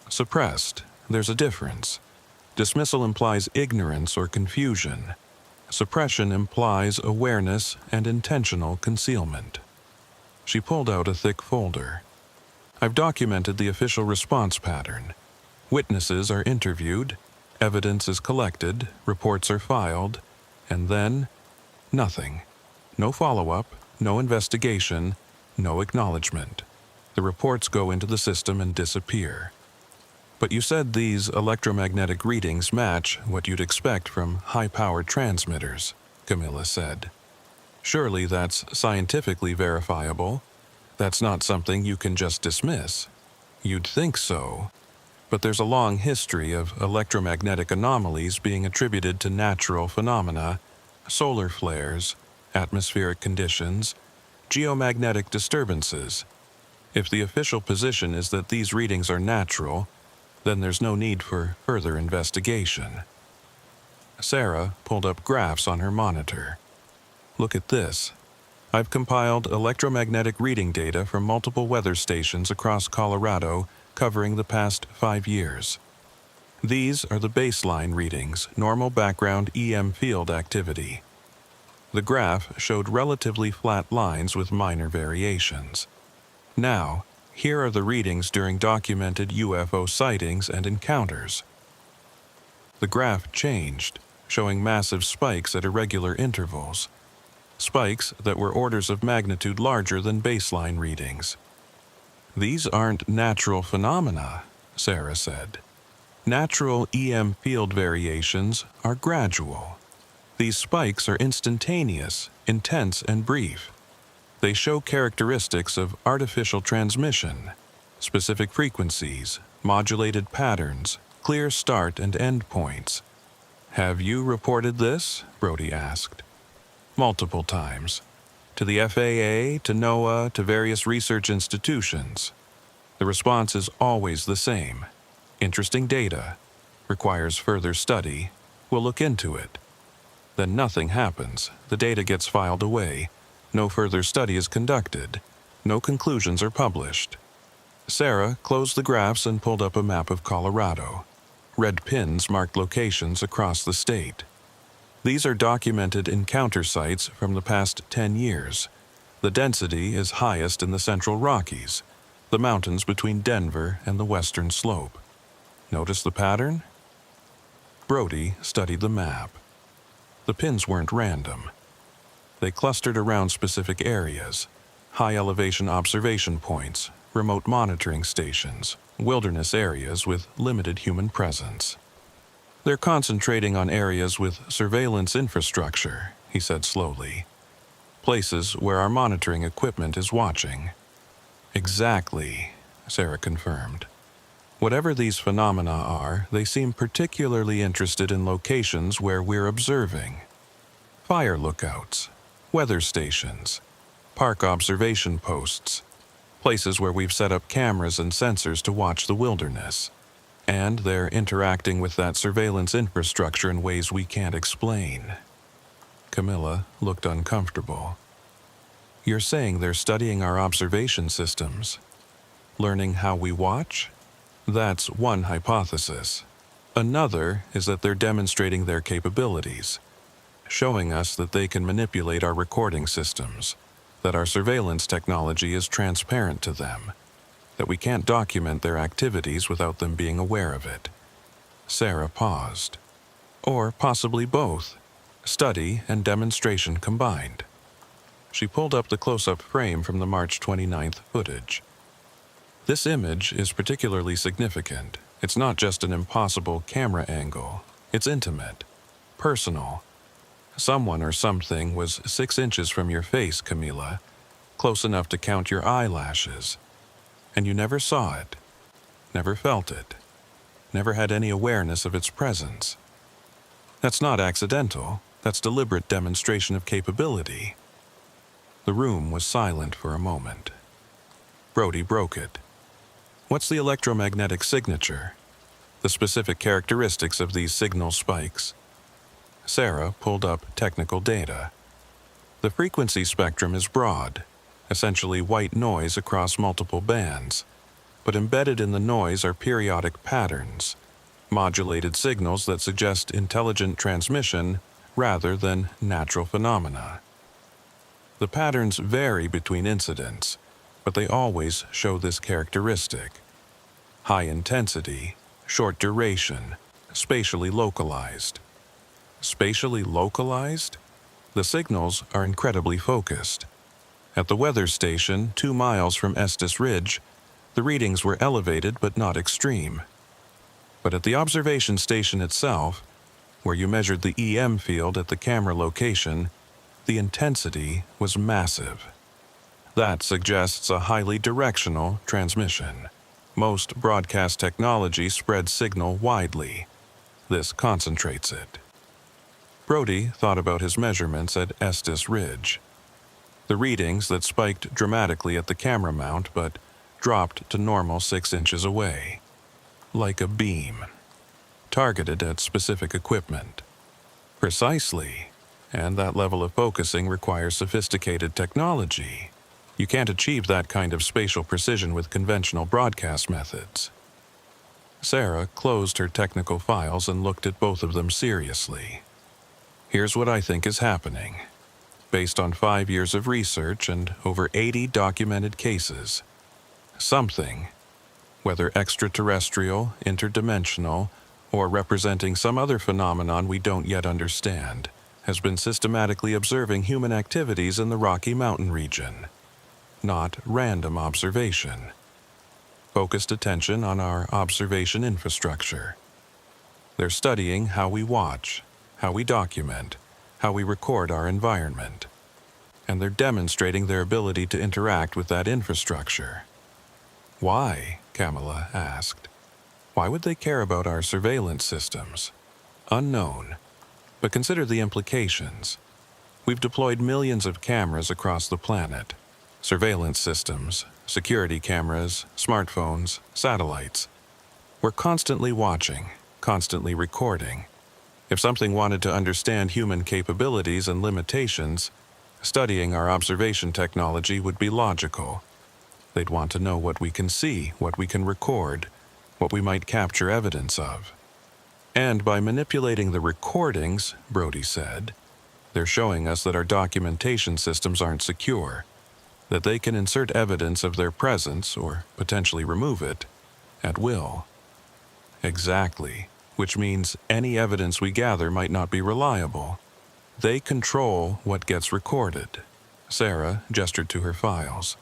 "Suppressed. There's a difference. Dismissal implies ignorance or confusion. Suppression implies awareness and intentional concealment." She pulled out a thick folder. "I've documented the official response pattern. Witnesses are interviewed, evidence is collected, reports are filed, and then nothing. No follow-up, no investigation, no acknowledgement. The reports go into the system and disappear." "But you said these electromagnetic readings match what you'd expect from high-powered transmitters," Camilla said. "Surely that's scientifically verifiable. That's not something you can just dismiss." "You'd think so. But there's a long history of electromagnetic anomalies being attributed to natural phenomena, solar flares, atmospheric conditions, geomagnetic disturbances. If the official position is that these readings are natural, then there's no need for further investigation." Sarah pulled up graphs on her monitor. "Look at this. I've compiled electromagnetic reading data from multiple weather stations across Colorado covering the past 5 years. These are the baseline readings, normal background EM field activity. The graph showed relatively flat lines with minor variations. Now, here are the readings during documented UFO sightings and encounters." The graph changed, showing massive spikes at irregular intervals. Spikes that were orders of magnitude larger than baseline readings. "These aren't natural phenomena," Sarah said. "Natural EM field variations are gradual. These spikes are instantaneous, intense, and brief. They show characteristics of artificial transmission, specific frequencies, modulated patterns, clear start and end points." "Have you reported this?" Brody asked. "Multiple times. To the FAA, to NOAA, to various research institutions. The response is always the same. Interesting data. Requires further study. We'll look into it. Then nothing happens. The data gets filed away. No further study is conducted. No conclusions are published." Sarah closed the graphs and pulled up a map of Colorado. Red pins marked locations across the state. "These are documented encounter sites from the past 10 years. The density is highest in the Central Rockies, the mountains between Denver and the western slope. Notice the pattern?" Brody studied the map. The pins weren't random. They clustered around specific areas: high-elevation observation points, remote monitoring stations, wilderness areas with limited human presence. "They're concentrating on areas with surveillance infrastructure," he said slowly. places where our monitoring equipment is watching. Exactly, Sarah confirmed. Whatever these phenomena are, they seem particularly interested in locations where we're observing. Fire lookouts, weather stations, park observation posts, places where we've set up cameras and sensors to watch the wilderness. And they're interacting with that surveillance infrastructure in ways we can't explain. Camilla looked uncomfortable. You're saying they're studying our observation systems? Learning how we watch? That's one hypothesis. Another is that they're demonstrating their capabilities, showing us that they can manipulate our recording systems, that our surveillance technology is transparent to them, that we can't document their activities without them being aware of it. Sarah paused. Or possibly both, study and demonstration combined. She pulled up the close-up frame from the March 29th footage. This image is particularly significant. It's not just an impossible camera angle. It's intimate, personal. Someone or something was 6 inches from your face, Camila, close enough to count your eyelashes. And you never saw it, never felt it, never had any awareness of its presence. That's not accidental. That's deliberate demonstration of capability. The room was silent for a moment. Brody broke it. What's the electromagnetic signature? The specific characteristics of these signal spikes? Sarah pulled up technical data. The frequency spectrum is broad, essentially white noise across multiple bands, but embedded in the noise are periodic patterns, modulated signals that suggest intelligent transmission rather than natural phenomena. The patterns vary between incidents, but they always show this characteristic: high intensity, short duration, spatially localized. Spatially localized? The signals are incredibly focused. At the weather station 2 miles from Estes Ridge, the readings were elevated but not extreme. But at the observation station itself, where you measured the EM field at the camera location, the intensity was massive. That suggests a highly directional transmission. Most broadcast technology spreads signal widely. This concentrates it. Brody thought about his measurements at Estes Ridge. The readings that spiked dramatically at the camera mount but dropped to normal 6 inches away. Like a beam. Targeted at specific equipment. Precisely. And that level of focusing requires sophisticated technology. You can't achieve that kind of spatial precision with conventional broadcast methods. Sarah closed her technical files and looked at both of them seriously. Here's what I think is happening. Based on 5 years of research and over 80 documented cases, something, whether extraterrestrial, interdimensional, or representing some other phenomenon we don't yet understand, has been systematically observing human activities in the Rocky Mountain region. Not random observation. Focused attention on our observation infrastructure. They're studying how we watch, how we document, how we record our environment. And they're demonstrating their ability to interact with that infrastructure. Why? Camilla asked. Why would they care about our surveillance systems? Unknown. But consider the implications. We've deployed millions of cameras across the planet. Surveillance systems, security cameras, smartphones, satellites. We're constantly watching, constantly recording. If something wanted to understand human capabilities and limitations, studying our observation technology would be logical. They'd want to know what we can see, what we can record, what we might capture evidence of. And by manipulating the recordings, Brody said, they're showing us that our documentation systems aren't secure, that they can insert evidence of their presence, or potentially remove it, at will. Exactly, which means any evidence we gather might not be reliable. They control what gets recorded. Sarah gestured to her files.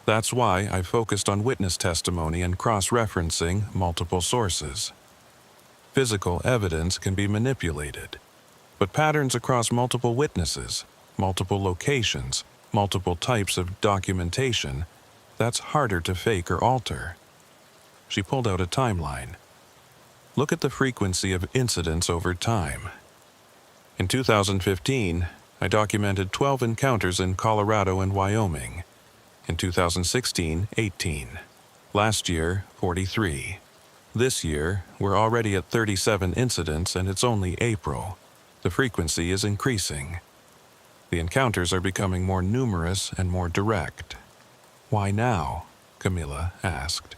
That's why I focused on witness testimony and cross-referencing multiple sources. Physical evidence can be manipulated, but patterns across multiple witnesses, multiple locations, multiple types of documentation, that's harder to fake or alter. She pulled out a timeline. Look at the frequency of incidents over time. In 2015, I documented 12 encounters in Colorado and Wyoming. In 2016, 18. Last year, 43. This year, we're already at 37 incidents and it's only April. The frequency is increasing. The encounters are becoming more numerous and more direct. Why now? Camilla asked.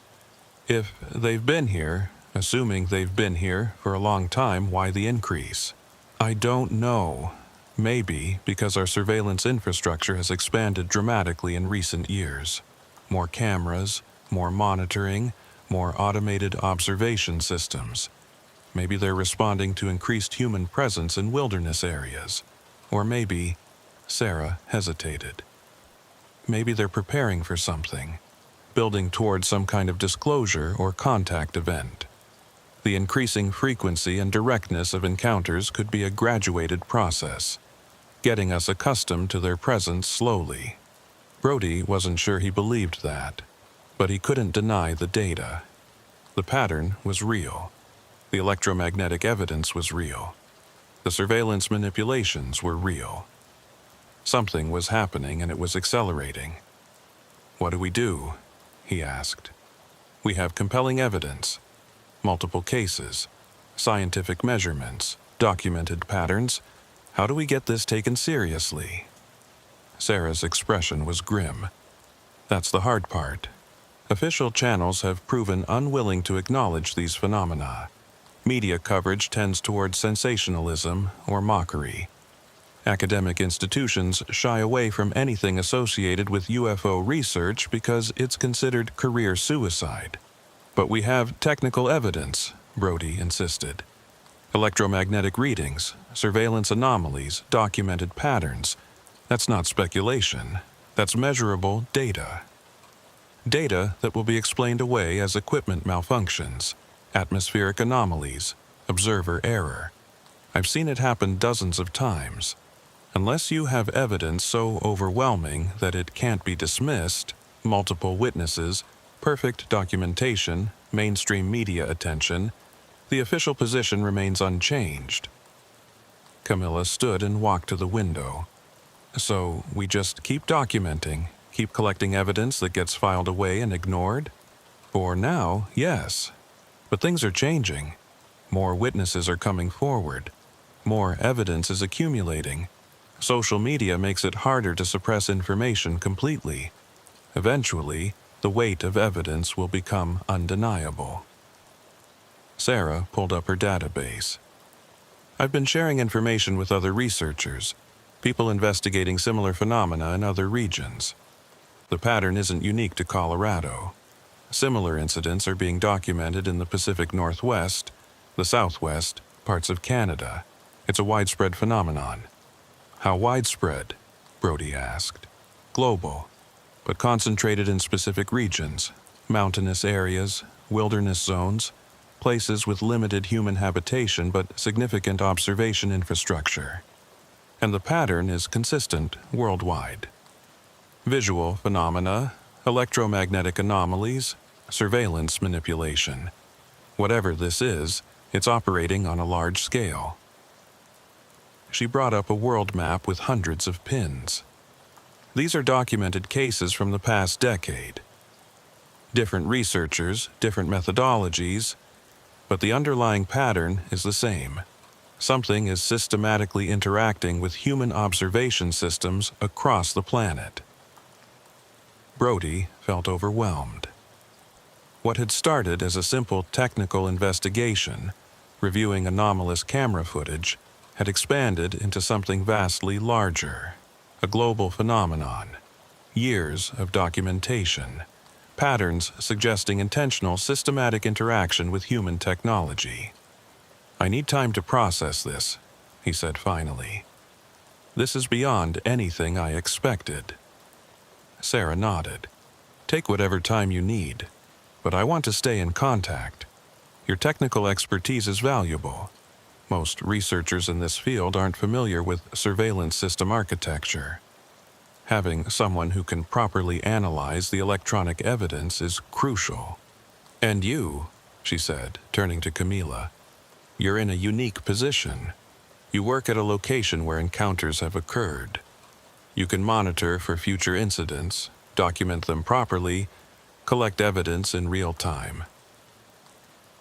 If they've been here, assuming they've been here for a long time, why the increase? I don't know. Maybe because our surveillance infrastructure has expanded dramatically in recent years. More cameras, more monitoring, more automated observation systems. Maybe they're responding to increased human presence in wilderness areas. Or maybe, Sarah hesitated. Maybe they're preparing for something, building towards some kind of disclosure or contact event. The increasing frequency and directness of encounters could be a graduated process, getting us accustomed to their presence slowly. Brody wasn't sure he believed that, but he couldn't deny the data. The pattern was real. The electromagnetic evidence was real. The surveillance manipulations were real. Something was happening and it was accelerating. What do we do? He asked. We have compelling evidence, multiple cases, scientific measurements, documented patterns. How do we get this taken seriously? Sarah's expression was grim. That's the hard part. Official channels have proven unwilling to acknowledge these phenomena. Media coverage tends towards sensationalism or mockery. Academic institutions shy away from anything associated with UFO research because it's considered career suicide. But we have technical evidence, Brody insisted. Electromagnetic readings, surveillance anomalies, documented patterns. That's not speculation. That's measurable data. Data that will be explained away as equipment malfunctions, atmospheric anomalies, observer error. I've seen it happen dozens of times. Unless you have evidence so overwhelming that it can't be dismissed, multiple witnesses, perfect documentation, mainstream media attention, the official position remains unchanged. Camilla stood and walked to the window. So we just keep documenting, keep collecting evidence that gets filed away and ignored? For now, yes. But things are changing. More witnesses are coming forward. More evidence is accumulating. Social media makes it harder to suppress information completely. Eventually, the weight of evidence will become undeniable. Sarah pulled up her database. I've been sharing information with other researchers, people investigating similar phenomena in other regions. The pattern isn't unique to Colorado. Similar incidents are being documented in the Pacific Northwest, the Southwest, parts of Canada. It's a widespread phenomenon. How widespread? Brody asked. Global, but concentrated in specific regions, mountainous areas, wilderness zones, places with limited human habitation but significant observation infrastructure. And the pattern is consistent worldwide. Visual phenomena, electromagnetic anomalies, surveillance manipulation. Whatever this is, it's operating on a large scale. She brought up a world map with hundreds of pins. These are documented cases from the past decade. Different researchers, different methodologies, but the underlying pattern is the same. Something is systematically interacting with human observation systems across the planet. Brody felt overwhelmed. What had started as a simple technical investigation, reviewing anomalous camera footage, had expanded into something vastly larger, a global phenomenon, years of documentation, patterns suggesting intentional, systematic interaction with human technology. I need time to process this, he said finally. This is beyond anything I expected. Sarah nodded. Take whatever time you need, but I want to stay in contact. Your technical expertise is valuable. Most researchers in this field aren't familiar with surveillance system architecture. Having someone who can properly analyze the electronic evidence is crucial. And you, she said, turning to Camila, you're in a unique position. You work at a location where encounters have occurred. You can monitor for future incidents, document them properly, collect evidence in real time.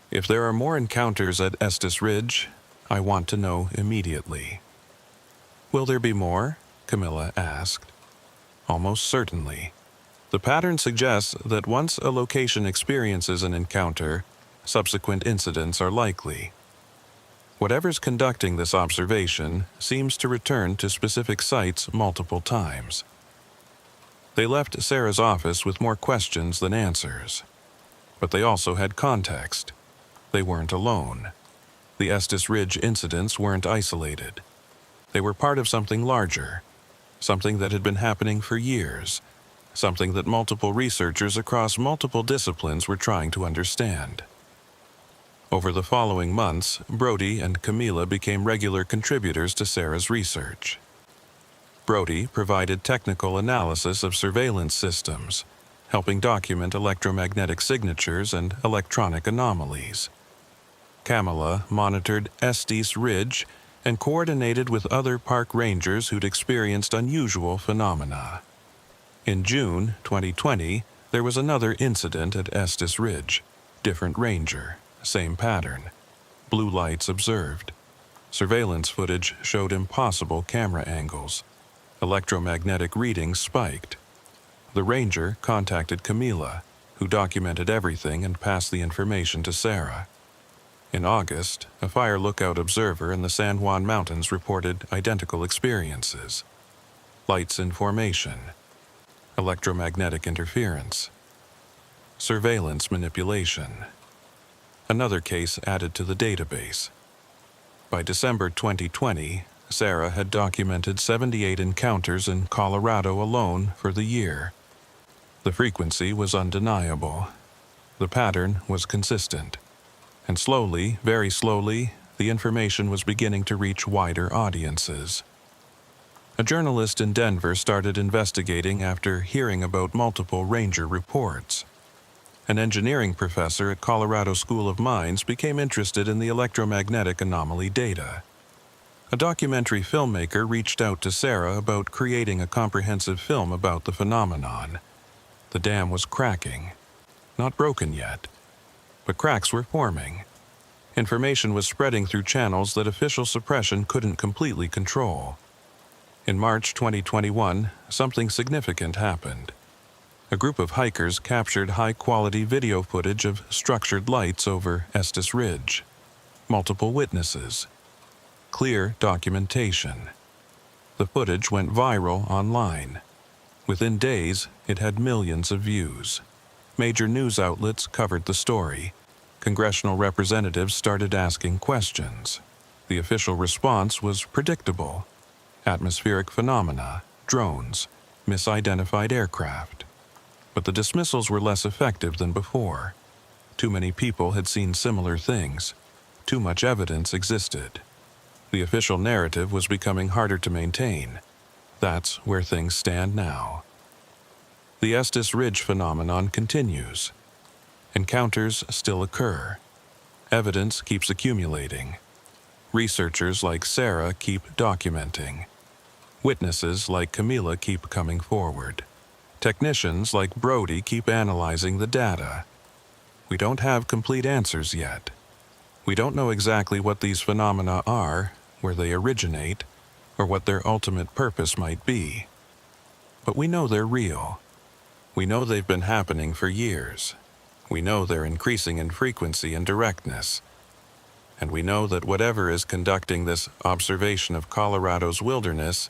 If there are more encounters at Estes Ridge, I want to know immediately. Will there be more? Camilla asked. Almost certainly. The pattern suggests that once a location experiences an encounter, subsequent incidents are likely. Whatever's conducting this observation seems to return to specific sites multiple times. They left Sarah's office with more questions than answers. But they also had context. They weren't alone. The Estes Ridge incidents weren't isolated. They were part of something larger, something that had been happening for years, something that multiple researchers across multiple disciplines were trying to understand. Over the following months, Brody and Camila became regular contributors to Sarah's research. Brody provided technical analysis of surveillance systems, helping document electromagnetic signatures and electronic anomalies. Camila monitored Estes Ridge and coordinated with other park rangers who'd experienced unusual phenomena. In June 2020, there was another incident at Estes Ridge. Different ranger, same pattern. Blue lights observed. Surveillance footage showed impossible camera angles. Electromagnetic readings spiked. The ranger contacted Camila, who documented everything and passed the information to Sarah. In August, a fire lookout observer in the San Juan Mountains reported identical experiences. Lights in formation. Electromagnetic interference. Surveillance manipulation. Another case added to the database. By December 2020, Sarah had documented 78 encounters in Colorado alone for the year. The frequency was undeniable. The pattern was consistent. And slowly, very slowly, the information was beginning to reach wider audiences. A journalist in Denver started investigating after hearing about multiple ranger reports. An engineering professor at Colorado School of Mines became interested in the electromagnetic anomaly data. A documentary filmmaker reached out to Sarah about creating a comprehensive film about the phenomenon. The dam was cracking. Not broken yet, but cracks were forming. Information was spreading through channels that official suppression couldn't completely control. In March 2021, something significant happened. A group of hikers captured high-quality video footage of structured lights over Estes Ridge. Multiple witnesses. Clear documentation. The footage went viral online. Within days, it had millions of views. Major news outlets covered the story. Congressional representatives started asking questions. The official response was predictable. Atmospheric phenomena, drones, misidentified aircraft. But the dismissals were less effective than before. Too many people had seen similar things. Too much evidence existed. The official narrative was becoming harder to maintain. That's where things stand now. The Estes Ridge phenomenon continues. Encounters still occur. Evidence keeps accumulating. Researchers like Sarah keep documenting. Witnesses like Camila keep coming forward. Technicians like Brody keep analyzing the data. We don't have complete answers yet. We don't know exactly what these phenomena are, where they originate, or what their ultimate purpose might be. But we know they're real. We know they've been happening for years. We know they're increasing in frequency and directness. And we know that whatever is conducting this observation of Colorado's wilderness,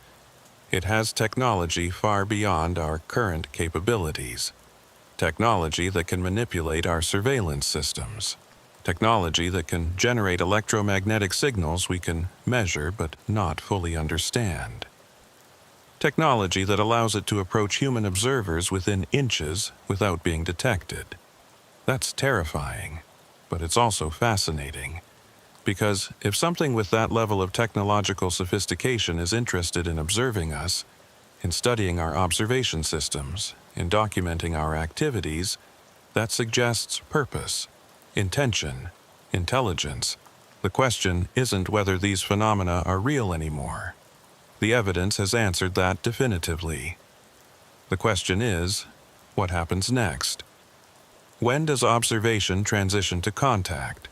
it has technology far beyond our current capabilities. Technology that can manipulate our surveillance systems. Technology that can generate electromagnetic signals we can measure but not fully understand. Technology that allows it to approach human observers within inches without being detected. That's terrifying, but it's also fascinating, Because if something with that level of technological sophistication is interested in observing us, in studying our observation systems, in documenting our activities, that suggests purpose, intention, intelligence. The question isn't whether these phenomena are real anymore. The evidence has answered that definitively. The question is, what happens next? When does observation transition to contact?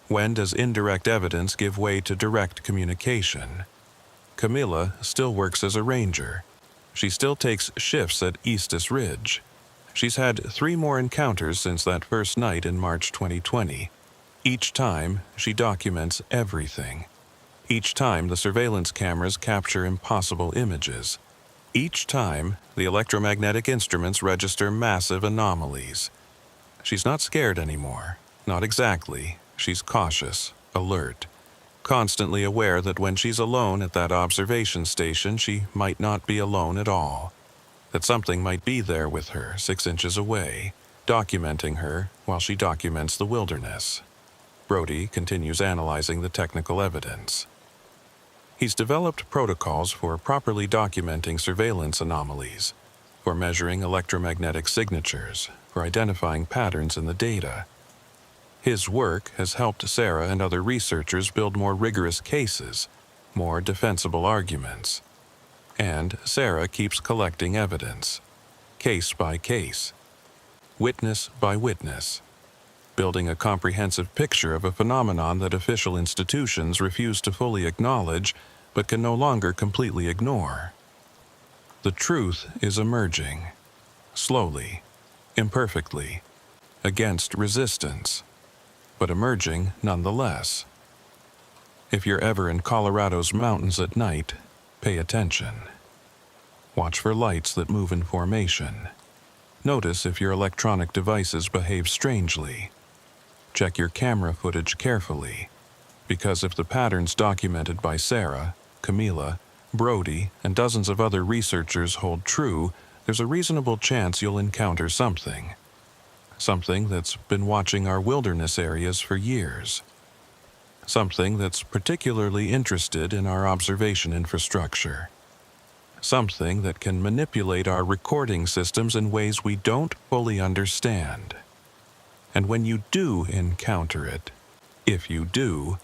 When does indirect evidence give way to direct communication? Camilla still works as a ranger. She still takes shifts at Estes Ridge. She's had 3 more encounters since that first night in March 2020. Each time, she documents everything. Each time, the surveillance cameras capture impossible images. Each time, the electromagnetic instruments register massive anomalies. She's not scared anymore. Not exactly. She's cautious, alert, constantly aware that when she's alone at that observation station, she might not be alone at all. That something might be there with her 6 inches away, documenting her while she documents the wilderness. Brody continues analyzing the technical evidence. He's developed protocols for properly documenting surveillance anomalies, for measuring electromagnetic signatures, for identifying patterns in the data. His work has helped Sarah and other researchers build more rigorous cases, more defensible arguments. And Sarah keeps collecting evidence, case by case, witness by witness, building a comprehensive picture of a phenomenon that official institutions refuse to fully acknowledge but can no longer completely ignore. The truth is emerging, slowly, imperfectly, against resistance, but emerging nonetheless. If you're ever in Colorado's mountains at night, pay attention. Watch for lights that move in formation. Notice if your electronic devices behave strangely. Check your camera footage carefully, because if the patterns documented by Sarah, Camilla, Brody, and dozens of other researchers hold true, there's a reasonable chance you'll encounter something. Something that's been watching our wilderness areas for years. Something that's particularly interested in our observation infrastructure. Something that can manipulate our recording systems in ways we don't fully understand. And when you do encounter it, if you do,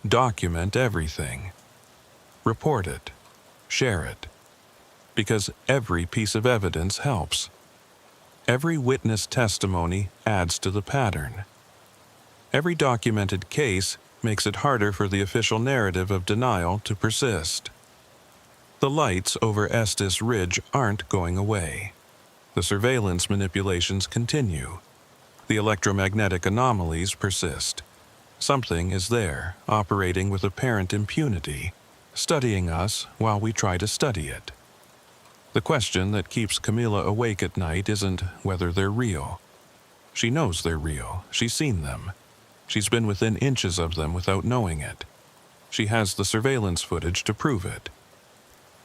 document everything. Report it. Share it. Because every piece of evidence helps. Every witness testimony adds to the pattern. Every documented case makes it harder for the official narrative of denial to persist. The lights over Estes Ridge aren't going away. The surveillance manipulations continue. The electromagnetic anomalies persist. Something is there, operating with apparent impunity, studying us while we try to study it. The question that keeps Camilla awake at night isn't whether they're real. She knows they're real. She's seen them. She's been within inches of them without knowing it. She has the surveillance footage to prove it.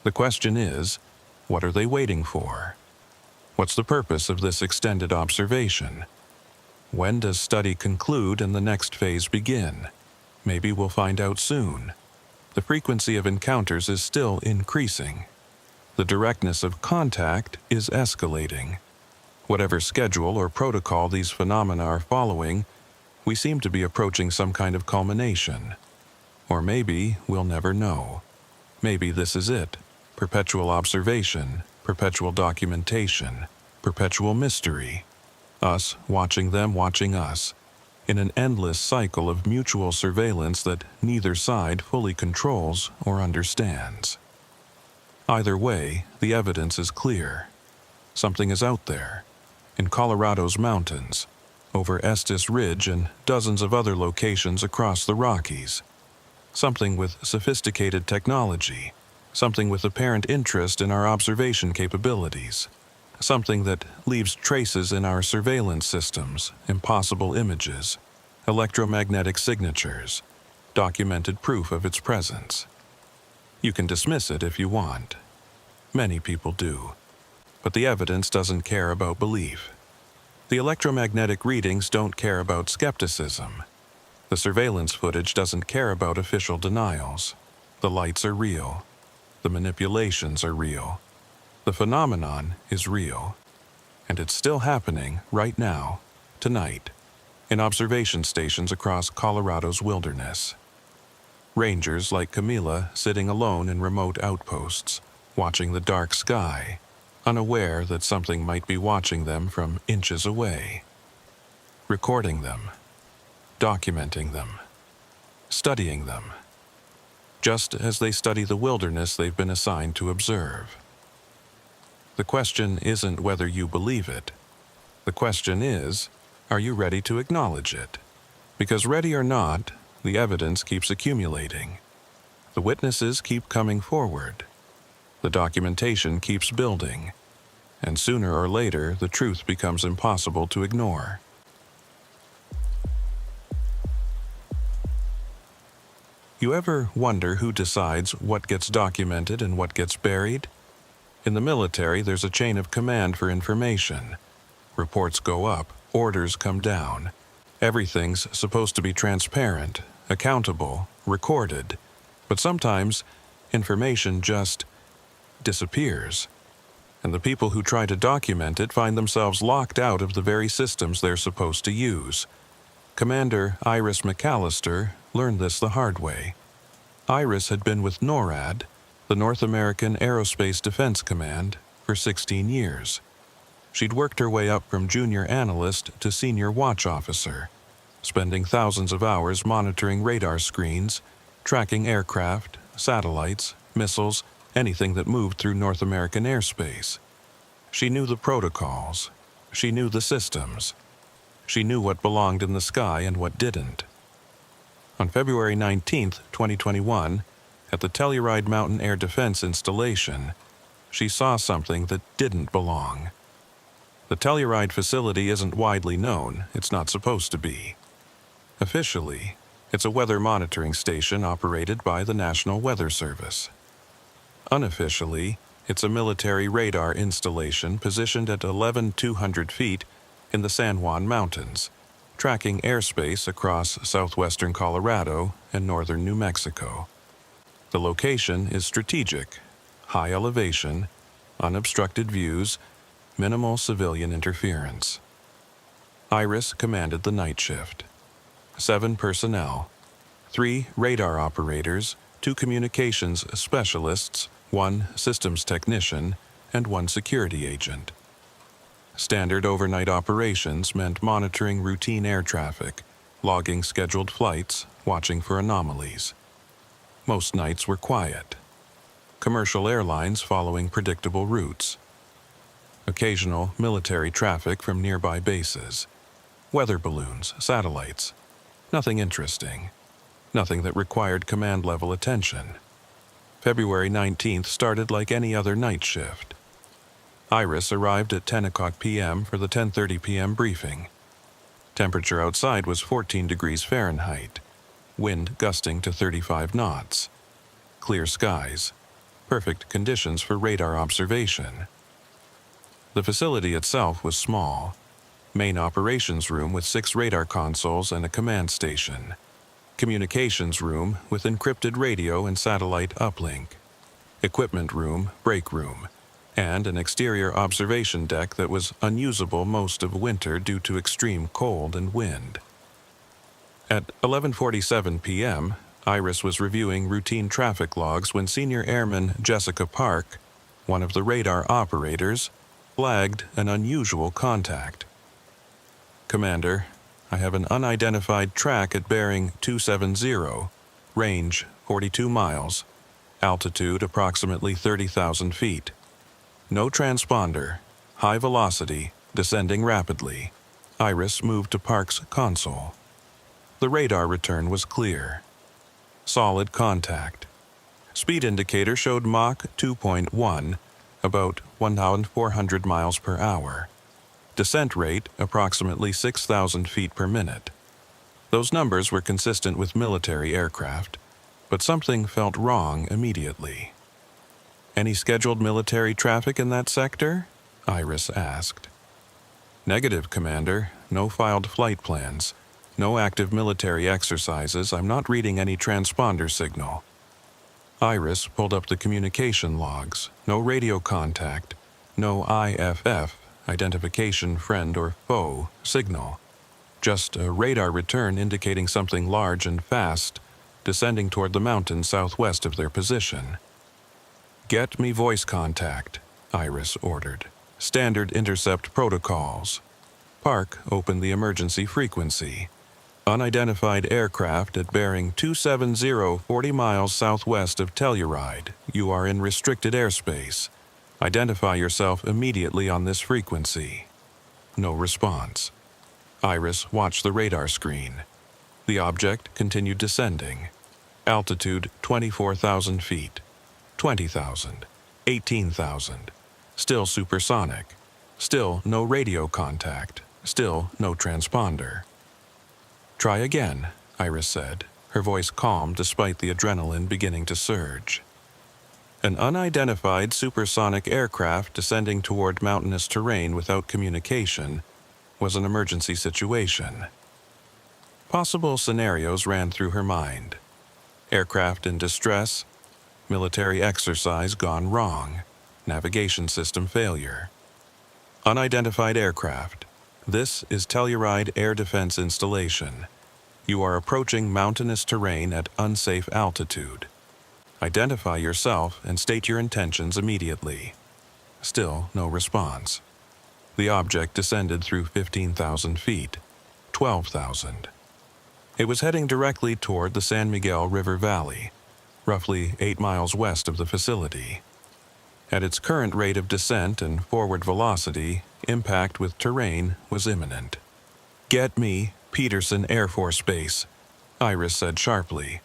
The question is, what are they waiting for? What's the purpose of this extended observation? When does study conclude and the next phase begin? Maybe we'll find out soon. The frequency of encounters is still increasing. The directness of contact is escalating. Whatever schedule or protocol these phenomena are following, we seem to be approaching some kind of culmination. Or maybe we'll never know. Maybe this is it. Perpetual observation, perpetual documentation, perpetual mystery. Us watching them watching us, in an endless cycle of mutual surveillance that neither side fully controls or understands. Either way, the evidence is clear. Something is out there, in Colorado's mountains, over Estes Ridge and dozens of other locations across the Rockies. Something with sophisticated technology, something with apparent interest in our observation capabilities, something that leaves traces in our surveillance systems, impossible images, electromagnetic signatures, documented proof of its presence. You can dismiss it if you want. Many people do. But the evidence doesn't care about belief. The electromagnetic readings don't care about skepticism. The surveillance footage doesn't care about official denials. The lights are real. The manipulations are real. The phenomenon is real. And it's still happening right now, tonight, in observation stations across Colorado's wilderness. Rangers like Camila sitting alone in remote outposts, watching the dark sky, unaware that something might be watching them from inches away. Recording them, documenting them, studying them, just as they study the wilderness they've been assigned to observe. The question isn't whether you believe it. The question is, are you ready to acknowledge it? Because ready or not, the evidence keeps accumulating. The witnesses keep coming forward. The documentation keeps building. And sooner or later, the truth becomes impossible to ignore. You ever wonder who decides what gets documented and what gets buried? In the military, there's a chain of command for information. Reports go up, orders come down. Everything's supposed to be transparent, accountable, recorded. But sometimes, information just disappears. And the people who try to document it find themselves locked out of the very systems they're supposed to use. Commander Iris McAllister learned this the hard way. Iris had been with NORAD, the North American Aerospace Defense Command, for 16 years. She'd worked her way up from junior analyst to senior watch officer, spending thousands of hours monitoring radar screens, tracking aircraft, satellites, missiles, anything that moved through North American airspace. She knew the protocols. She knew the systems. She knew what belonged in the sky and what didn't. On February 19, 2021, at the Telluride Mountain Air Defense Installation, she saw something that didn't belong. The Telluride facility isn't widely known. It's not supposed to be. Officially, it's a weather monitoring station operated by the National Weather Service. Unofficially, it's a military radar installation positioned at 11,200 feet in the San Juan Mountains, tracking airspace across southwestern Colorado and northern New Mexico. The location is strategic, high elevation, unobstructed views, minimal civilian interference. Iris commanded the night shift. 7 personnel, 3 radar operators, 2 communications specialists, 1 systems technician, and 1 security agent. Standard overnight operations meant monitoring routine air traffic, logging scheduled flights, watching for anomalies. Most nights were quiet. Commercial airlines following predictable routes. Occasional military traffic from nearby bases. Weather balloons, satellites. Nothing interesting. Nothing that required command-level attention. February 19th started like any other night shift. Iris arrived at 10 o'clock p.m. for the 10:30 p.m. briefing. Temperature outside was 14 degrees Fahrenheit. Wind gusting to 35 knots. Clear skies. Perfect conditions for radar observation. The facility itself was small. Main operations room with 6 radar consoles and a command station. Communications room with encrypted radio and satellite uplink. Equipment room, break room, and an exterior observation deck that was unusable most of winter due to extreme cold and wind. At 11:47 p.m., Iris was reviewing routine traffic logs when Senior Airman Jessica Park, one of the radar operators, flagged an unusual contact. Commander, I have an unidentified track at bearing 270, range 42 miles, altitude approximately 30,000 feet. No transponder, high velocity, descending rapidly. Iris moved to Park's console. The radar return was clear. Solid contact. Speed indicator showed Mach 2.1, about 1,400 miles per hour. Descent rate approximately 6,000 feet per minute. Those numbers were consistent with military aircraft, but something felt wrong immediately. Any scheduled military traffic in that sector? Iris asked. Negative, Commander. No filed flight plans. No active military exercises. I'm not reading any transponder signal. Iris pulled up the communication logs. No radio contact. No IFF, identification friend or foe, signal. Just a radar return indicating something large and fast, descending toward the mountains southwest of their position. "Get me voice contact," Iris ordered. "Standard intercept protocols." Park opened the emergency frequency. "Unidentified aircraft at bearing 270 40 miles southwest of Telluride. You are in restricted airspace. Identify yourself immediately on this frequency." No response. Iris watched the radar screen. The object continued descending. Altitude 24,000 feet, 20,000, 18,000. Still supersonic. Still no radio contact. Still no transponder. "Try again," Iris said, her voice calm despite the adrenaline beginning to surge. An unidentified supersonic aircraft descending toward mountainous terrain without communication was an emergency situation. Possible scenarios ran through her mind. Aircraft in distress, military exercise gone wrong, navigation system failure. Unidentified aircraft. This is Telluride Air Defense Installation. You are approaching mountainous terrain at unsafe altitude. Identify yourself and state your intentions immediately. Still no response. The object descended through 15,000 feet, 12,000. It was heading directly toward the San Miguel River Valley, roughly 8 miles west of the facility. At its current rate of descent and forward velocity, impact with terrain was imminent. "Get me Peterson Air Force Base," Iris said sharply.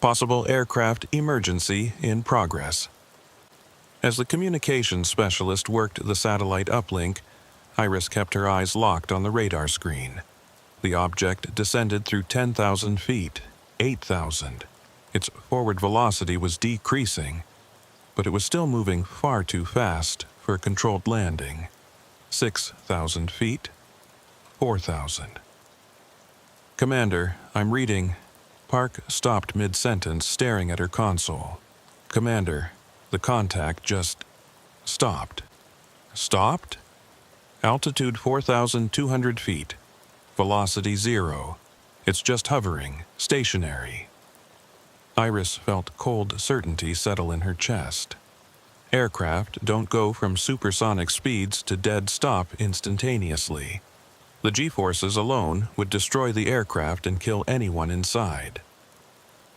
"Possible aircraft emergency in progress." As the communications specialist worked the satellite uplink, Iris kept her eyes locked on the radar screen. The object descended through 10,000 feet, 8,000. Its forward velocity was decreasing, but it was still moving far too fast for a controlled landing. 6,000 feet, 4,000. "Commander, I'm reading." Park stopped mid-sentence, staring at her console. "Commander, the contact just stopped." "Stopped?" "Altitude 4,200 feet. Velocity 0. It's just hovering, stationary." Iris felt cold certainty settle in her chest. Aircraft don't go from supersonic speeds to dead stop instantaneously. The G-forces alone would destroy the aircraft and kill anyone inside.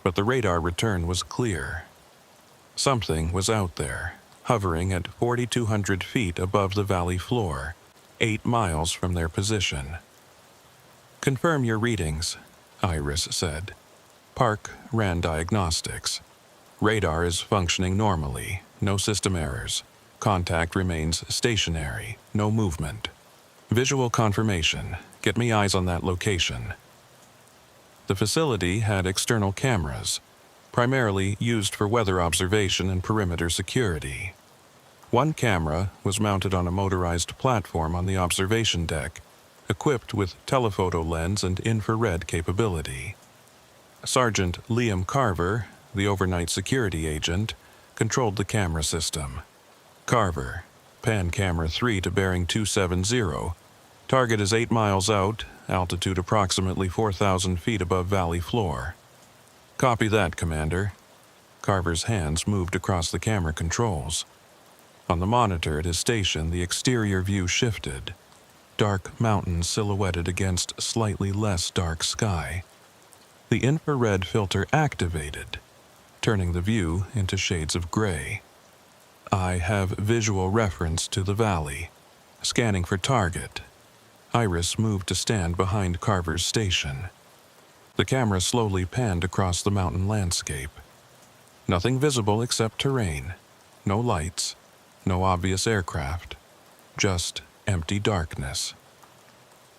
But the radar return was clear. Something was out there, hovering at 4,200 feet above the valley floor, 8 miles from their position. "Confirm your readings," Iris said. Park ran diagnostics. Radar is functioning normally, no system errors. Contact remains stationary, no movement. Visual confirmation. Get me eyes on that location. The facility had external cameras, primarily used for weather observation and perimeter security. One camera was mounted on a motorized platform on the observation deck, equipped with telephoto lens and infrared capability. Sergeant Liam Carver, the overnight security agent, controlled the camera system. "Carver, pan camera 3 to bearing 270. Target is 8 miles out, altitude approximately 4,000 feet above valley floor." "Copy that, Commander." Carver's hands moved across the camera controls. On the monitor at his station, the exterior view shifted. Dark mountains silhouetted against slightly less dark sky. The infrared filter activated, turning the view into shades of gray. "I have visual reference to the valley. Scanning for target." Iris moved to stand behind Carver's station. The camera slowly panned across the mountain landscape. Nothing visible except terrain. No lights. No obvious aircraft. Just empty darkness.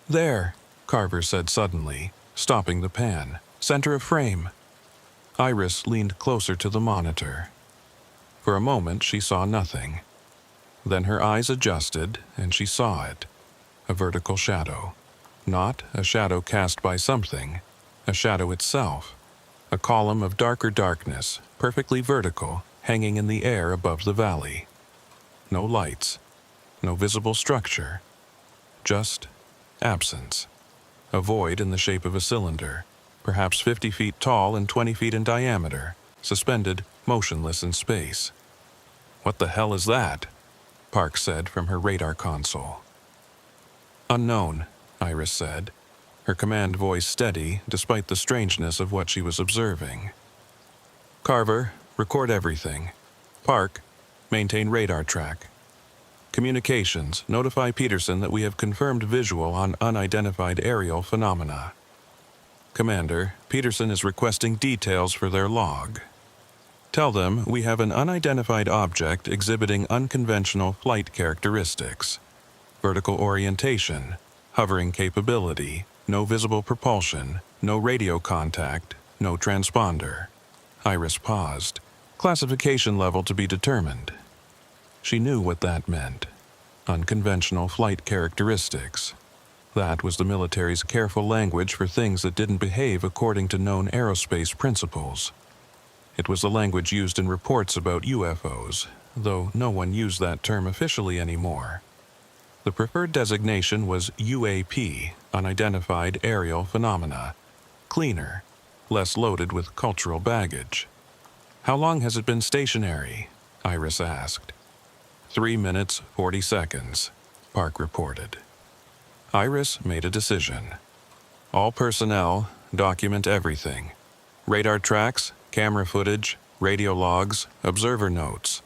"There," Carver said suddenly, stopping the pan. "Center of frame." Iris leaned closer to the monitor. For a moment she saw nothing. Then her eyes adjusted and she saw it. A vertical shadow. Not a shadow cast by something, a shadow itself. A column of darker darkness, perfectly vertical, hanging in the air above the valley. No lights, no visible structure, just absence. A void in the shape of a cylinder, perhaps 50 feet tall and 20 feet in diameter, suspended, motionless in space. "What the hell is that?" Park said from her radar console. "Unknown," Iris said, her command voice steady despite the strangeness of what she was observing. "Carver, record everything. Park, maintain radar track. Communications, notify Peterson that we have confirmed visual on unidentified aerial phenomena. Commander, Peterson is requesting details for their log. Tell them we have an unidentified object exhibiting unconventional flight characteristics. Vertical orientation, hovering capability, no visible propulsion, no radio contact, no transponder." Iris paused. Classification level to be determined. She knew what that meant. Unconventional flight characteristics. That was the military's careful language for things that didn't behave according to known aerospace principles. It was the language used in reports about UFOs, though no one used that term officially anymore. The preferred designation was UAP, Unidentified Aerial Phenomena. Cleaner, less loaded with cultural baggage. "How long has it been stationary?" Iris asked. 3 minutes, 40 seconds, Park reported. Iris made a decision. "All personnel, document everything. Radar tracks, camera footage, radio logs, observer notes.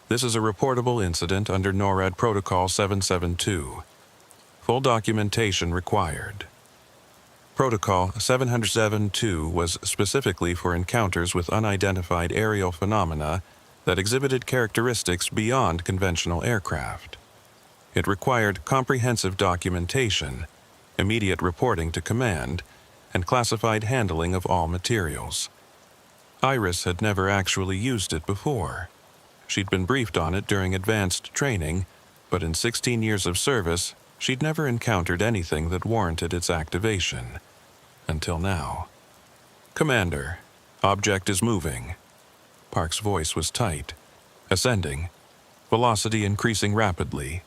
This is a reportable incident under NORAD Protocol 772. Full documentation required." Protocol 772 was specifically for encounters with unidentified aerial phenomena that exhibited characteristics beyond conventional aircraft. It required comprehensive documentation, immediate reporting to command, and classified handling of all materials. Iris had never actually used it before. She'd been briefed on it during advanced training, but in 16 years of service, she'd never encountered anything that warranted its activation. Until now. "Commander, object is moving." Park's voice was tight. "Ascending. Velocity increasing rapidly."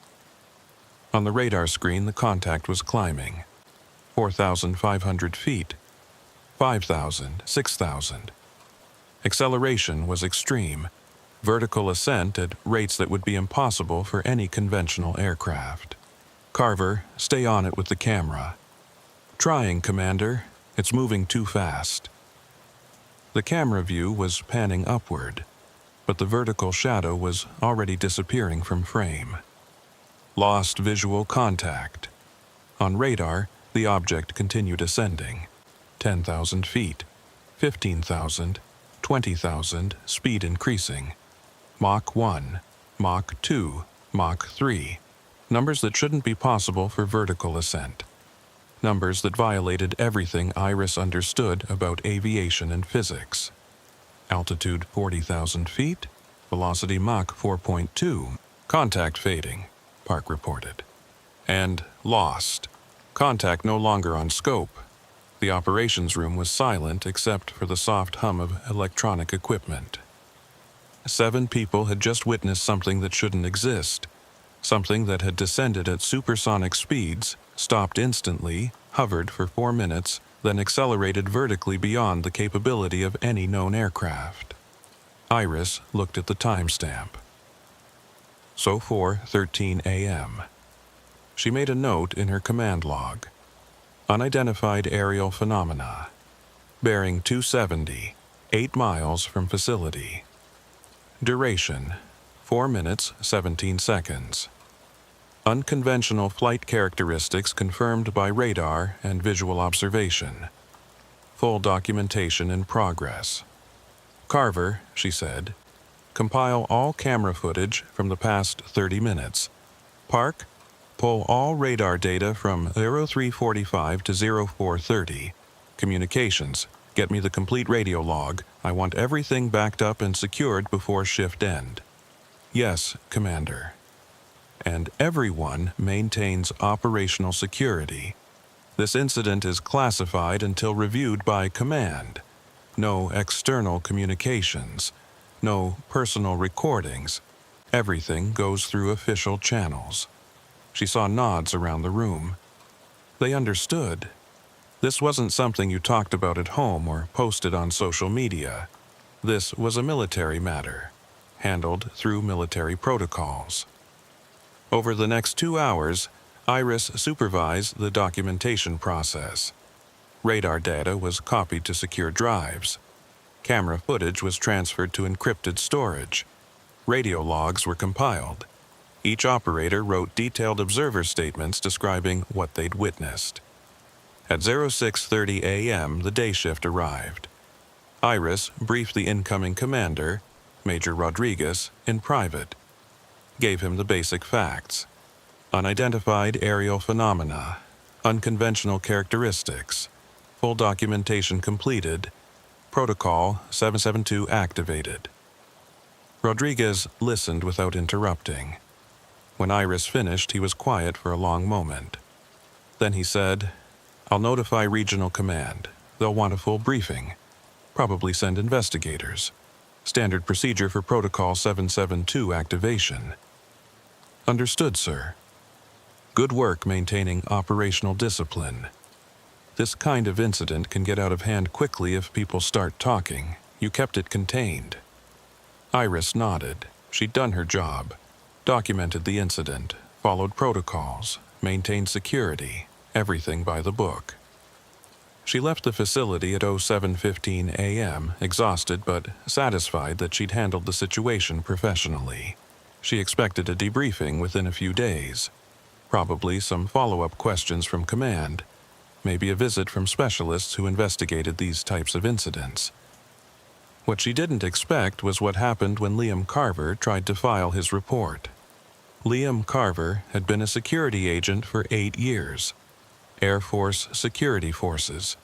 On the radar screen, the contact was climbing. 4,500 feet. 5,000, 6,000. Acceleration was extreme. Vertical ascent at rates that would be impossible for any conventional aircraft. "Carver, stay on it with the camera." "Trying, Commander. It's moving too fast." The camera view was panning upward, but the vertical shadow was already disappearing from frame. Lost visual contact. On radar, the object continued ascending. 10,000 feet, 15,000, 20,000, speed increasing. Mach 1, Mach 2, Mach 3. Numbers that shouldn't be possible for vertical ascent. Numbers that violated everything Iris understood about aviation and physics. Altitude 40,000 feet, velocity Mach 4.2, contact fading, Park reported. And lost. Contact no longer on scope. The operations room was silent except for the soft hum of electronic equipment. 7 people had just witnessed something that shouldn't exist. Something that had descended at supersonic speeds, stopped instantly, hovered for 4 minutes, then accelerated vertically beyond the capability of any known aircraft. Iris looked at the timestamp. So 4:13 a.m. She made a note in her command log. Unidentified aerial phenomena. Bearing 270, 8 miles from facility. Duration, 4 minutes, 17 seconds. Unconventional flight characteristics confirmed by radar and visual observation. Full documentation in progress. "Carver," she said, "compile all camera footage from the past 30 minutes. Park, pull all radar data from 0345 to 0430. Communications, get me the complete radio log. I want everything backed up and secured before shift end." "Yes, Commander." "And everyone maintains operational security." This incident is classified until reviewed by command. No external communications. No personal recordings. Everything goes through official channels. She saw nods around the room. They understood. This wasn't something you talked about at home or posted on social media. This was a military matter, handled through military protocols. Over the next 2 hours, Iris supervised the documentation process. Radar data was copied to secure drives. Camera footage was transferred to encrypted storage. Radio logs were compiled. Each operator wrote detailed observer statements describing what they'd witnessed. At 06:30 a.m., the day shift arrived. Iris briefed the incoming commander, Major Rodriguez, in private. Gave him the basic facts. Unidentified aerial phenomena, unconventional characteristics, full documentation completed, Protocol 772 activated. Rodriguez listened without interrupting. When Iris finished, he was quiet for a long moment. Then he said, "I'll notify Regional Command. They'll want a full briefing. Probably send investigators. Standard procedure for Protocol 772 activation." "Understood, sir." Good work maintaining operational discipline. This kind of incident can get out of hand quickly if people start talking. You kept it contained. Iris nodded. She'd done her job. Documented the incident, followed protocols, maintained security, everything by the book. She left the facility at 07:15 a.m., exhausted but satisfied that she'd handled the situation professionally. She expected a debriefing within a few days. Probably some follow-up questions from command. Maybe a visit from specialists who investigated these types of incidents. What she didn't expect was what happened when Liam Carver tried to file his report. Liam Carver had been a security agent for 8 years. Air Force Security Forces.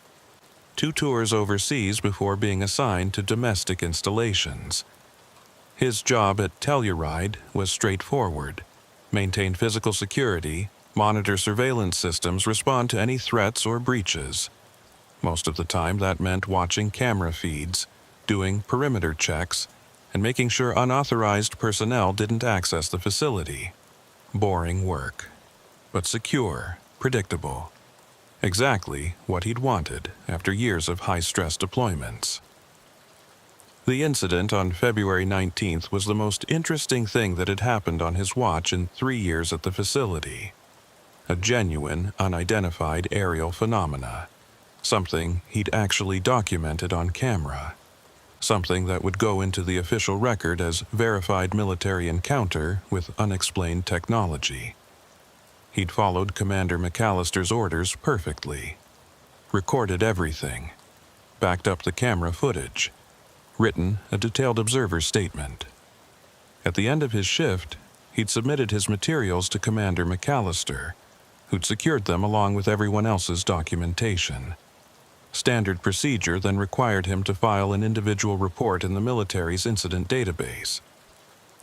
2 tours overseas before being assigned to domestic installations. His job at Telluride was straightforward. Maintain physical security, monitor surveillance systems, respond to any threats or breaches. Most of the time that meant watching camera feeds, doing perimeter checks, and making sure unauthorized personnel didn't access the facility. Boring work, but secure, predictable. Exactly what he'd wanted after years of high-stress deployments. The incident on February 19th was the most interesting thing that had happened on his watch in 3 years at the facility. A genuine, unidentified aerial phenomena. Something he'd actually documented on camera. Something that would go into the official record as verified military encounter with unexplained technology. He'd followed Commander McAllister's orders perfectly. Recorded everything. Backed up the camera footage. Written a detailed observer statement. At the end of his shift, he'd submitted his materials to Commander McAllister, who'd secured them along with everyone else's documentation. Standard procedure then required him to file an individual report in the military's incident database.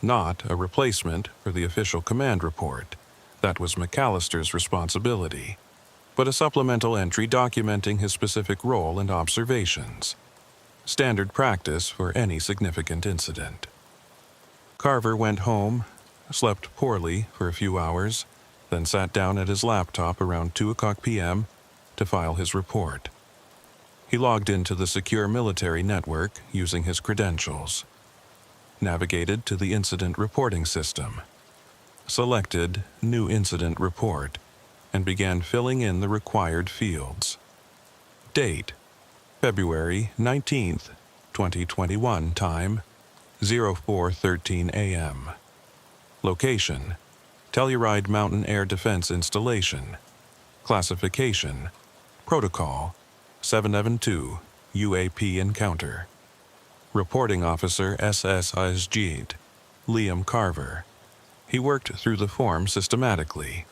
Not a replacement for the official command report. That was McAllister's responsibility, but a supplemental entry documenting his specific role and observations. Standard practice for any significant incident. Carver went home, slept poorly for a few hours, then sat down at his laptop around 2:00 p.m. to file his report. He logged into the secure military network using his credentials. Navigated to the incident reporting system. Selected New Incident Report and began filling in the required fields. Date: February 19th, 2021. Time: 04:13 a.m. Location: Telluride Mountain Air Defense Installation. Classification: Protocol 772 UAP Encounter. Reporting Officer SS Ajit Liam Carver. He worked through the form systematically.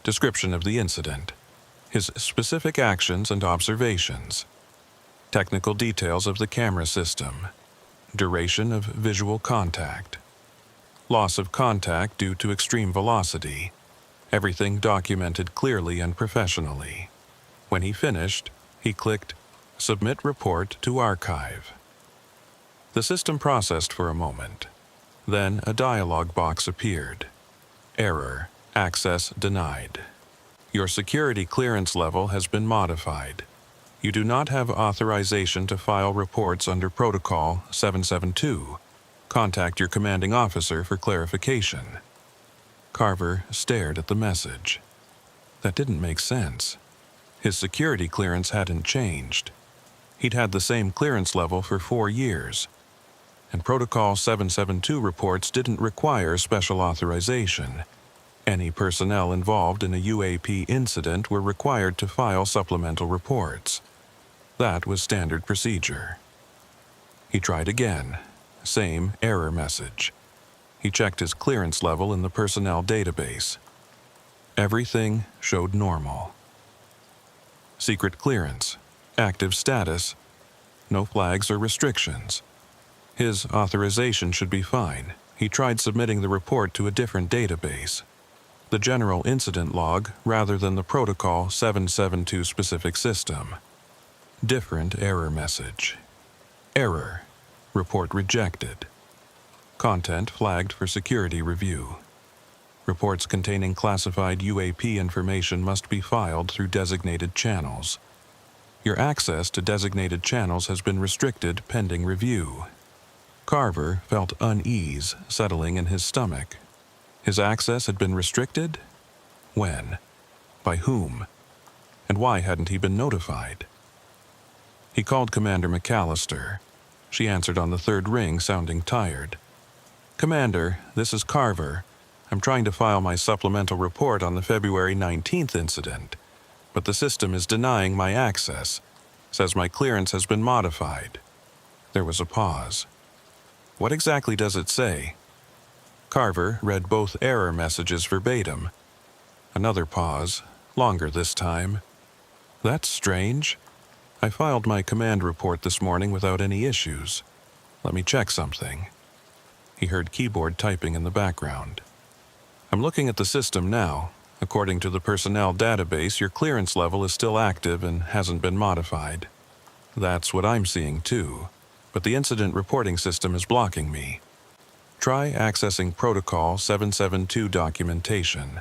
Description of the incident. His specific actions and observations. Technical details of the camera system. Duration of visual contact. Loss of contact due to extreme velocity. Everything documented clearly and professionally. When he finished, he clicked Submit Report to Archive. The system processed for a moment. Then a dialog box appeared. Error. Access denied. Your security clearance level has been modified. You do not have authorization to file reports under Protocol 772. Contact your commanding officer for clarification. Carver stared at the message. That didn't make sense. His security clearance hadn't changed. He'd had the same clearance level for 4 years. And Protocol 772 reports didn't require special authorization. Any personnel involved in a UAP incident were required to file supplemental reports. That was standard procedure. He tried again. Same error message. He checked his clearance level in the personnel database. Everything showed normal. Secret clearance. Active status. No flags or restrictions. His authorization should be fine. He tried submitting the report to a different database. The general incident log rather than the Protocol 772 specific system. Different error message. Error. Report rejected. Content flagged for security review. Reports containing classified UAP information must be filed through designated channels. Your access to designated channels has been restricted pending review. Carver felt unease settling in his stomach. His access had been restricted? When? By whom? And why hadn't he been notified? He called Commander McAllister. She answered on the third ring, sounding tired. "Commander, this is Carver. I'm trying to file my supplemental report on the February 19th incident, but the system is denying my access. Says my clearance has been modified." There was a pause. "What exactly does it say?" Carver read both error messages verbatim. Another pause, longer this time. "That's strange. I filed my command report this morning without any issues. Let me check something." He heard keyboard typing in the background. "I'm looking at the system now. According to the personnel database, your clearance level is still active and hasn't been modified. That's what I'm seeing too, but the incident reporting system is blocking me. Try accessing Protocol 772 documentation.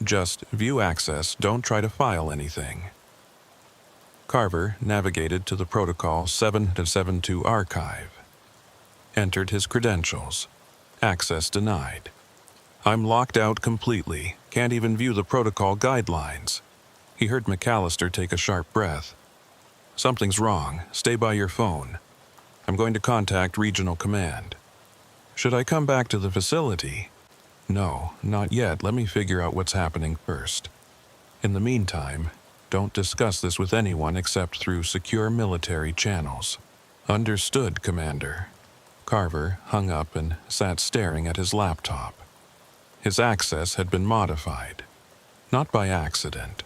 Just view access, don't try to file anything." Carver navigated to the Protocol 772 archive. Entered his credentials. Access denied. "I'm locked out completely. Can't even view the protocol guidelines." He heard McAllister take a sharp breath. "Something's wrong. Stay by your phone. I'm going to contact Regional Command." "Should I come back to the facility?" "No, not yet. Let me figure out what's happening first. In the meantime, don't discuss this with anyone except through secure military channels." "Understood, Commander." Carver hung up and sat staring at his laptop. His access had been modified. Not by accident.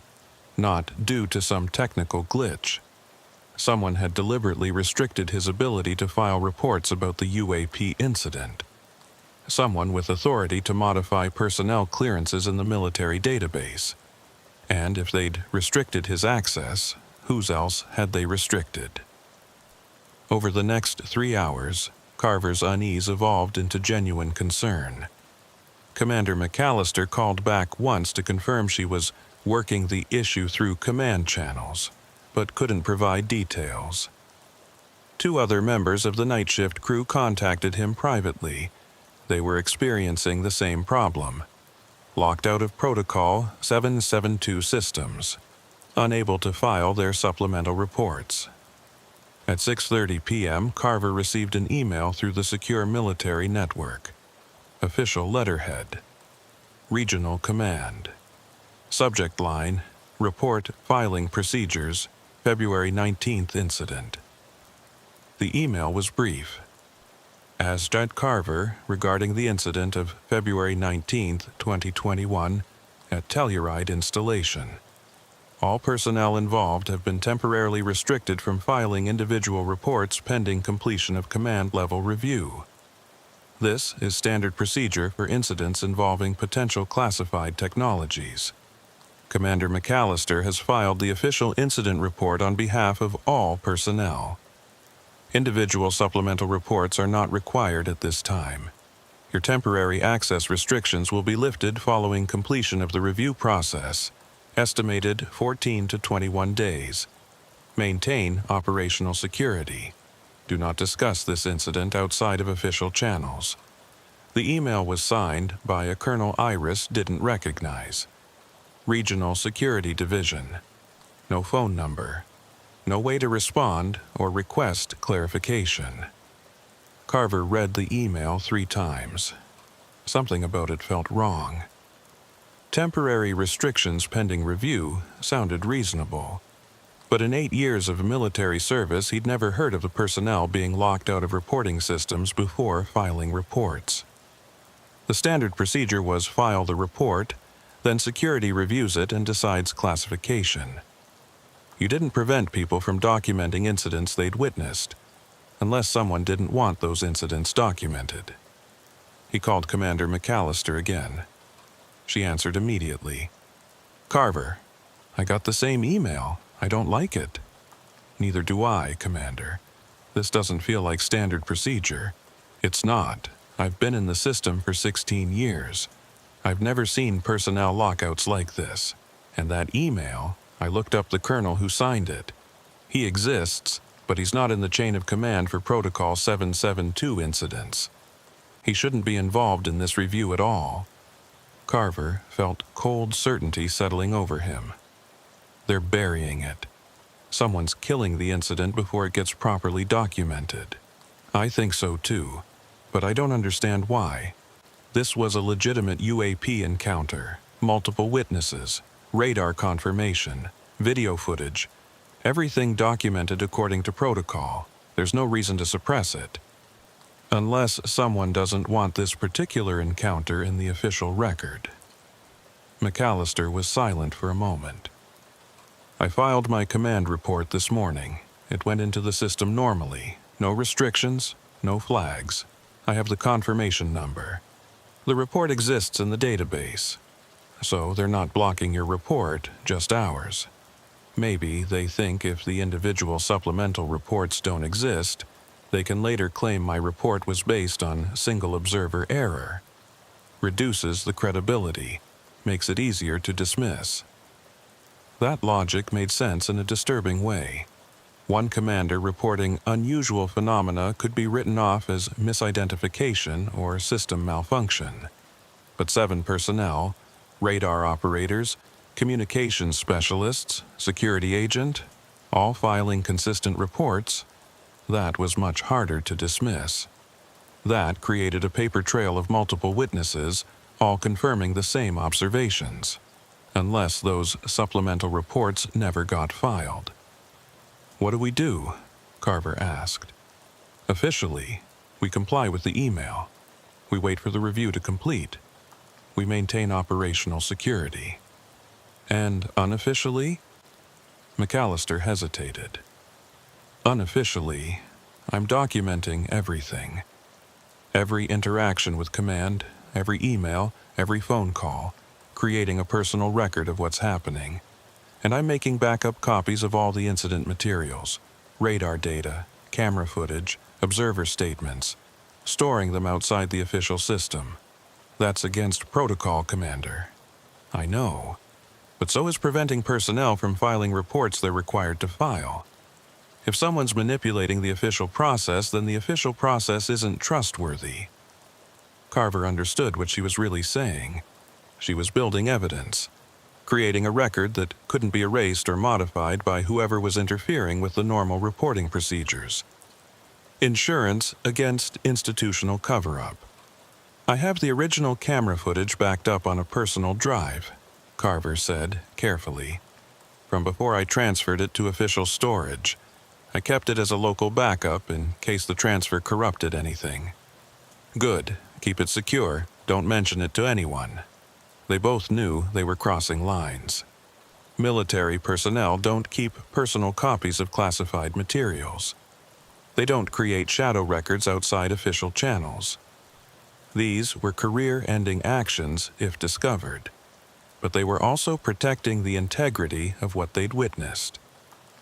Not due to some technical glitch. Someone had deliberately restricted his ability to file reports about the UAP incident. Someone with authority to modify personnel clearances in the military database. And if they'd restricted his access, whose else had they restricted? Over the next 3 hours, Carver's unease evolved into genuine concern. Commander McAllister called back once to confirm she was working the issue through command channels, but couldn't provide details. 2 other members of the night shift crew contacted him privately. They were experiencing the same problem. Locked out of Protocol 772 systems. Unable to file their supplemental reports. At 6:30 p.m., Carver received an email through the secure military network. Official letterhead. Regional Command. Subject line, Report Filing Procedures, February 19th Incident. The email was brief. As Judge Carver regarding the incident of February 19th, 2021, at Telluride Installation. All personnel involved have been temporarily restricted from filing individual reports pending completion of command-level review. This is standard procedure for incidents involving potential classified technologies. Commander McAllister has filed the official incident report on behalf of all personnel. Individual supplemental reports are not required at this time. Your temporary access restrictions will be lifted following completion of the review process, estimated 14 to 21 days. Maintain operational security. Do not discuss this incident outside of official channels. The email was signed by a Colonel Iris didn't recognize. Regional Security Division. No phone number. No way to respond or request clarification. Carver read the email 3 times. Something about it felt wrong. Temporary restrictions pending review sounded reasonable. But in 8 years of military service, he'd never heard of the personnel being locked out of reporting systems before filing reports. The standard procedure was file the report, then security reviews it and decides classification. You didn't prevent people from documenting incidents they'd witnessed, unless someone didn't want those incidents documented. He called Commander McAllister again. She answered immediately. "Carver, I got the same email. I don't like it." "Neither do I, Commander. This doesn't feel like standard procedure." "It's not. I've been in the system for 16 years. I've never seen personnel lockouts like this. And that email, I looked up the colonel who signed it. He exists, but he's not in the chain of command for Protocol 772 incidents. He shouldn't be involved in this review at all." Carver felt cold certainty settling over him. They're burying it. Someone's killing the incident before it gets properly documented. I think so too, but I don't understand why. This was a legitimate UAP encounter, multiple witnesses, radar confirmation, video footage, everything documented according to protocol. There's no reason to suppress it. Unless someone doesn't want this particular encounter in the official record. McAllister was silent for a moment. "I filed my command report this morning. It went into the system normally. No restrictions, no flags. I have the confirmation number. The report exists in the database. So they're not blocking your report, just ours. Maybe they think if the individual supplemental reports don't exist, they can later claim my report was based on single observer error. Reduces the credibility, makes it easier to dismiss." That logic made sense in a disturbing way. One commander reporting unusual phenomena could be written off as misidentification or system malfunction. But 7 personnel, radar operators, communications specialists, security agent, all filing consistent reports, that was much harder to dismiss. That created a paper trail of multiple witnesses, all confirming the same observations, unless those supplemental reports never got filed. "What do we do?" Carver asked. "Officially, we comply with the email. We wait for the review to complete. We maintain operational security." "And unofficially?" McAllister hesitated. "Unofficially, I'm documenting everything. Every interaction with command, every email, every phone call, creating a personal record of what's happening. And I'm making backup copies of all the incident materials, radar data, camera footage, observer statements, storing them outside the official system. That's against protocol, Commander." "I know, but so is preventing personnel from filing reports they're required to file. If someone's manipulating the official process, then the official process isn't trustworthy." Carver understood what she was really saying. She was building evidence, creating a record that couldn't be erased or modified by whoever was interfering with the normal reporting procedures. Insurance against institutional cover-up. "I have the original camera footage backed up on a personal drive," Carver said, carefully. "From before I transferred it to official storage. I kept it as a local backup in case the transfer corrupted anything." "Good. Keep it secure. Don't mention it to anyone." They both knew they were crossing lines. Military personnel don't keep personal copies of classified materials. They don't create shadow records outside official channels. These were career-ending actions if discovered. but they were also protecting the integrity of what they'd witnessed,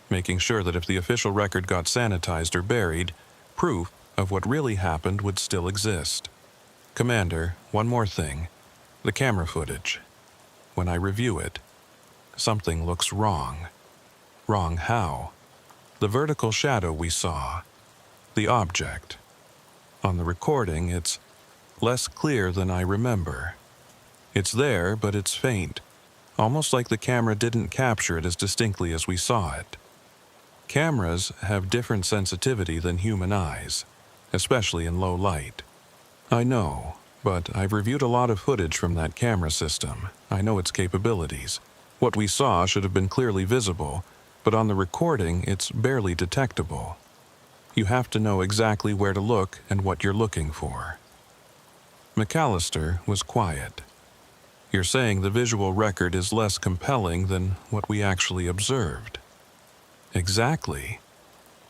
making sure that if the official record got sanitized or buried, proof of what really happened would still exist. Commander, one more thing. The camera footage. When I review it, something looks wrong. Wrong how? The vertical shadow we saw. The object. On the recording, it's less clear than I remember. It's there, but it's faint, almost like the camera didn't capture it as distinctly as we saw it. Cameras have different sensitivity than human eyes, especially in low light. I know, but I've reviewed a lot of footage from that camera system. I know its capabilities. What we saw should have been clearly visible, but on the recording, it's barely detectable. You have to know exactly where to look and what you're looking for. McAllister was quiet. You're saying the visual record is less compelling than what we actually observed. Exactly.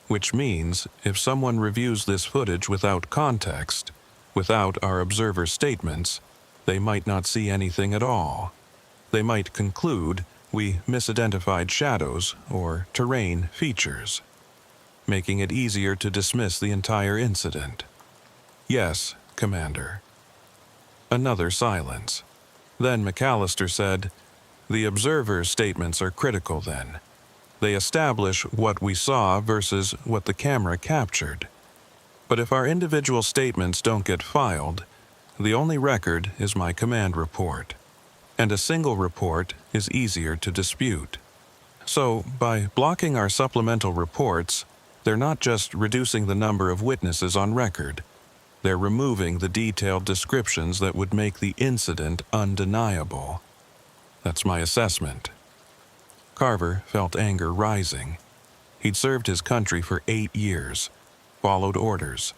Which means, if someone reviews this footage without context, without our observer statements, they might not see anything at all. They might conclude we misidentified shadows or terrain features, making it easier to dismiss the entire incident. Yes, Commander. Another silence. Then McAllister said, "The observer's statements are critical then. They establish what we saw versus what the camera captured. But if our individual statements don't get filed, the only record is my command report. And a single report is easier to dispute. So, by blocking our supplemental reports, they're not just reducing the number of witnesses on record. They're removing the detailed descriptions that would make the incident undeniable. That's my assessment." Carver felt anger rising. He'd served his country for 8 years, followed orders,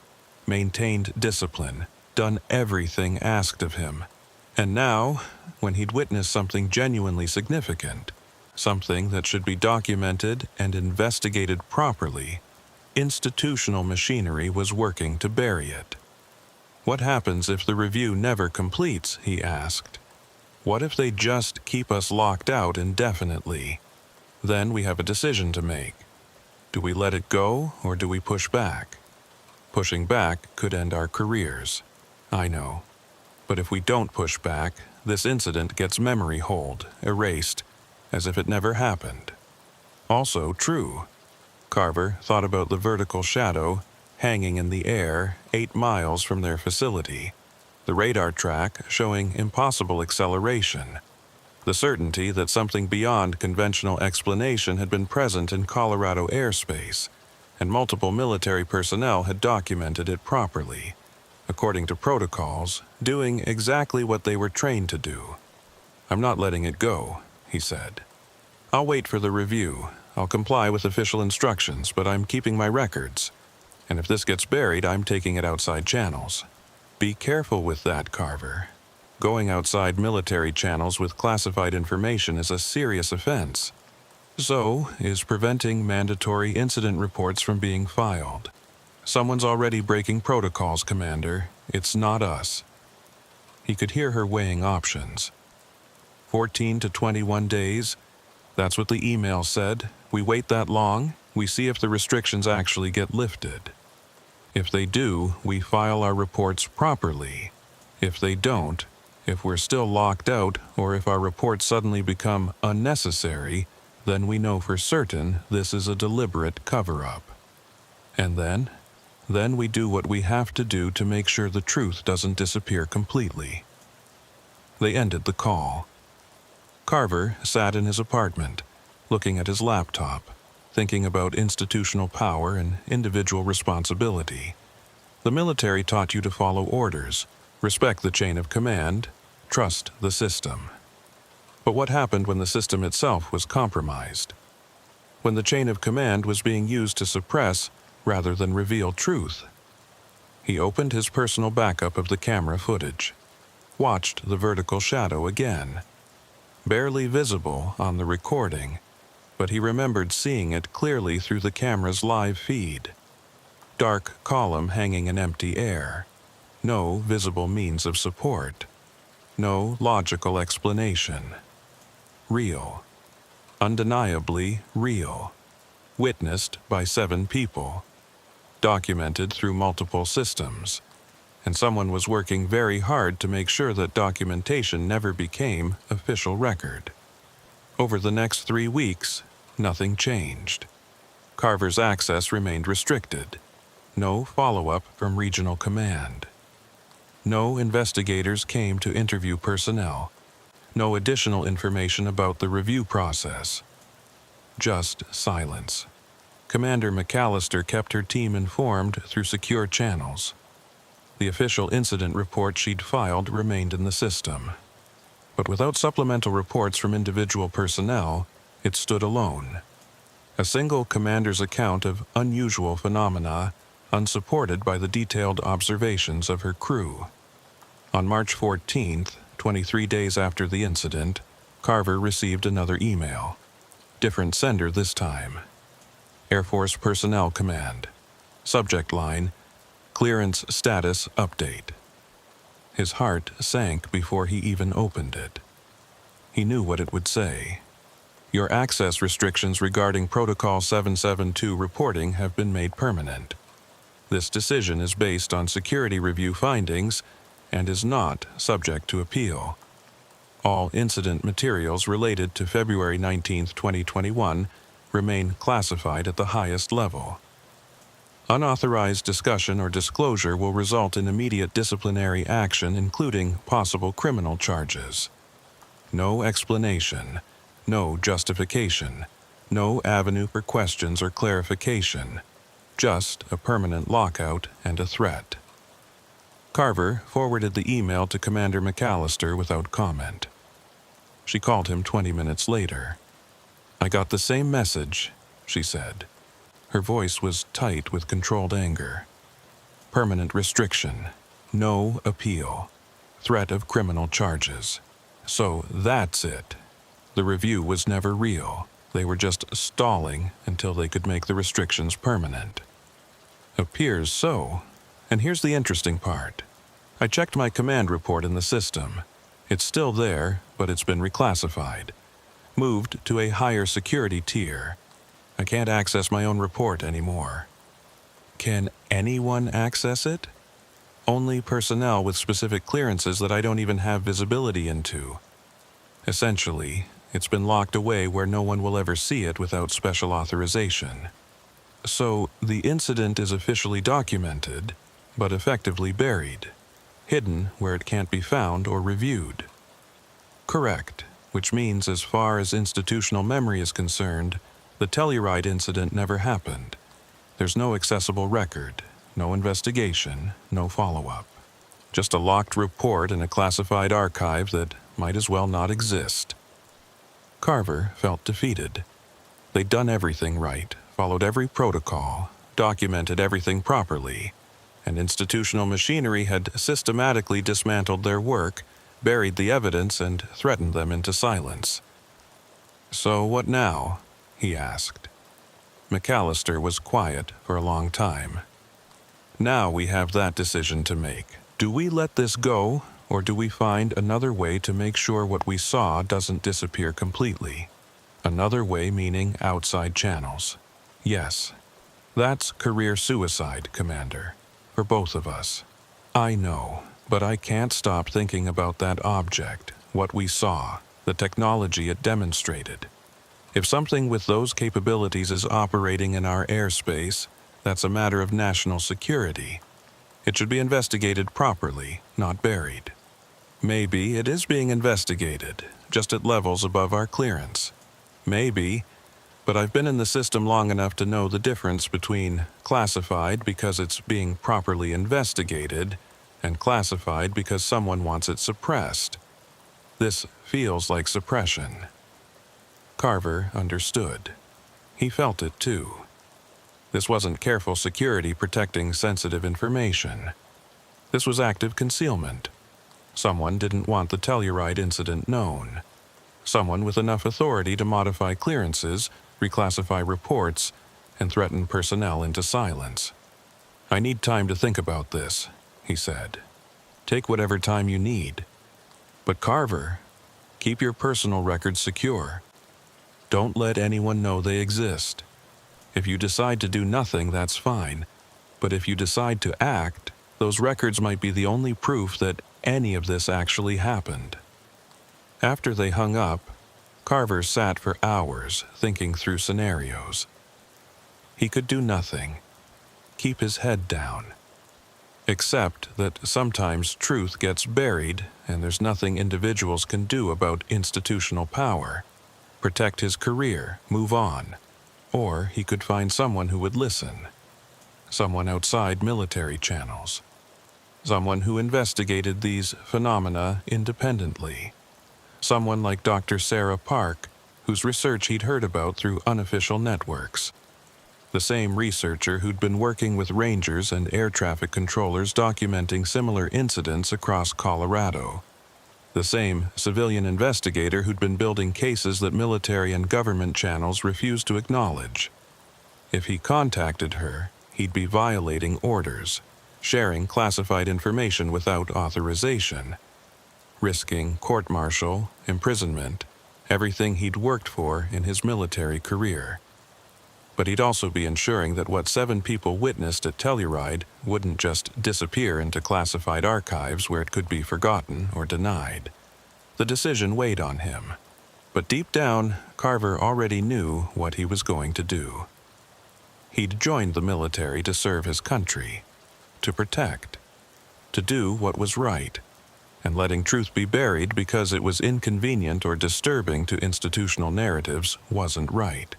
maintained discipline, done everything asked of him. And now, when he'd witnessed something genuinely significant, something that should be documented and investigated properly, institutional machinery was working to bury it. What happens if the review never completes, he asked. What if they just keep us locked out indefinitely? Then we have a decision to make. Do we let it go, or do we push back? Pushing back could end our careers. I know. But if we don't push back, this incident gets memory hold, erased, as if it never happened. Also true. Carver thought about the vertical shadow hanging in the air 8 miles from their facility, the radar track showing impossible acceleration, the certainty that something beyond conventional explanation had been present in Colorado airspace, and multiple military personnel had documented it properly, according to protocols, doing exactly what they were trained to do. "I'm not letting it go," he said. "I'll wait for the review. I'll comply with official instructions, but I'm keeping my records. And if this gets buried, I'm taking it outside channels. Be careful with that, Carver. Going outside military channels with classified information is a serious offense. So is preventing mandatory incident reports from being filed. Someone's already breaking protocols, Commander. It's not us." He could hear her weighing options. 14 to 21 days. That's what the email said. We wait that long, we see if the restrictions actually get lifted. If they do, we file our reports properly. If they don't, if we're still locked out, or if our reports suddenly become unnecessary, then we know for certain this is a deliberate cover-up. And then we do what we have to do to make sure the truth doesn't disappear completely. They ended the call. Carver sat in his apartment, looking at his laptop, thinking about institutional power and individual responsibility. The military taught you to follow orders, respect the chain of command, trust the system. But what happened when the system itself was compromised? When the chain of command was being used to suppress rather than reveal truth? He opened his personal backup of the camera footage, watched the vertical shadow again. Barely visible on the recording, but he remembered seeing it clearly through the camera's live feed. Dark column hanging in empty air. No visible means of support. No logical explanation. real. Undeniably real. Witnessed by 7 people. Documented through multiple systems. And someone was working very hard to make sure that documentation never became official record. Over the next 3 weeks, nothing changed. Carver's access remained restricted. No follow-up from regional command. No investigators came to interview personnel. No additional information about the review process. Just silence. Commander McAllister kept her team informed through secure channels. The official incident report she'd filed remained in the system. But without supplemental reports from individual personnel, it stood alone. A single commander's account of unusual phenomena, unsupported by the detailed observations of her crew. On March 14th, 23 days after the incident, Carver received another email. Different sender this time. Air Force Personnel Command. Subject line, Clearance Status Update. His heart sank before he even opened it. He knew what it would say. Your access restrictions regarding Protocol 772 reporting have been made permanent. This decision is based on security review findings and is not subject to appeal. All incident materials related to February 19, 2021 remain classified at the highest level. Unauthorized discussion or disclosure will result in immediate disciplinary action, including possible criminal charges. No explanation, no justification, no avenue for questions or clarification, just a permanent lockout and a threat. Carver forwarded the email to Commander McAllister without comment. She called him 20 minutes later. "I got the same message," she said. Her voice was tight with controlled anger. Permanent restriction. No appeal. Threat of criminal charges. So that's it. The review was never real. They were just stalling until they could make the restrictions permanent. Appears so. And here's the interesting part. I checked my command report in the system. It's still there, but it's been reclassified. Moved to a higher security tier. I can't access my own report anymore. Can anyone access it? Only personnel with specific clearances that I don't even have visibility into. Essentially, it's been locked away where no one will ever see it without special authorization. So, the incident is officially documented, but effectively buried. Hidden where it can't be found or reviewed. Correct, which means as far as institutional memory is concerned, the Telluride incident never happened. There's no accessible record, no investigation, no follow-up. Just a locked report in a classified archive that might as well not exist. Carver felt defeated. They'd done everything right, followed every protocol, documented everything properly, and institutional machinery had systematically dismantled their work, buried the evidence, and threatened them into silence. "So what now?" he asked. McAllister was quiet for a long time. "Now we have that decision to make. Do we let this go, or do we find another way to make sure what we saw doesn't disappear completely? Another way meaning outside channels. Yes, that's career suicide, Commander. For both of us. I know, but I can't stop thinking about that object, what we saw, the technology it demonstrated. If something with those capabilities is operating in our airspace, that's a matter of national security. It should be investigated properly, not buried. Maybe it is being investigated, just at levels above our clearance. Maybe, but I've been in the system long enough to know the difference between classified because it's being properly investigated and classified because someone wants it suppressed. This feels like suppression." Carver understood. He felt it too. This wasn't careful security protecting sensitive information. This was active concealment. Someone didn't want the Telluride incident known. Someone with enough authority to modify clearances, reclassify reports, and threaten personnel into silence. "I need time to think about this," he said. "Take whatever time you need." "But Carver, Keep your personal records secure. Don't let anyone know they exist. If you decide to do nothing, that's fine. But if you decide to act, those records might be the only proof that any of this actually happened. After they hung up, Carver sat for hours thinking through scenarios. He could do nothing. Keep his head down. Except that sometimes truth gets buried and there's nothing individuals can do about institutional power. Protect his career, move on. Or he could find someone who would listen. Someone outside military channels. Someone who investigated these phenomena independently. Someone like Dr. Sarah Park, whose research he'd heard about through unofficial networks. The same researcher who'd been working with rangers and air traffic controllers documenting similar incidents across Colorado. The same civilian investigator who'd been building cases that military and government channels refused to acknowledge. If he contacted her, he'd be violating orders, sharing classified information without authorization, risking court-martial, imprisonment, everything he'd worked for in his military career. But he'd also be ensuring that what 7 people witnessed at Telluride wouldn't just disappear into classified archives where it could be forgotten or denied. The decision weighed on him. But deep down, Carver already knew what he was going to do. He'd joined the military to serve his country, to protect, to do what was right, and letting truth be buried because it was inconvenient or disturbing to institutional narratives wasn't right.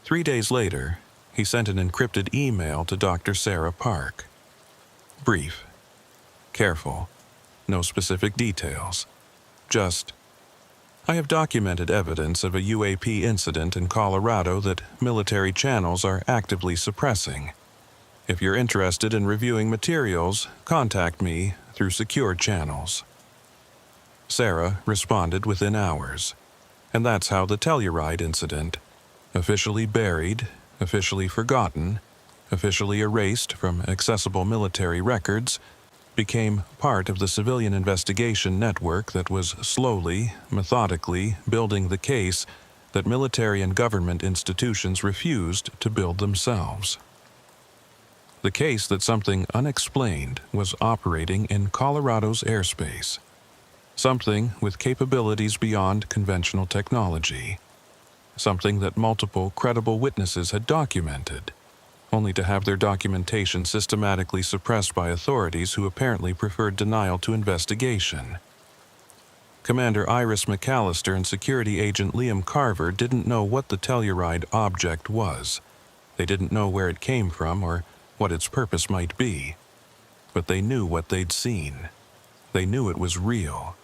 3 days later, he sent an encrypted email to Dr. Sarah Park. Brief, careful, no specific details. Just, I have documented evidence of a UAP incident in Colorado that military channels are actively suppressing. If you're interested in reviewing materials, contact me through secure channels. Sarah responded within hours, and that's how the Telluride incident, officially buried, officially forgotten, officially erased from accessible military records, became part of the civilian investigation network that was slowly, methodically building the case that military and government institutions refused to build themselves. The case that something unexplained was operating in Colorado's airspace. Something with capabilities beyond conventional technology. Something that multiple credible witnesses had documented, only to have their documentation systematically suppressed by authorities who apparently preferred denial to investigation. Commander Iris McAllister and security agent Liam Carver didn't know what the Telluride object was. They didn't know where it came from or what its purpose might be. But they knew what they'd seen. They knew it was real.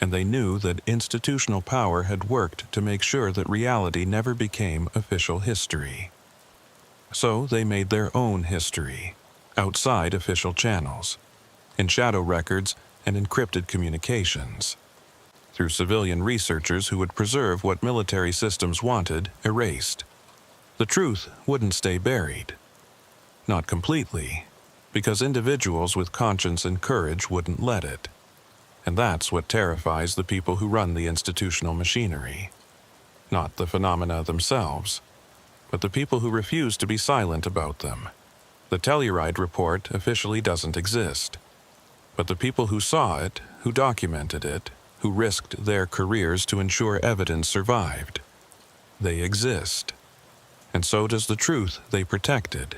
And they knew that institutional power had worked to make sure that reality never became official history. So they made their own history, outside official channels, in shadow records and encrypted communications, through civilian researchers who would preserve what military systems wanted erased. The truth wouldn't stay buried. Not completely, because individuals with conscience and courage wouldn't let it. And that's what terrifies the people who run the institutional machinery. Not the phenomena themselves, but the people who refuse to be silent about them. The Telluride report officially doesn't exist. But the people who saw it, who documented it, who risked their careers to ensure evidence survived, they exist. And so does the truth they protected.